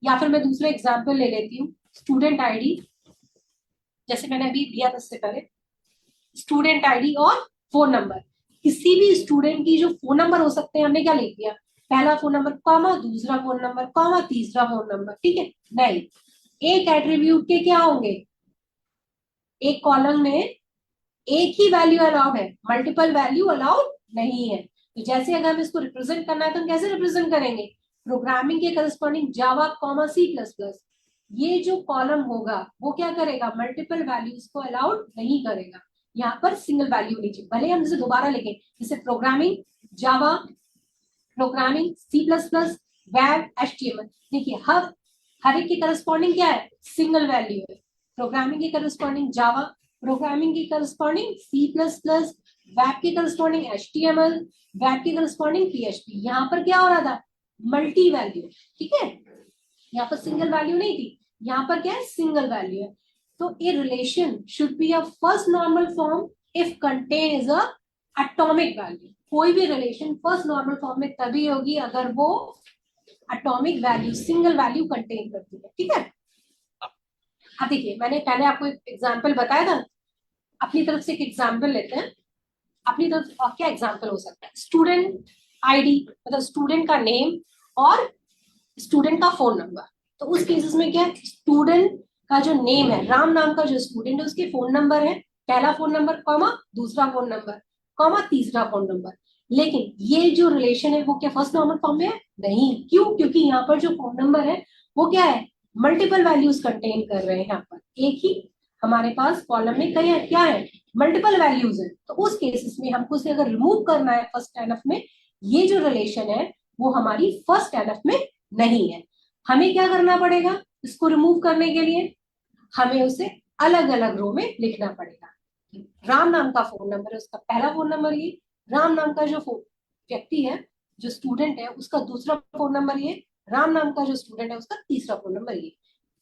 या फिर मैं दूसरा एग्जाम्पल ले लेती हूँ, स्टूडेंट आईडी, जैसे मैंने अभी दिया था इससे पहले, स्टूडेंट आईडी और फोन नंबर। किसी भी स्टूडेंट की जो फोन नंबर हो सकते हैं, हमने क्या लिख दिया, पहला फोन नंबर कॉमा, दूसरा फोन नंबर कॉमा, तीसरा फोन नंबर, ठीक है। नहीं, एक एट्रीब्यूट के क्या होंगे, एक कॉलम में एक ही वैल्यू अलाउड है, मल्टीपल वैल्यू अलाउड नहीं है। तो जैसे अगर हम इसको रिप्रेजेंट करना है तो हम कैसे रिप्रेजेंट करेंगे, प्रोग्रामिंग के करस्पॉन्डिंग जावा कॉमा C++, ये जो कॉलम होगा वो क्या करेगा, मल्टीपल वैल्यूज को अलाउड नहीं करेगा, यहाँ पर सिंगल वैल्यू होनी चाहिए। भले हम इसे दोबारा लिखें, जैसे programming Java programming C++, web, HTML। देखिए हर एक की करस्पॉन्डिंग क्या है, सिंगल वैल्यू है। प्रोग्रामिंग की करस्पॉन्डिंग जावा, प्रोग्रामिंग की करस्पॉन्डिंग C++, वेब की करस्पॉन्डिंग HTML, वेब की करस्पॉन्डिंग PHP। यहाँ पर क्या हो रहा था, मल्टी वैल्यू, ठीक है, यहाँ पर सिंगल वैल्यू नहीं थी, यहाँ पर क्या है, सिंगल वैल्यू है। तो a relation should be a first normal form if content is a atomic value. कोई भी रिलेशन फर्स्ट नॉर्मल फॉर्म में तभी होगी अगर वो atomic value, single value contain करती है, ठीक है। अब देखिए, मैंने पहले आपको एक एग्जाम्पल बताया था, अपनी तरफ से एक एग्जाम्पल लेते हैं। अपनी तरफ और क्या एग्जाम्पल हो सकता है, स्टूडेंट आईडी, मतलब स्टूडेंट का नेम और स्टूडेंट का फोन नंबर। तो उस केसेस में क्या है, स्टूडेंट का जो नेम है, राम नाम का जो स्टूडेंट है उसके फोन नंबर है, पहला फोन नंबर कॉमा दूसरा फोन नंबर कॉमा तीसरा फोन नंबर। लेकिन ये जो रिलेशन है वो क्या फर्स्ट नॉर्मल फॉर्म में है, नहीं। क्यों, क्योंकि यहाँ पर जो फोन नंबर है वो क्या है, मल्टीपल वैल्यूज कंटेन कर रहे हैं। यहाँ पर एक ही हमारे पास कॉलम में कई क्या है, मल्टीपल वैल्यूज है। तो उस केसेस में हमको उसे अगर रिमूव करना है फर्स्ट एनएफ में, ये जो रिलेशन है वो हमारी फर्स्ट एनएफ में नहीं है। हमें क्या करना पड़ेगा, इसको रिमूव करने के लिए हमें उसे अलग अलग रो में लिखना पड़ेगा। राम नाम का फोन नंबर है, उसका पहला फोन नंबर ये, राम नाम का जो व्यक्ति है, जो स्टूडेंट है, उसका दूसरा फोन नंबर ये, राम नाम का जो स्टूडेंट है उसका तीसरा फोन नंबर ये,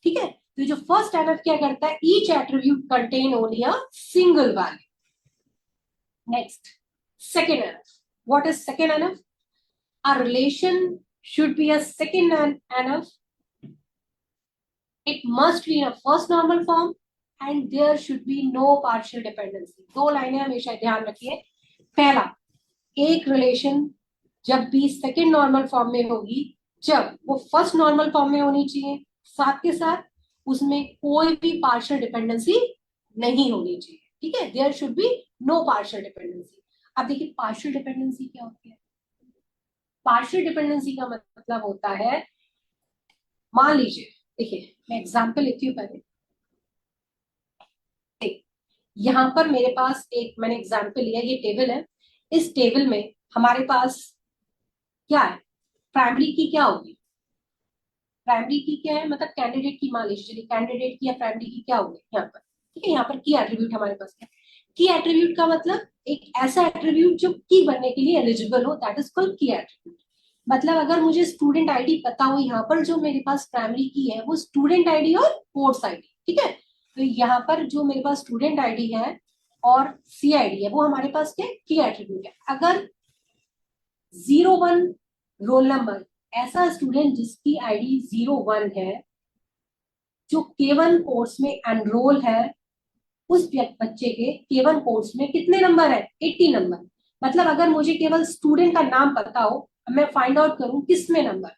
ठीक है। तो जो फर्स्ट एनएफ क्या करता है, each attribute contain only a single value. Next, second NF. What is second NF? A relation should be a second NF. It must be in a first normal form and there should be no partial dependency. दो लाइनें हमेशा ध्यान रखिए। पहला, एक relation जब भी second normal form में होगी, जब वो फर्स्ट नॉर्मल फॉर्म में होनी चाहिए, साथ के साथ उसमें कोई भी पार्शियल डिपेंडेंसी नहीं होनी चाहिए, ठीक है। There should be no partial dependency. अब देखिए पार्शियल डिपेंडेंसी क्या होती है। पार्शियल डिपेंडेंसी का मतलब होता है, मान लीजिए, देखिए मैं एग्जांपल लेती हूँ पहले। यहाँ पर मेरे पास एक मैंने एग्जांपल लिया, ये टेबल है। इस टेबल में हमारे पास क्या है, प्राइमरी की क्या होगी, प्राइमरी की क्या है, मतलब कैंडिडेट की, मान लीजिए कैंडिडेट की या प्राइमरी की क्या होगी यहाँ पर, ठीक है। यहाँ पर की एट्रीब्यूट हमारे पास है। की एट्रीब्यूट का मतलब एक ऐसा एट्रीब्यूट जो की बनने के लिए एलिजिबल हो, दैट इज कॉल्ड की एट्रीब्यूट। मतलब अगर मुझे स्टूडेंट आईडी पता हो, यहाँ पर जो मेरे पास प्राइमरी की है वो स्टूडेंट आईडी और कोर्स आईडी, ठीक है। तो यहाँ पर जो मेरे पास स्टूडेंट आईडी है और सी आईडी है वो हमारे पास क्या की एट्रीब्यूट है। अगर 01 रोल नंबर, ऐसा स्टूडेंट जिसकी आईडी 01 है, जो केवल कोर्स में एनरोल है, उस बच्चे के केवल कोर्स में कितने नंबर है, 80 नंबर। मतलब अगर मुझे केवल स्टूडेंट का नाम पता हो, मैं फाइंड आउट करूं किस में नंबर,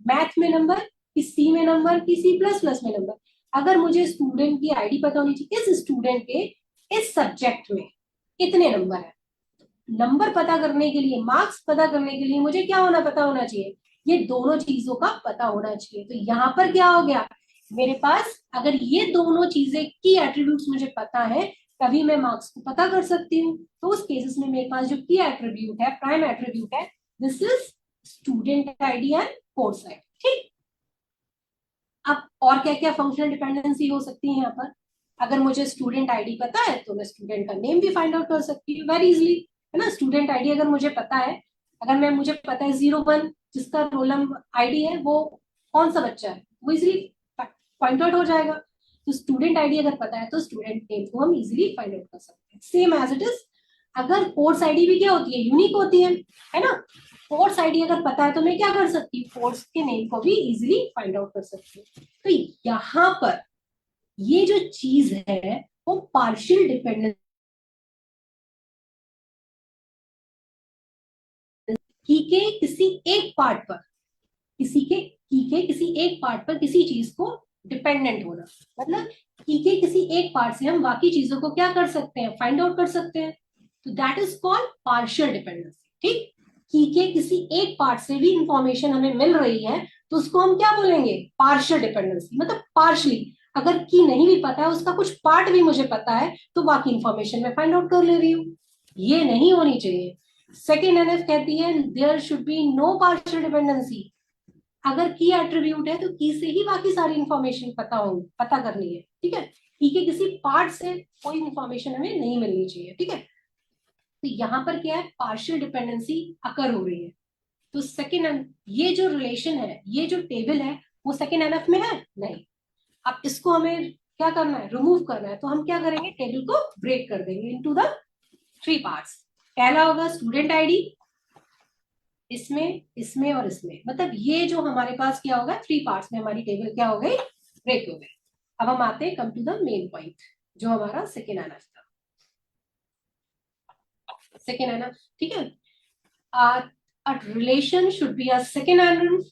मैथ में नंबर, कि सी में नंबर, कि C++ में नंबर। अगर मुझे स्टूडेंट की आईडी पता होनी चाहिए, इस स्टूडेंट के इस सब्जेक्ट में कितने नंबर है। नंबर पता करने के लिए, मार्क्स पता करने के लिए मुझे क्या होना, पता होना चाहिए, ये दोनों चीजों का पता होना चाहिए। तो यहाँ पर क्या हो गया, मेरे पास अगर ये दोनों चीजें की एट्रीब्यूट्स मुझे पता है, तभी मैं मार्क्स को पता कर सकती हूँ। तो उस केसेस में मेरे पास जो की एट्रीब्यूट है, प्राइम एट्रीब्यूट है, this is student ID and course ID, ठीक। अब और क्या क्या फंक्शनल डिपेंडेंसी हो सकती है यहाँ पर, अगर मुझे स्टूडेंट आईडी पता है तो मैं स्टूडेंट का नेम भी फाइंड आउट कर सकती हूँ वेरी इजिली, है ना। स्टूडेंट आईडी अगर मुझे पता है, अगर मैं मुझे पता है 01 जिसका रोल नंबर आईडी है वो कौन सा बच्चा है, वो इजिली पॉइंट आउट हो जाएगा। तो स्टूडेंट आईडी अगर पता है तो स्टूडेंट नेम को हम इजिली फाइंड आउट कर सकते हैं। सेम एज इट इज, अगर कोर्स आईडी भी क्या होती है, यूनिक होती है ना। कोर्स आईडी अगर पता है तो मैं क्या कर सकती हूँ, कोर्स के नेम को भी इजिली फाइंड आउट कर सकती हूँ। तो यहाँ पर ये जो चीज है वो पार्शियल डिपेंडेंस की के किसी एक पार्ट पर, किसी एक पार्ट पर किसी चीज को डिपेंडेंट होना, मतलब की के किसी एक पार्ट से हम बाकी चीजों को क्या कर सकते हैं, फाइंड आउट कर सकते हैं। तो that is called partial dependency, ठीक। की के किसी एक पार्ट से भी इंफॉर्मेशन हमें मिल रही है तो उसको हम क्या बोलेंगे, पार्शियल डिपेंडेंसी। मतलब पार्शली, अगर की नहीं भी पता है, उसका कुछ पार्ट भी मुझे पता है, तो बाकी इंफॉर्मेशन मैं फाइंड आउट कर ले रही हूँ। ये नहीं होनी चाहिए। सेकेंड एनएफ कहती है there should be no partial dependency. अगर की एट्रीब्यूट है तो की से ही बाकी सारी इंफॉर्मेशन पता करनी है, ठीक है। की के किसी पार्ट से कोई इंफॉर्मेशन हमें नहीं मिलनी चाहिए, ठीक है। तो यहाँ पर क्या है, पार्शियल डिपेंडेंसी अकर हो रही है। तो सेकेंड, ये जो रिलेशन है, ये जो टेबल है, वो सेकेंड एनएफ में है नहीं। अब इसको हमें क्या करना है, रिमूव करना है। तो हम क्या करेंगे, टेबल को ब्रेक कर देंगे इनटू द 3 पार्ट्स। पहला होगा स्टूडेंट आईडी, इसमें, इसमें और इसमें, मतलब ये जो हमारे पास क्या होगा, 3 पार्ट्स में हमारी टेबल क्या हो गई, ब्रेक हो गई। अब हम आते हैं, come to the main point, जो हमारा सेकेंड एनएफ था। सेकेंड एनएफ, ठीक है। A relation should be a second NF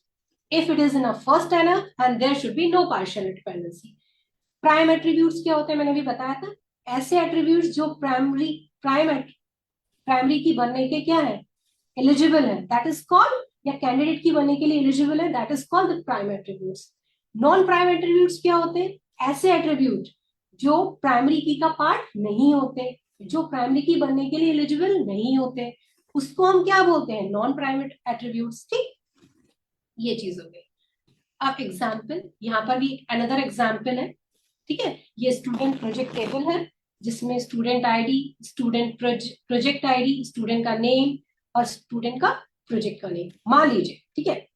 if it is in a first NF and there should be no partial dependency. Prime attributes क्या होते हैं, मैंने भी बताया था, ऐसे एट्रीब्यूट्स जो प्राइमरी की बनने के क्या है, एलिजिबल है, दैट इज कॉल्ड, या कैंडिडेट की बनने के लिए एलिजिबल है, that is called the prime attributes. Non prime attributes क्या होते हैं, ऐसे एट्रीब्यूट जो प्राइमरी की का पार्ट नहीं होते, जो प्राइमरी की बनने के लिए एलिजिबल नहीं होते, उसको हम क्या बोलते हैं, नॉन प्राइम एट्रीब्यूट्स, ठीक। ये चीज हो गई। अब एग्जाम्पल, यहाँ पर भी अनदर एग्जाम्पल है, ठीक है। ये स्टूडेंट प्रोजेक्ट टेबल है, जिसमें student ID, student project ID, student का नेम और स्टूडेंट का प्रोजेक्ट का नेम मान लीजिए, ठीक है।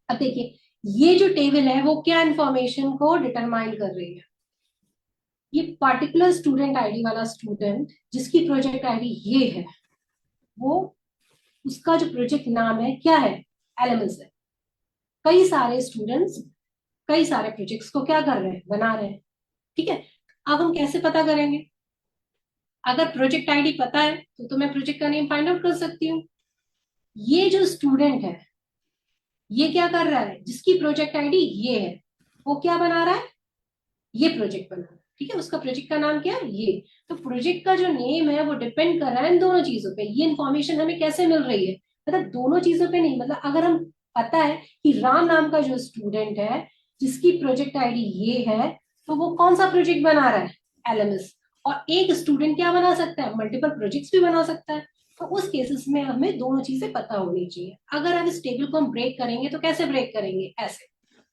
अब देखिए, ये जो टेबल है वो क्या इंफॉर्मेशन को डिटरमाइन कर रही है, ये पार्टिकुलर स्टूडेंट आईडी वाला स्टूडेंट जिसकी प्रोजेक्ट आईडी ये है, वो, उसका जो प्रोजेक्ट नाम है क्या है, एलएमएस है। कई सारे स्टूडेंट्स कई सारे प्रोजेक्ट्स को क्या कर रहे हैं, बना रहे हैं, ठीक है। अब हम कैसे पता करेंगे, अगर प्रोजेक्ट आईडी पता है तो मैं प्रोजेक्ट का नेम फाइंड आउट कर सकती हूँ। ये जो स्टूडेंट है, ये क्या कर रहा है, जिसकी प्रोजेक्ट आईडी ये है, वो क्या बना रहा है, ये प्रोजेक्ट बना रहा है, ठीक है। उसका प्रोजेक्ट का नाम क्या है, ये। तो प्रोजेक्ट का जो नेम है वो डिपेंड कर रहा है इन दोनों चीजों पे। ये इन्फॉर्मेशन हमें कैसे मिल रही है, मतलब दोनों चीजों पे नहीं, मतलब अगर हम, पता है कि राम नाम का जो स्टूडेंट है जिसकी प्रोजेक्ट आईडी ये है, तो वो कौन सा प्रोजेक्ट बना रहा है, एलएमएस। और एक स्टूडेंट क्या बना सकता है, मल्टीपल प्रोजेक्ट्स भी बना सकता है। तो उस केसेस में हमें दोनों चीजें पता होनी चाहिए। अगर अब इस टेबल को हम ब्रेक करेंगे तो कैसे ब्रेक करेंगे, ऐसे,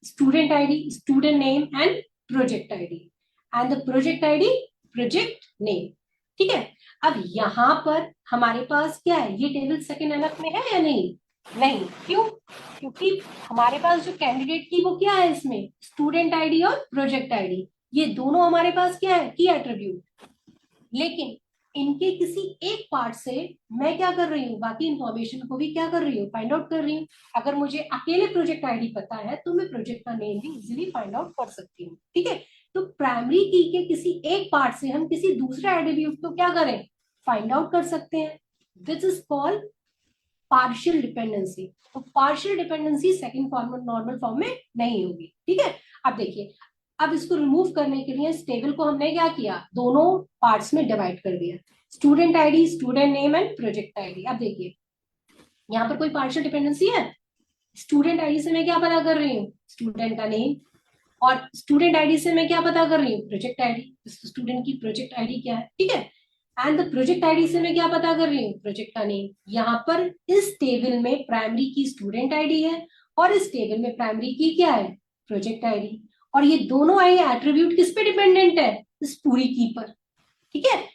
student ID, student name and project ID, and the project ID, project name, ठीक है। अब यहां पर हमारे पास क्या है, ये टेबल सेकेंड एनएफ में है या नहीं, नहीं, क्यों, क्योंकि हमारे पास जो कैंडिडेट की वो क्या है, इसमें स्टूडेंट आईडी और प्रोजेक्ट आईडी, ये दोनों हमारे पास क्या है, की एट्रीब्यूट। लेकिन इनके किसी एक पार्ट से मैं क्या कर रही हूँ, बाकी इंफॉर्मेशन को भी क्या कर रही हूँ, फाइंड आउट कर रही हूँ। अगर मुझे अकेले प्रोजेक्ट आईडी पता है तो मैं प्रोजेक्ट का नेम भी इजीली फाइंड आउट कर सकती हूँ, ठीक है। तो प्राइमरी की के किसी एक पार्ट से हम किसी दूसरे एट्रीब्यूट को क्या करें, फाइंड आउट कर सकते हैं। This is called partial dependency. तो partial dependency second form, normal form में नहीं होगी, ठीक है। अब देखिए, अब इसको रिमूव करने के लिए इस टेबल को हमने क्या किया, दोनों पार्ट्स में डिवाइड कर दिया, student ID, student name and project ID. अब देखिए, यहाँ पर कोई पार्शियल डिपेंडेंसी है, स्टूडेंट आईडी से मैं क्या पता कर रही हूँ, स्टूडेंट का नेम, और स्टूडेंट आईडी से मैं क्या पता कर रही हूँ, प्रोजेक्ट आईडी, स्टूडेंट की प्रोजेक्ट आईडी क्या है, ठीक है। एंड द प्रोजेक्ट आईडी से मैं क्या पता कर रही हूँ, प्रोजेक्ट का नेम। यहाँ पर इस टेबल में प्राइमरी की स्टूडेंट आईडी है और इस टेबल में प्राइमरी की क्या है, प्रोजेक्ट आईडी। और ये दोनों आई एट्रीब्यूट किस पे डिपेंडेंट है, इस पूरी की पर, ठीक है।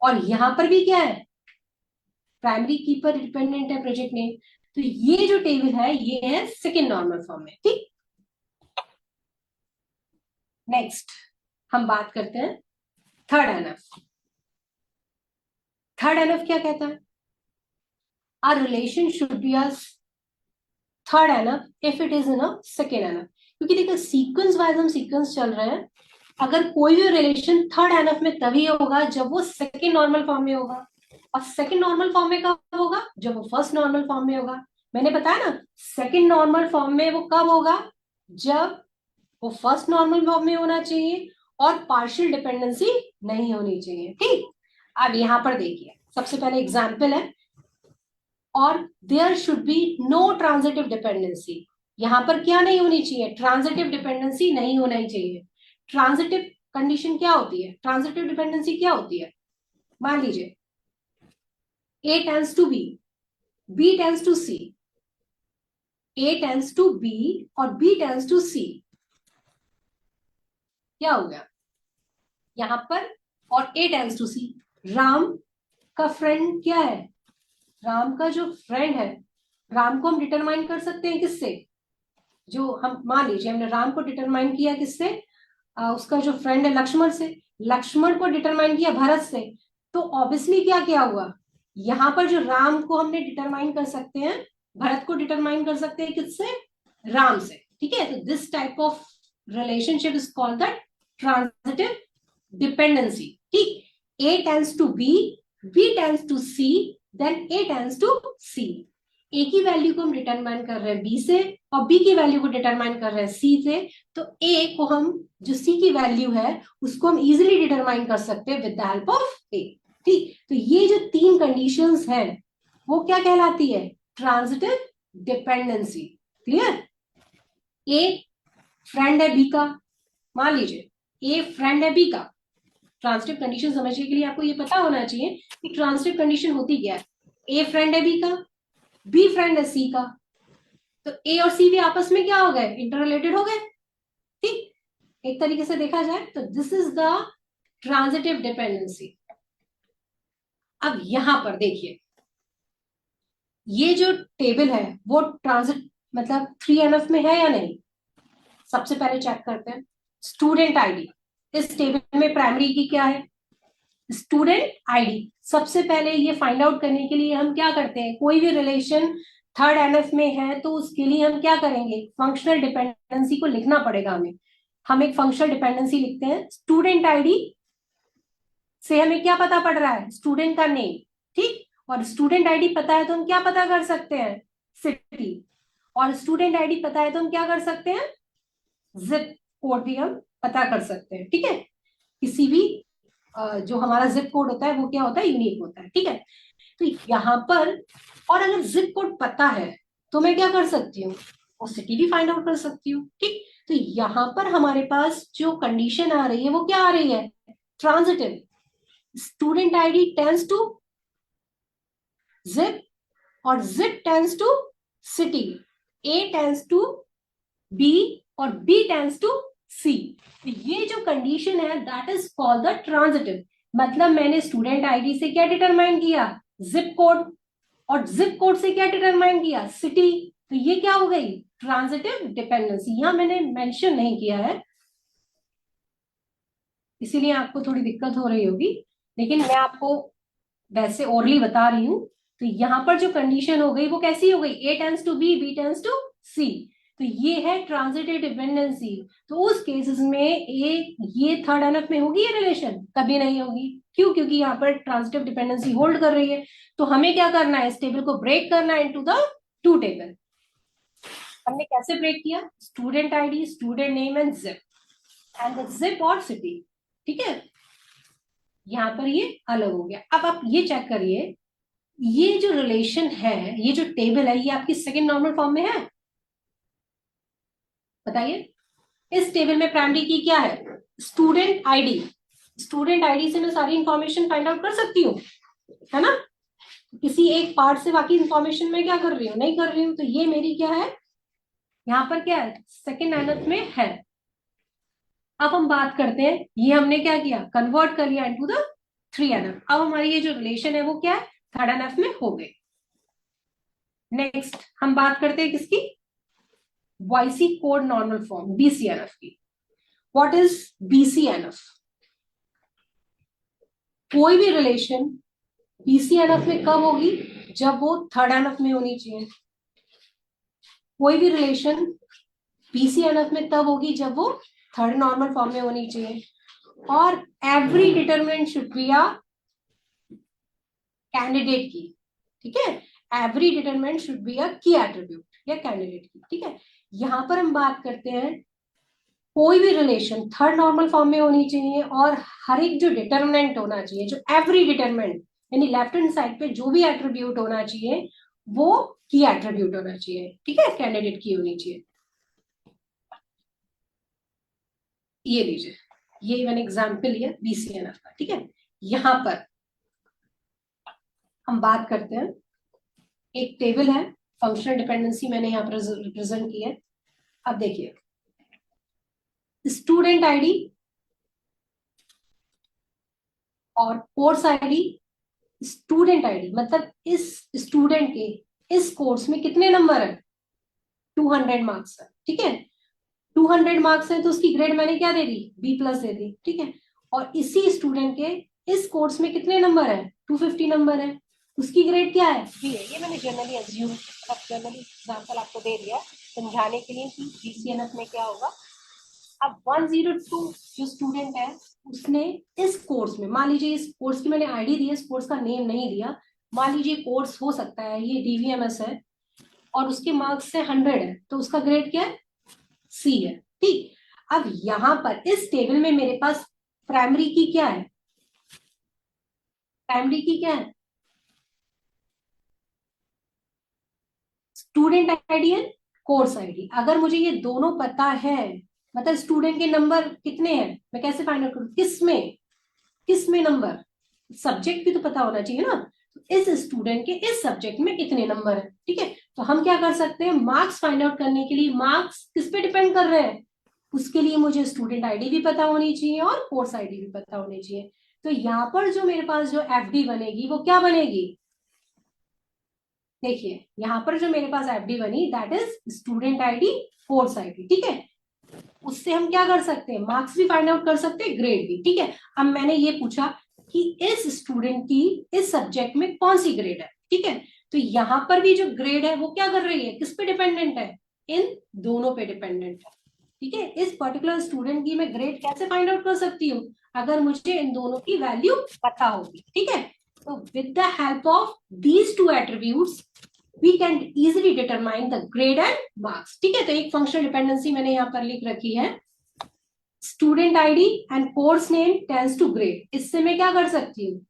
और यहाँ पर भी क्या है, प्राइमरी की पर डिपेंडेंट है प्रोजेक्ट नेम। तो ये जो टेबल है ये है सेकेंड नॉर्मल फॉर्म में, ठीक। नेक्स्ट हम बात करते हैं थर्ड एनएफ। थर्ड एनएफ क्या कहता है, a relation should be a third NF if it is in a second NF. क्योंकि देखिए सीक्वेंस वाइज हम सीक्वेंस चल रहे हैं, अगर कोई भी रिलेशन थर्ड एनएफ में तभी होगा जब वो सेकेंड नॉर्मल फॉर्म में होगा, और सेकेंड नॉर्मल फॉर्म में कब होगा, जब वो फर्स्ट नॉर्मल फॉर्म में होगा। मैंने बताया ना, सेकेंड नॉर्मल फॉर्म में वो कब होगा, जब वो फर्स्ट नॉर्मल फॉर्म में होना चाहिए और पार्शियल डिपेंडेंसी नहीं होनी चाहिए, ठीक। अब यहां पर देखिए, सबसे पहले एग्जाम्पल है, और there should be no transitive dependency. यहां पर क्या नहीं होनी चाहिए, ट्रांजिटिव डिपेंडेंसी नहीं होना ही चाहिए। ट्रांजिटिव कंडीशन क्या होती है, ट्रांजिटिव डिपेंडेंसी क्या होती है, मान लीजिए A tends to B, B tends to C, A tends to B और B tends to C. क्या हो गया यहां पर? और A tends to C. Ram का फ्रेंड क्या है? राम का जो फ्रेंड है, राम को हम डिटरमाइन कर सकते हैं किससे? जो हम मान लीजिए हमने राम को डिटरमाइन किया किससे? उसका जो फ्रेंड है लक्ष्मण से. लक्ष्मण को डिटरमाइन किया भरत से. तो ऑब्वियसली क्या क्या हुआ? यहाँ पर जो राम को हमने डिटरमाइन कर सकते हैं, भरत को डिटरमाइन कर सकते हैं किससे? राम से. ठीक है, तो this type of relationship is called the transitive dependency. ठीक, A tends to B, B tends to C, then A tends to C. A की वैल्यू को हम डिटरमाइन कर रहे हैं B से और B की वैल्यू को डिटरमाइन कर रहे हैं C से. तो A को हम जो C की वैल्यू है उसको हम इजीली डिटरमाइन कर सकते हैं with the help of A. ठीक, तो ये जो तीन कंडीशंस हैं वो क्या कहलाती है? Transitive dependency. Clear? A friend है B का, मान लीजिए A फ्रेंड है B का. ट्रांजिटिव कंडीशन समझने के लिए आपको ये पता होना चाहिए कि ट्रांजिटिव कंडीशन होती क्या है. ए फ्रेंड है बी का, बी फ्रेंड है सी का. तो ए और सी भी आपस में क्या हो गए? इंटर रिलेटेड हो गए. ठीक, एक तरीके से देखा जाए तो this is the transitive dependency. अब यहां पर देखिए, ये जो टेबल है वो ट्रांजिट मतलब 3NF में है या नहीं? सबसे पहले चेक करते हैं. स्टूडेंट आईडी, इस टेबल में प्राइमरी की क्या है? Student ID. सबसे पहले ये फाइंड आउट करने के लिए हम क्या करते हैं? कोई भी रिलेशन थर्ड NF में है तो उसके लिए हम क्या करेंगे? फंक्शनल डिपेंडेंसी को लिखना पड़ेगा हमें. हम एक फंक्शनल डिपेंडेंसी लिखते हैं. स्टूडेंट आईडी से हमें क्या पता पड़ रहा है? स्टूडेंट का नेम. ठीक, और स्टूडेंट आईडी पता है तो हम क्या पता कर सकते हैं? सिटी. और स्टूडेंट आईडी पता है तो हम क्या कर सकते हैं? जिप कोड भी हम पता कर सकते हैं. ठीक है, किसी भी जो हमारा जिप कोड होता है वो क्या होता है? यूनिक होता है. ठीक है, तो यहां पर और अगर जिप कोड पता है तो मैं क्या कर सकती हूँ? वो सिटी भी फाइंड आउट कर सकती हूँ. ठीक, तो यहां पर हमारे पास जो कंडीशन आ रही है वो क्या आ रही है? Transitive. Student ID tends to zip और zip tends to city. A tends to B और बी टेंस टू सी. ये जो कंडीशन है that is called the transitive. मतलब मैंने स्टूडेंट आईडी से क्या डिटरमाइन किया? Zip code. और जिप कोड से क्या डिटरमाइन किया? सिटी. तो ये क्या हो गई? Transitive dependency. यहां मैंने मेंशन नहीं किया है इसीलिए आपको थोड़ी दिक्कत हो रही होगी, लेकिन मैं आपको वैसे ओरली बता रही हूं. तो यहां पर जो कंडीशन हो गई वो कैसी हो गई? A tends to B, B tends to C. तो ये है ट्रांजिटिव डिपेंडेंसी. तो उस केसेस में ये थर्ड NF में होगी ये रिलेशन? कभी नहीं होगी. क्यों? क्योंकि यहाँ पर ट्रांजिटिव डिपेंडेंसी होल्ड कर रही है. तो हमें क्या करना है? इस टेबल को ब्रेक करना है इनटू द टू टेबल. हमने कैसे ब्रेक किया? Student ID, student name and zip, and the zip और सिटी. ठीक है, यहाँ पर ये अलग हो गया. अब आप ये चेक करिए, ये जो रिलेशन है, ये जो टेबल है, ये आपकी सेकंड नॉर्मल फॉर्म में है? बताइए. इस टेबल में प्राइमरी की क्या है? Student ID. स्टूडेंट आईडी से मैं सारी इंफॉर्मेशन फाइंड आउट कर सकती हूँ, है ना? किसी एक पार्ट से बाकी इंफॉर्मेशन में क्या कर रही हूँ? नहीं कर रही हूँ. तो ये मेरी क्या है? यहाँ पर क्या है? सेकेंड NF में है. अब हम बात करते हैं, ये हमने क्या किया? कन्वर्ट कर लिया इनटू द 3NF. अब हमारी ये जो रिलेशन है वो क्या है? थर्ड NF में हो गई. नेक्स्ट हम बात करते हैं किसकी? YC code normal form, BCNF की. What is BCNF? कोई भी रिलेशन BCNF में कब होगी? जब वो थर्ड NF में होनी चाहिए. कोई भी रिलेशन BCNF में तब होगी जब वो थर्ड नॉर्मल फॉर्म में होनी चाहिए. और every determinant should be a candidate की. ठीक है, every determinant should be a key attribute या कैंडिडेट की. ठीक है, यहां पर हम बात करते हैं कोई भी रिलेशन थर्ड नॉर्मल फॉर्म में होनी चाहिए और हर एक जो डिटरमिनेंट होना चाहिए, जो एवरी डिटरमिनेंट यानी लेफ्ट हैंड साइड पे जो भी एट्रीब्यूट होना चाहिए वो की एट्रीब्यूट होना चाहिए. ठीक है, कैंडिडेट की होनी चाहिए. ये लीजिए, ये मैंने एग्जाम्पल लिया BCNF का. ठीक है, यहां पर हम बात करते हैं, एक टेबल है, फंक्शनल डिपेंडेंसी मैंने यहाँ पर रिप्रेजेंट की है। अब देखिए, स्टूडेंट आईडी और कोर्स आईडी। स्टूडेंट आईडी मतलब इस स्टूडेंट के इस कोर्स में कितने नंबर है, 200 मार्क्स है, ठीक है। 200 मार्क्स है तो उसकी ग्रेड मैंने क्या दे दी, B+ दे दी, ठीक है। और इसी स्टूडेंट के इस कोर्स में कितने नंबर है, 250 नंबर है, उसकी ग्रेड क्या है, B है। ये मैंने जनरली अज्यूम, अब जनरली एग्जांपल आपको दे दिया समझाने के लिए कि BCNF में क्या होगा। अब 102 जो स्टूडेंट है उसने इस कोर्स में, मान लीजिए इस कोर्स की मैंने आईडी दी है, इस कोर्स का नेम नहीं दिया, मान लीजिए कोर्स हो सकता है ये DVMS है और उसके मार्क्स से 100 है, तो उसका ग्रेड क्या है, C है, ठीक। अब यहां पर इस टेबल में मेरे पास प्राइमरी की क्या है, प्राइमरी की क्या है, स्टूडेंट आईडी है, कोर्स आईडी। अगर मुझे ये दोनों पता है, मतलब स्टूडेंट के नंबर कितने हैं, मैं कैसे फाइंड आउट करूं, किस में नंबर, सब्जेक्ट भी तो पता होना चाहिए ना। तो इस स्टूडेंट के इस सब्जेक्ट में इतने नंबर है, ठीक है। तो हम क्या कर सकते हैं, मार्क्स फाइंड आउट करने के लिए मार्क्स किस पे डिपेंड कर रहे हैं, उसके लिए मुझे स्टूडेंट आईडी भी पता होनी चाहिए और कोर्स आईडी भी पता होनी चाहिए। तो यहाँ पर जो मेरे पास जो FD बनेगी वो क्या बनेगी, देखिए यहाँ पर जो मेरे पास FD बनी that is student ID, course ID, ठीक है। उससे हम क्या कर सकते हैं, मार्क्स भी फाइंड आउट कर सकते हैं, ग्रेड भी, ठीक है। अब मैंने ये पूछा कि इस स्टूडेंट की इस सब्जेक्ट में कौन सी ग्रेड है, ठीक है। तो यहाँ पर भी जो ग्रेड है वो क्या कर रही है, किस पे डिपेंडेंट है, इन दोनों पे डिपेंडेंट है, ठीक है। इस पर्टिकुलर स्टूडेंट की मैं ग्रेड कैसे फाइंड आउट कर सकती हूँ, अगर मुझे इन दोनों की वैल्यू पता होगी, ठीक है। तो with the help of these two attributes we can easily determine the grade and marks, ठीक है। तो एक फंक्शनल डिपेंडेंसी मैंने यहाँ पर लिख रखी है, student ID and course name tends to grade. इससे मैं क्या कर सकती हूँ,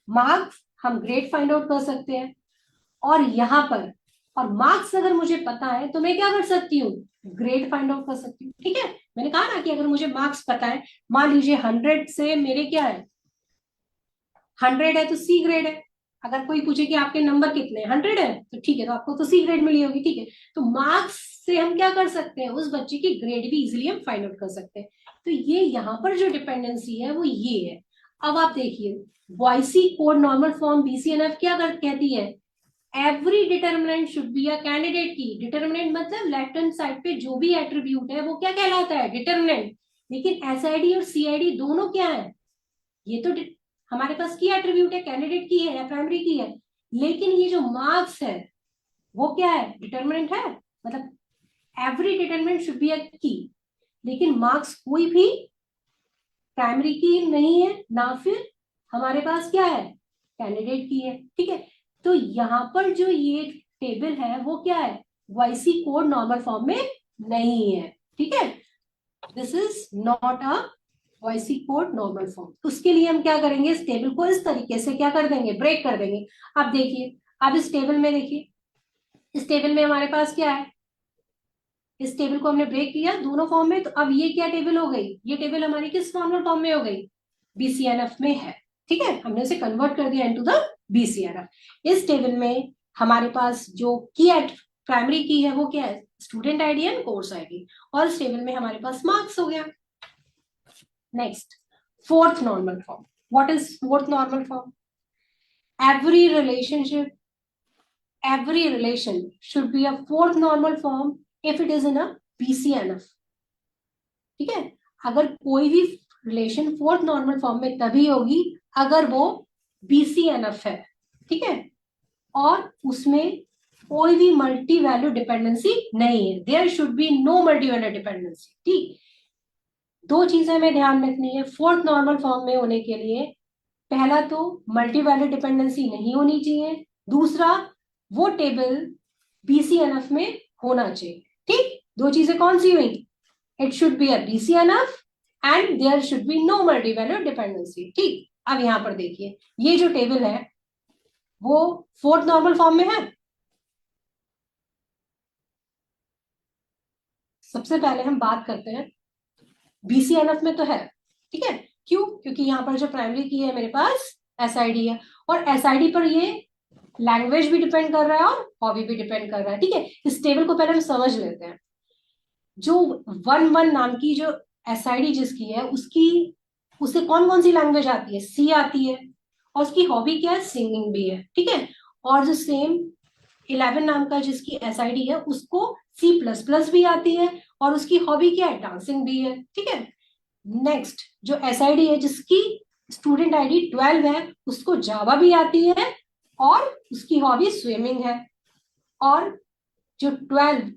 मार्क्स हम ग्रेड फाइंड आउट कर सकते हैं, और यहाँ पर और मार्क्स अगर मुझे पता है तो मैं क्या कर सकती हूँ, ग्रेड फाइंड आउट कर सकती हूँ, ठीक है। मैंने कहा ना कि अगर मुझे मार्क्स पता है, मान लीजिए 100 से मेरे क्या है, 100 है तो C ग्रेड है। अगर कोई पूछे कि आपके नंबर कितने, 100 है तो ठीक है, तो आपको तो C ग्रेड मिली होगी, ठीक है। तो मार्क्स से हम क्या कर सकते हैं, उस बच्चे की ग्रेड भी इजिली हम फाइंड आउट कर सकते हैं। तो ये यहाँ पर जो डिपेंडेंसी है वो ये है। अब आप देखिए, बॉयसी कोड नॉर्मल फॉर्म BCNF क्या कहती है, every determinant should be a candidate की। डिटर्मिनेंट मतलब लेफ्ट हैंड साइड पे जो भी एट्रीब्यूट है वो क्या कहलाता है, डिटर्मिनेंट। लेकिन SID और CID दोनों क्या है, ये तो हमारे पास की एट्रीब्यूट है, कैंडिडेट की है या प्राइमरी की है। लेकिन ये जो मार्क्स है वो क्या है, डिटर्मिनेंट है, मतलब every determinant should be a की। लेकिन मार्क्स कोई भी प्राइमरी की नहीं है ना, फिर हमारे पास क्या है, कैंडिडेट की है, ठीक है। तो यहाँ पर जो ये टेबल है वो क्या है, YC कोड नॉर्मल फॉर्म में नहीं है, ठीक है। This is not a YC code normal form. उसके लिए हम क्या करेंगे, इस टेबल को इस तरीके से क्या कर देंगे, ब्रेक कर देंगे। अब देखिए, अब इस टेबल में देखिए, इस टेबल में हमारे पास क्या है, इस टेबल को हमने ब्रेक किया दोनों फॉर्म में, तो अब ये क्या टेबल हो गई, ये टेबल हमारी किस नॉर्मल फॉर्म में हो गई, BCNF में है, ठीक है। हमने इसे कन्वर्ट कर दिया इनटू द BCNF। इस टेबल में हमारे पास जो की प्राइमरी की है वो क्या है, student ID and course ID, और इस टेबल में हमारे पास मार्क्स हो गया। Next, fourth normal form. What is fourth normal form? Every relationship, every relation should be a fourth normal form if it is in a BCNF. ठीक है, अगर कोई भी रिलेशन फोर्थ नॉर्मल फॉर्म में तभी होगी अगर वो BCNF है, ठीक है, और उसमें कोई भी मल्टी वैल्यू डिपेंडेंसी नहीं है, there should be no multi value dependency, ठीक। दो चीजें हमें ध्यान रखनी है फोर्थ नॉर्मल फॉर्म में होने के लिए, पहला तो मल्टी वैल्यू डिपेंडेंसी नहीं होनी चाहिए, दूसरा वो टेबल BCNF में होना चाहिए, ठीक। दो चीजें कौन सी हुई, it should be a BCNF and there should be no multi value dependency, ठीक। अब यहां पर देखिए, ये जो टेबल है वो फोर्थ नॉर्मल फॉर्म में है। सबसे पहले हम बात करते हैं, BCNF में तो है, ठीक है। क्यों, क्योंकि यहाँ पर जो प्राइमरी की है मेरे पास SID है, और एसआईडी पर ये लैंग्वेज भी डिपेंड कर रहा है और हॉबी भी डिपेंड कर रहा है। ठीक है, इस टेबल को पहले हम समझ लेते हैं। जो 1-1 नाम की जो एसआईडी जिसकी है, उसकी उसे कौन कौन सी लैंग्वेज आती है? सी आती है, और उसकी हॉबी क्या है? सिंगिंग भी है। ठीक है, और जो सेम 11 नाम का जिसकी एसआईडी है, उसको C++ भी आती है, और उसकी हॉबी क्या है? डांसिंग भी है। ठीक है, नेक्स्ट जो एसआईडी है जिसकी स्टूडेंट आईडी 12 है, उसको जावा भी आती है और उसकी हॉबी स्विमिंग है। और जो 12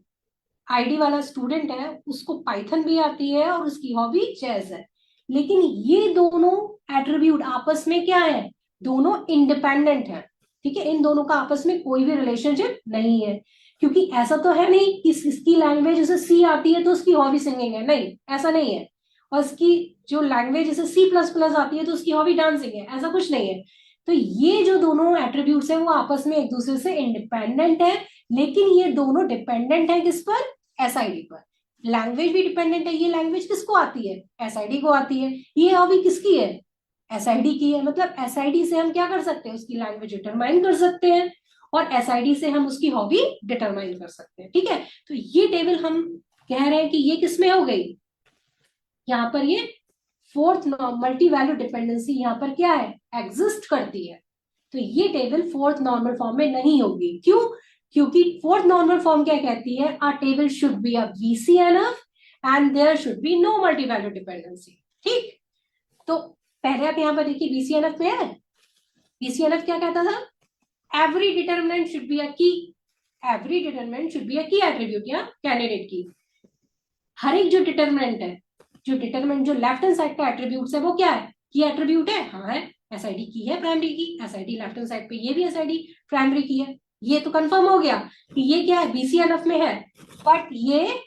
आईडी वाला स्टूडेंट है, उसको पाइथन भी आती है और उसकी हॉबी चेस है। लेकिन ये दोनों एट्रीब्यूट आपस में क्या है? दोनों इंडिपेंडेंट है। ठीक है, इन दोनों का आपस में कोई भी रिलेशनशिप नहीं है, क्योंकि ऐसा तो है नहीं कि इसकी लैंग्वेज उसे सी आती है तो उसकी हॉबी सिंगिंग है, नहीं, ऐसा नहीं है। और इसकी जो लैंग्वेज इसे C++ आती है तो उसकी हॉबी डांसिंग है, ऐसा कुछ नहीं है। तो ये जो दोनों एट्रीब्यूट्स हैं वो आपस में एक दूसरे से इंडिपेंडेंट है, लेकिन ये दोनों डिपेंडेंट है किस पर? एसआईडी पर। लैंग्वेज भी डिपेंडेंट है, ये लैंग्वेज किसको आती है? एसआईडी को आती है। ये हॉबी किसकी है? एसआईडी की है। मतलब एसआईडी से हम क्या कर सकते हैं? उसकी लैंग्वेज डिटरमाइन कर सकते हैं, और एसआईडी से हम उसकी हॉबी डिटरमाइन कर सकते हैं। ठीक है, तो ये टेबल हम कह रहे हैं कि ये किसमें हो गई? यहाँ पर ये फोर्थ मल्टी वैल्यू डिपेंडेंसी यहाँ पर क्या है? एग्जिस्ट करती है। तो ये टेबल फोर्थ नॉर्मल फॉर्म में नहीं होगी। क्यों? क्योंकि फोर्थ नॉर्मल फॉर्म क्या कहती है? A table should be a VCNF and there should be no multi value dependency. ठीक, तो पहले आप यहाँ पर देखिए VCNF में है। VCNF क्या कहता था? Every determinant should be a key, every determinant should be a key attribute या कैंडिडेट की। हर एक जो डिटरमिनेंट है, जो डिटरमिनेंट जो लेफ्ट हैंड साइड का एट्रीब्यूट है, वो क्या है? की एट्रीब्यूट है। हाँ है, एसआईडी की है, प्राइमरी की एसआईडी लेफ्ट हैंड साइड पे, ये भी एसआईडी प्राइमरी की है। ये तो कंफर्म हो गया कि ये क्या है? BCNF में है, बट ये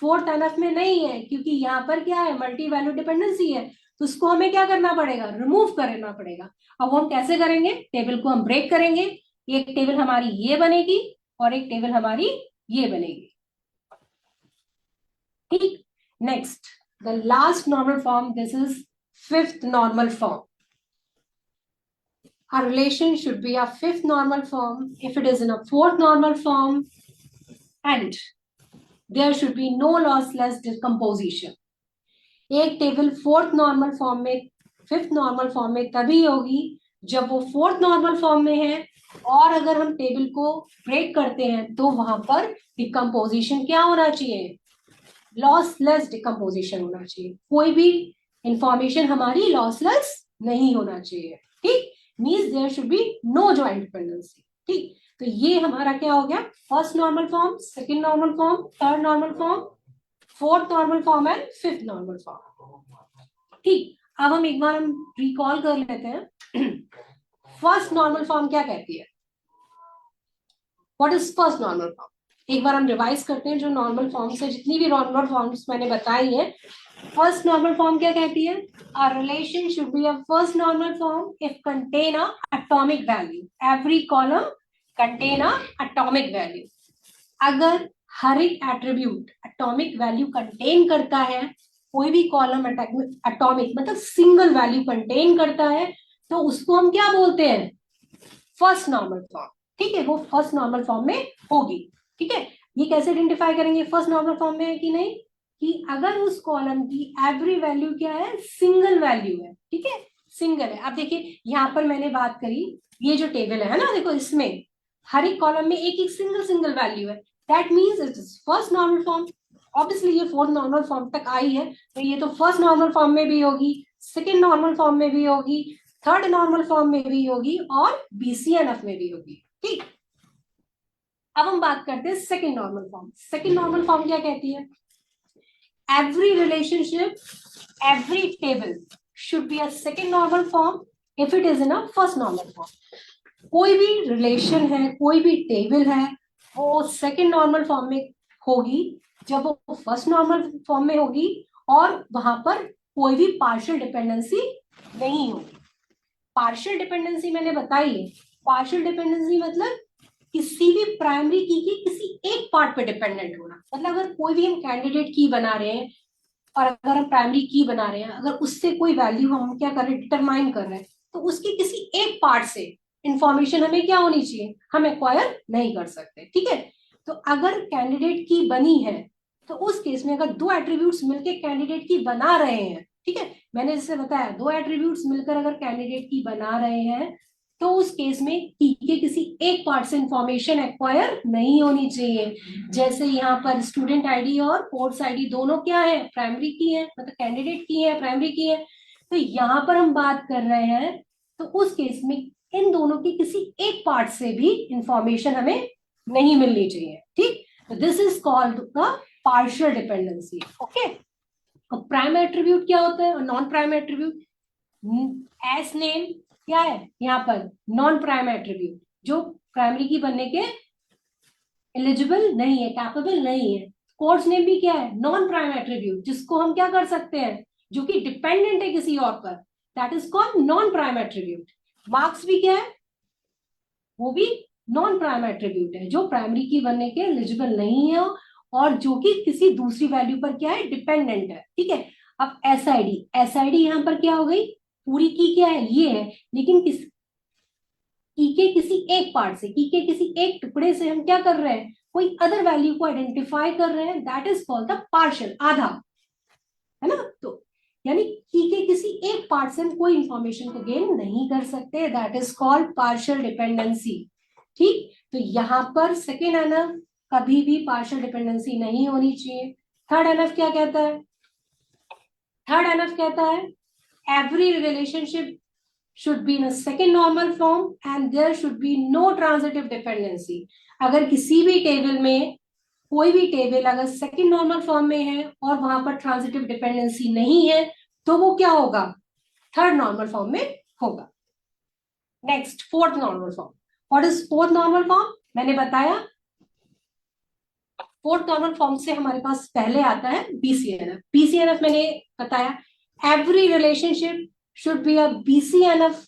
फोर्थ एनएफ में नहीं है, क्योंकि यहाँ पर क्या है? मल्टी वैल्यू डिपेंडेंसी है। तो उसको हमें क्या करना पड़ेगा? रिमूव करना पड़ेगा। अब वो हम कैसे करेंगे? टेबल को हम ब्रेक करेंगे। एक टेबल हमारी ये बनेगी और एक टेबल हमारी ये बनेगी। ठीक, next the last normal form, this is fifth normal form. A relation should be a fifth normal form if it is in a fourth normal form, and there should be no lossless decomposition. एक table fourth normal form में, fifth normal form में तभी होगी जब वो fourth normal form में है, और अगर हम टेबल को ब्रेक करते हैं तो वहां पर डिकम्पोजिशन क्या होना चाहिए? लॉसलेस डिकम्पोजिशन होना चाहिए। कोई भी इंफॉर्मेशन हमारी लॉसलेस नहीं होना चाहिए। ठीक, means there should be no joint dependency. ठीक, तो ये हमारा क्या हो गया? First normal form, second normal form, third normal form, fourth normal form and fifth normal form. ठीक, अब हम एक बार हम रिकॉल कर लेते हैं। फर्स्ट नॉर्मल फॉर्म क्या कहती है? What is first normal form? एक बार हम रिवाइज करते हैं जो नॉर्मल फॉर्म्स है, जितनी भी नॉर्मल फॉर्म्स मैंने बताई है। फर्स्ट नॉर्मल फॉर्म क्या कहती है? A relation should be a first normal form if contain a atomic value. Every column contain a atomic value. अगर हर एक एट्रीब्यूट एटॉमिक वैल्यू कंटेन करता है, कोई भी कॉलम एटॉमिक मतलब सिंगल वैल्यू कंटेन करता है, तो उसको हम क्या बोलते हैं? First normal form. ठीक है, वो फर्स्ट नॉर्मल फॉर्म में होगी। ठीक है, ये कैसे आइडेंटिफाई करेंगे फर्स्ट नॉर्मल फॉर्म में है कि नहीं? कि अगर उस कॉलम की एवरी वैल्यू क्या है? सिंगल वैल्यू है। ठीक है, सिंगल है। अब देखिए यहाँ पर मैंने बात करी, ये जो टेबल है ना, देखो इसमें हर एक कॉलम में एक एक सिंगल वैल्यू है। That means it is first normal form. Obviously ये फोर्थ नॉर्मल फॉर्म तक आई है, तो ये तो फर्स्ट नॉर्मल फॉर्म में भी होगी, सेकेंड नॉर्मल फॉर्म में भी होगी, थर्ड नॉर्मल फॉर्म में भी होगी, और BCNF में भी होगी। ठीक, अब हम बात करते हैं second normal form. Second normal form क्या कहती है? Every relationship, every table should be a second normal form if it is in a first normal form. कोई भी रिलेशन है, कोई भी टेबल है, वो सेकेंड नॉर्मल फॉर्म में होगी जब वो फर्स्ट नॉर्मल फॉर्म में होगी, और वहां पर कोई भी पार्शियल डिपेंडेंसी नहीं होगी। पार्शियल डिपेंडेंसी मैंने बताई है। पार्शियल डिपेंडेंसी मतलब किसी भी प्राइमरी की के किसी एक पार्ट पे डिपेंडेंट होना। मतलब अगर कोई भी हम कैंडिडेट की बना रहे हैं, और अगर हम प्राइमरी की बना रहे हैं, अगर उससे कोई वैल्यू हम क्या कर रहे हैं? डिटरमाइन कर रहे हैं, तो उसकी किसी एक पार्ट से इंफॉर्मेशन हमें क्या होनी चाहिए, हम एक्वायर नहीं कर सकते, ठीक है। तो अगर कैंडिडेट की बनी है तो उस केस में अगर दो एट्रीब्यूट्स मिलकर कैंडिडेट की बना रहे हैं, ठीक है, मैंने जैसे बताया दो एट्रीब्यूट्स मिलकर अगर कैंडिडेट की बना रहे हैं तो उस केस में की के किसी एक पार्ट से इंफॉर्मेशन एक्वायर नहीं होनी चाहिए। जैसे यहाँ पर स्टूडेंट आईडी और कोर्स आईडी दोनों क्या है, प्राइमरी की है, मतलब कैंडिडेट की है, प्राइमरी की है। तो यहाँ पर हम बात कर रहे हैं तो उस केस में इन दोनों की किसी एक पार्ट से भी इंफॉर्मेशन हमें नहीं मिलनी चाहिए, ठीक। This is called the partial dependency, okay. अब प्राइम एट्रीब्यूट क्या होता है और non prime attribute, S name क्या है यहाँ पर, नॉन प्राइम एट्रीब्यूट जो प्राइमरी की बनने के एलिजिबल नहीं है, कैपेबल नहीं है। कोर्स नेम भी क्या है, नॉन प्राइम एट्रीब्यूट जिसको हम क्या कर सकते हैं, जो कि डिपेंडेंट है किसी और पर, that is called non prime attribute. Marks भी क्या है, वो भी नॉन प्राइम एट्रीब्यूट है जो प्राइमरी की बनने के एलिजिबल नहीं है और जो कि किसी दूसरी वैल्यू पर क्या है, डिपेंडेंट है, ठीक है। अब एसआईडी यहाँ पर क्या हो गई, पूरी की क्या है, ये है, लेकिन की के किसी एक पार्ट से, की के किसी एक टुकड़े से हम क्या कर रहे हैं, कोई अदर वैल्यू को आइडेंटिफाई कर रहे हैं, that is called the partial, आधा, है ना। तो यानी की के किसी एक पार्ट से हम कोई इंफॉर्मेशन को गेन नहीं कर सकते, that is called partial dependency, ठीक। तो यहाँ पर सेकेंड एनएफ कभी भी पार्शियल डिपेंडेंसी नहीं होनी चाहिए। थर्ड एनएफ क्या कहता है, थर्ड एनएफ कहता है every relationship should be in a second normal form and there should be no transitive dependency। अगर किसी भी टेबल में, कोई भी टेबल अगर सेकंड नॉर्मल फॉर्म में है और वहां पर ट्रांजिटिव डिपेंडेंसी नहीं है तो वो क्या होगा, थर्ड नॉर्मल फॉर्म में होगा। Next fourth normal form, what is fourth normal form, मैंने बताया फोर्थ नॉर्मल फॉर्म से हमारे पास पहले आता है बीसीएनएफ। बीसीएनएफ मैंने बताया every relationship should be a BCNF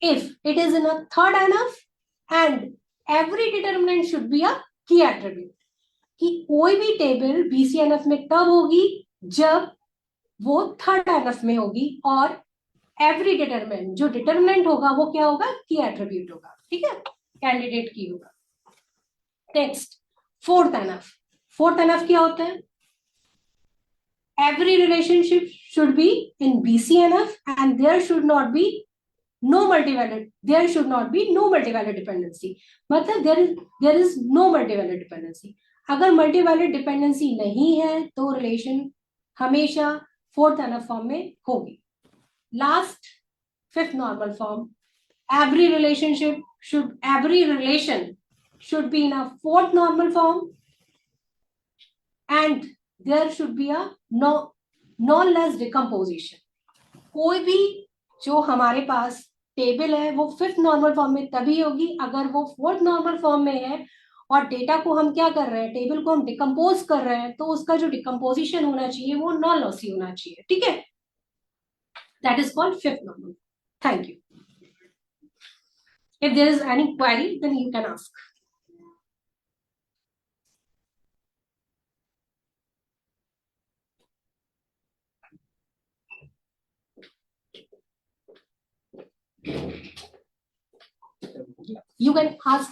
if it is in a third NF and every determinant should be a key attribute। कि कोई भी टेबल बीसीएनएफ में तब होगी जब वो थर्ड एनएफ में होगी और एवरी डिटरमिनेंट, जो डिटरमिनेंट होगा वो क्या होगा, की एट्रीब्यूट होगा, ठीक है, कैंडिडेट की होगा। Next fourth NF, fourth NF क्या होता है, every relationship should be in BCNF and there should not be no multivalent, there should not be no multivalent dependency। मतलब there is no multivalent dependency। अगर multivalent dependency नहीं है तो relation हमेशा fourth NF form में होगी। Last fifth normal form, every relation should be in a fourth normal form and there should be a non-less decomposition। कोई भी जो हमारे पास टेबल है वो फिफ्थ नॉर्मल फॉर्म में तभी होगी अगर वो फोर्थ नॉर्मल फॉर्म में है और डेटा को हम क्या कर रहे हैं, टेबल को हम डिकम्पोज कर रहे हैं, तो उसका जो डिकम्पोजिशन होना चाहिए वो नॉन लॉसी होना चाहिए, ठीक है, that is called fifth normal. Thank you. If there is any query then you can ask. You can ask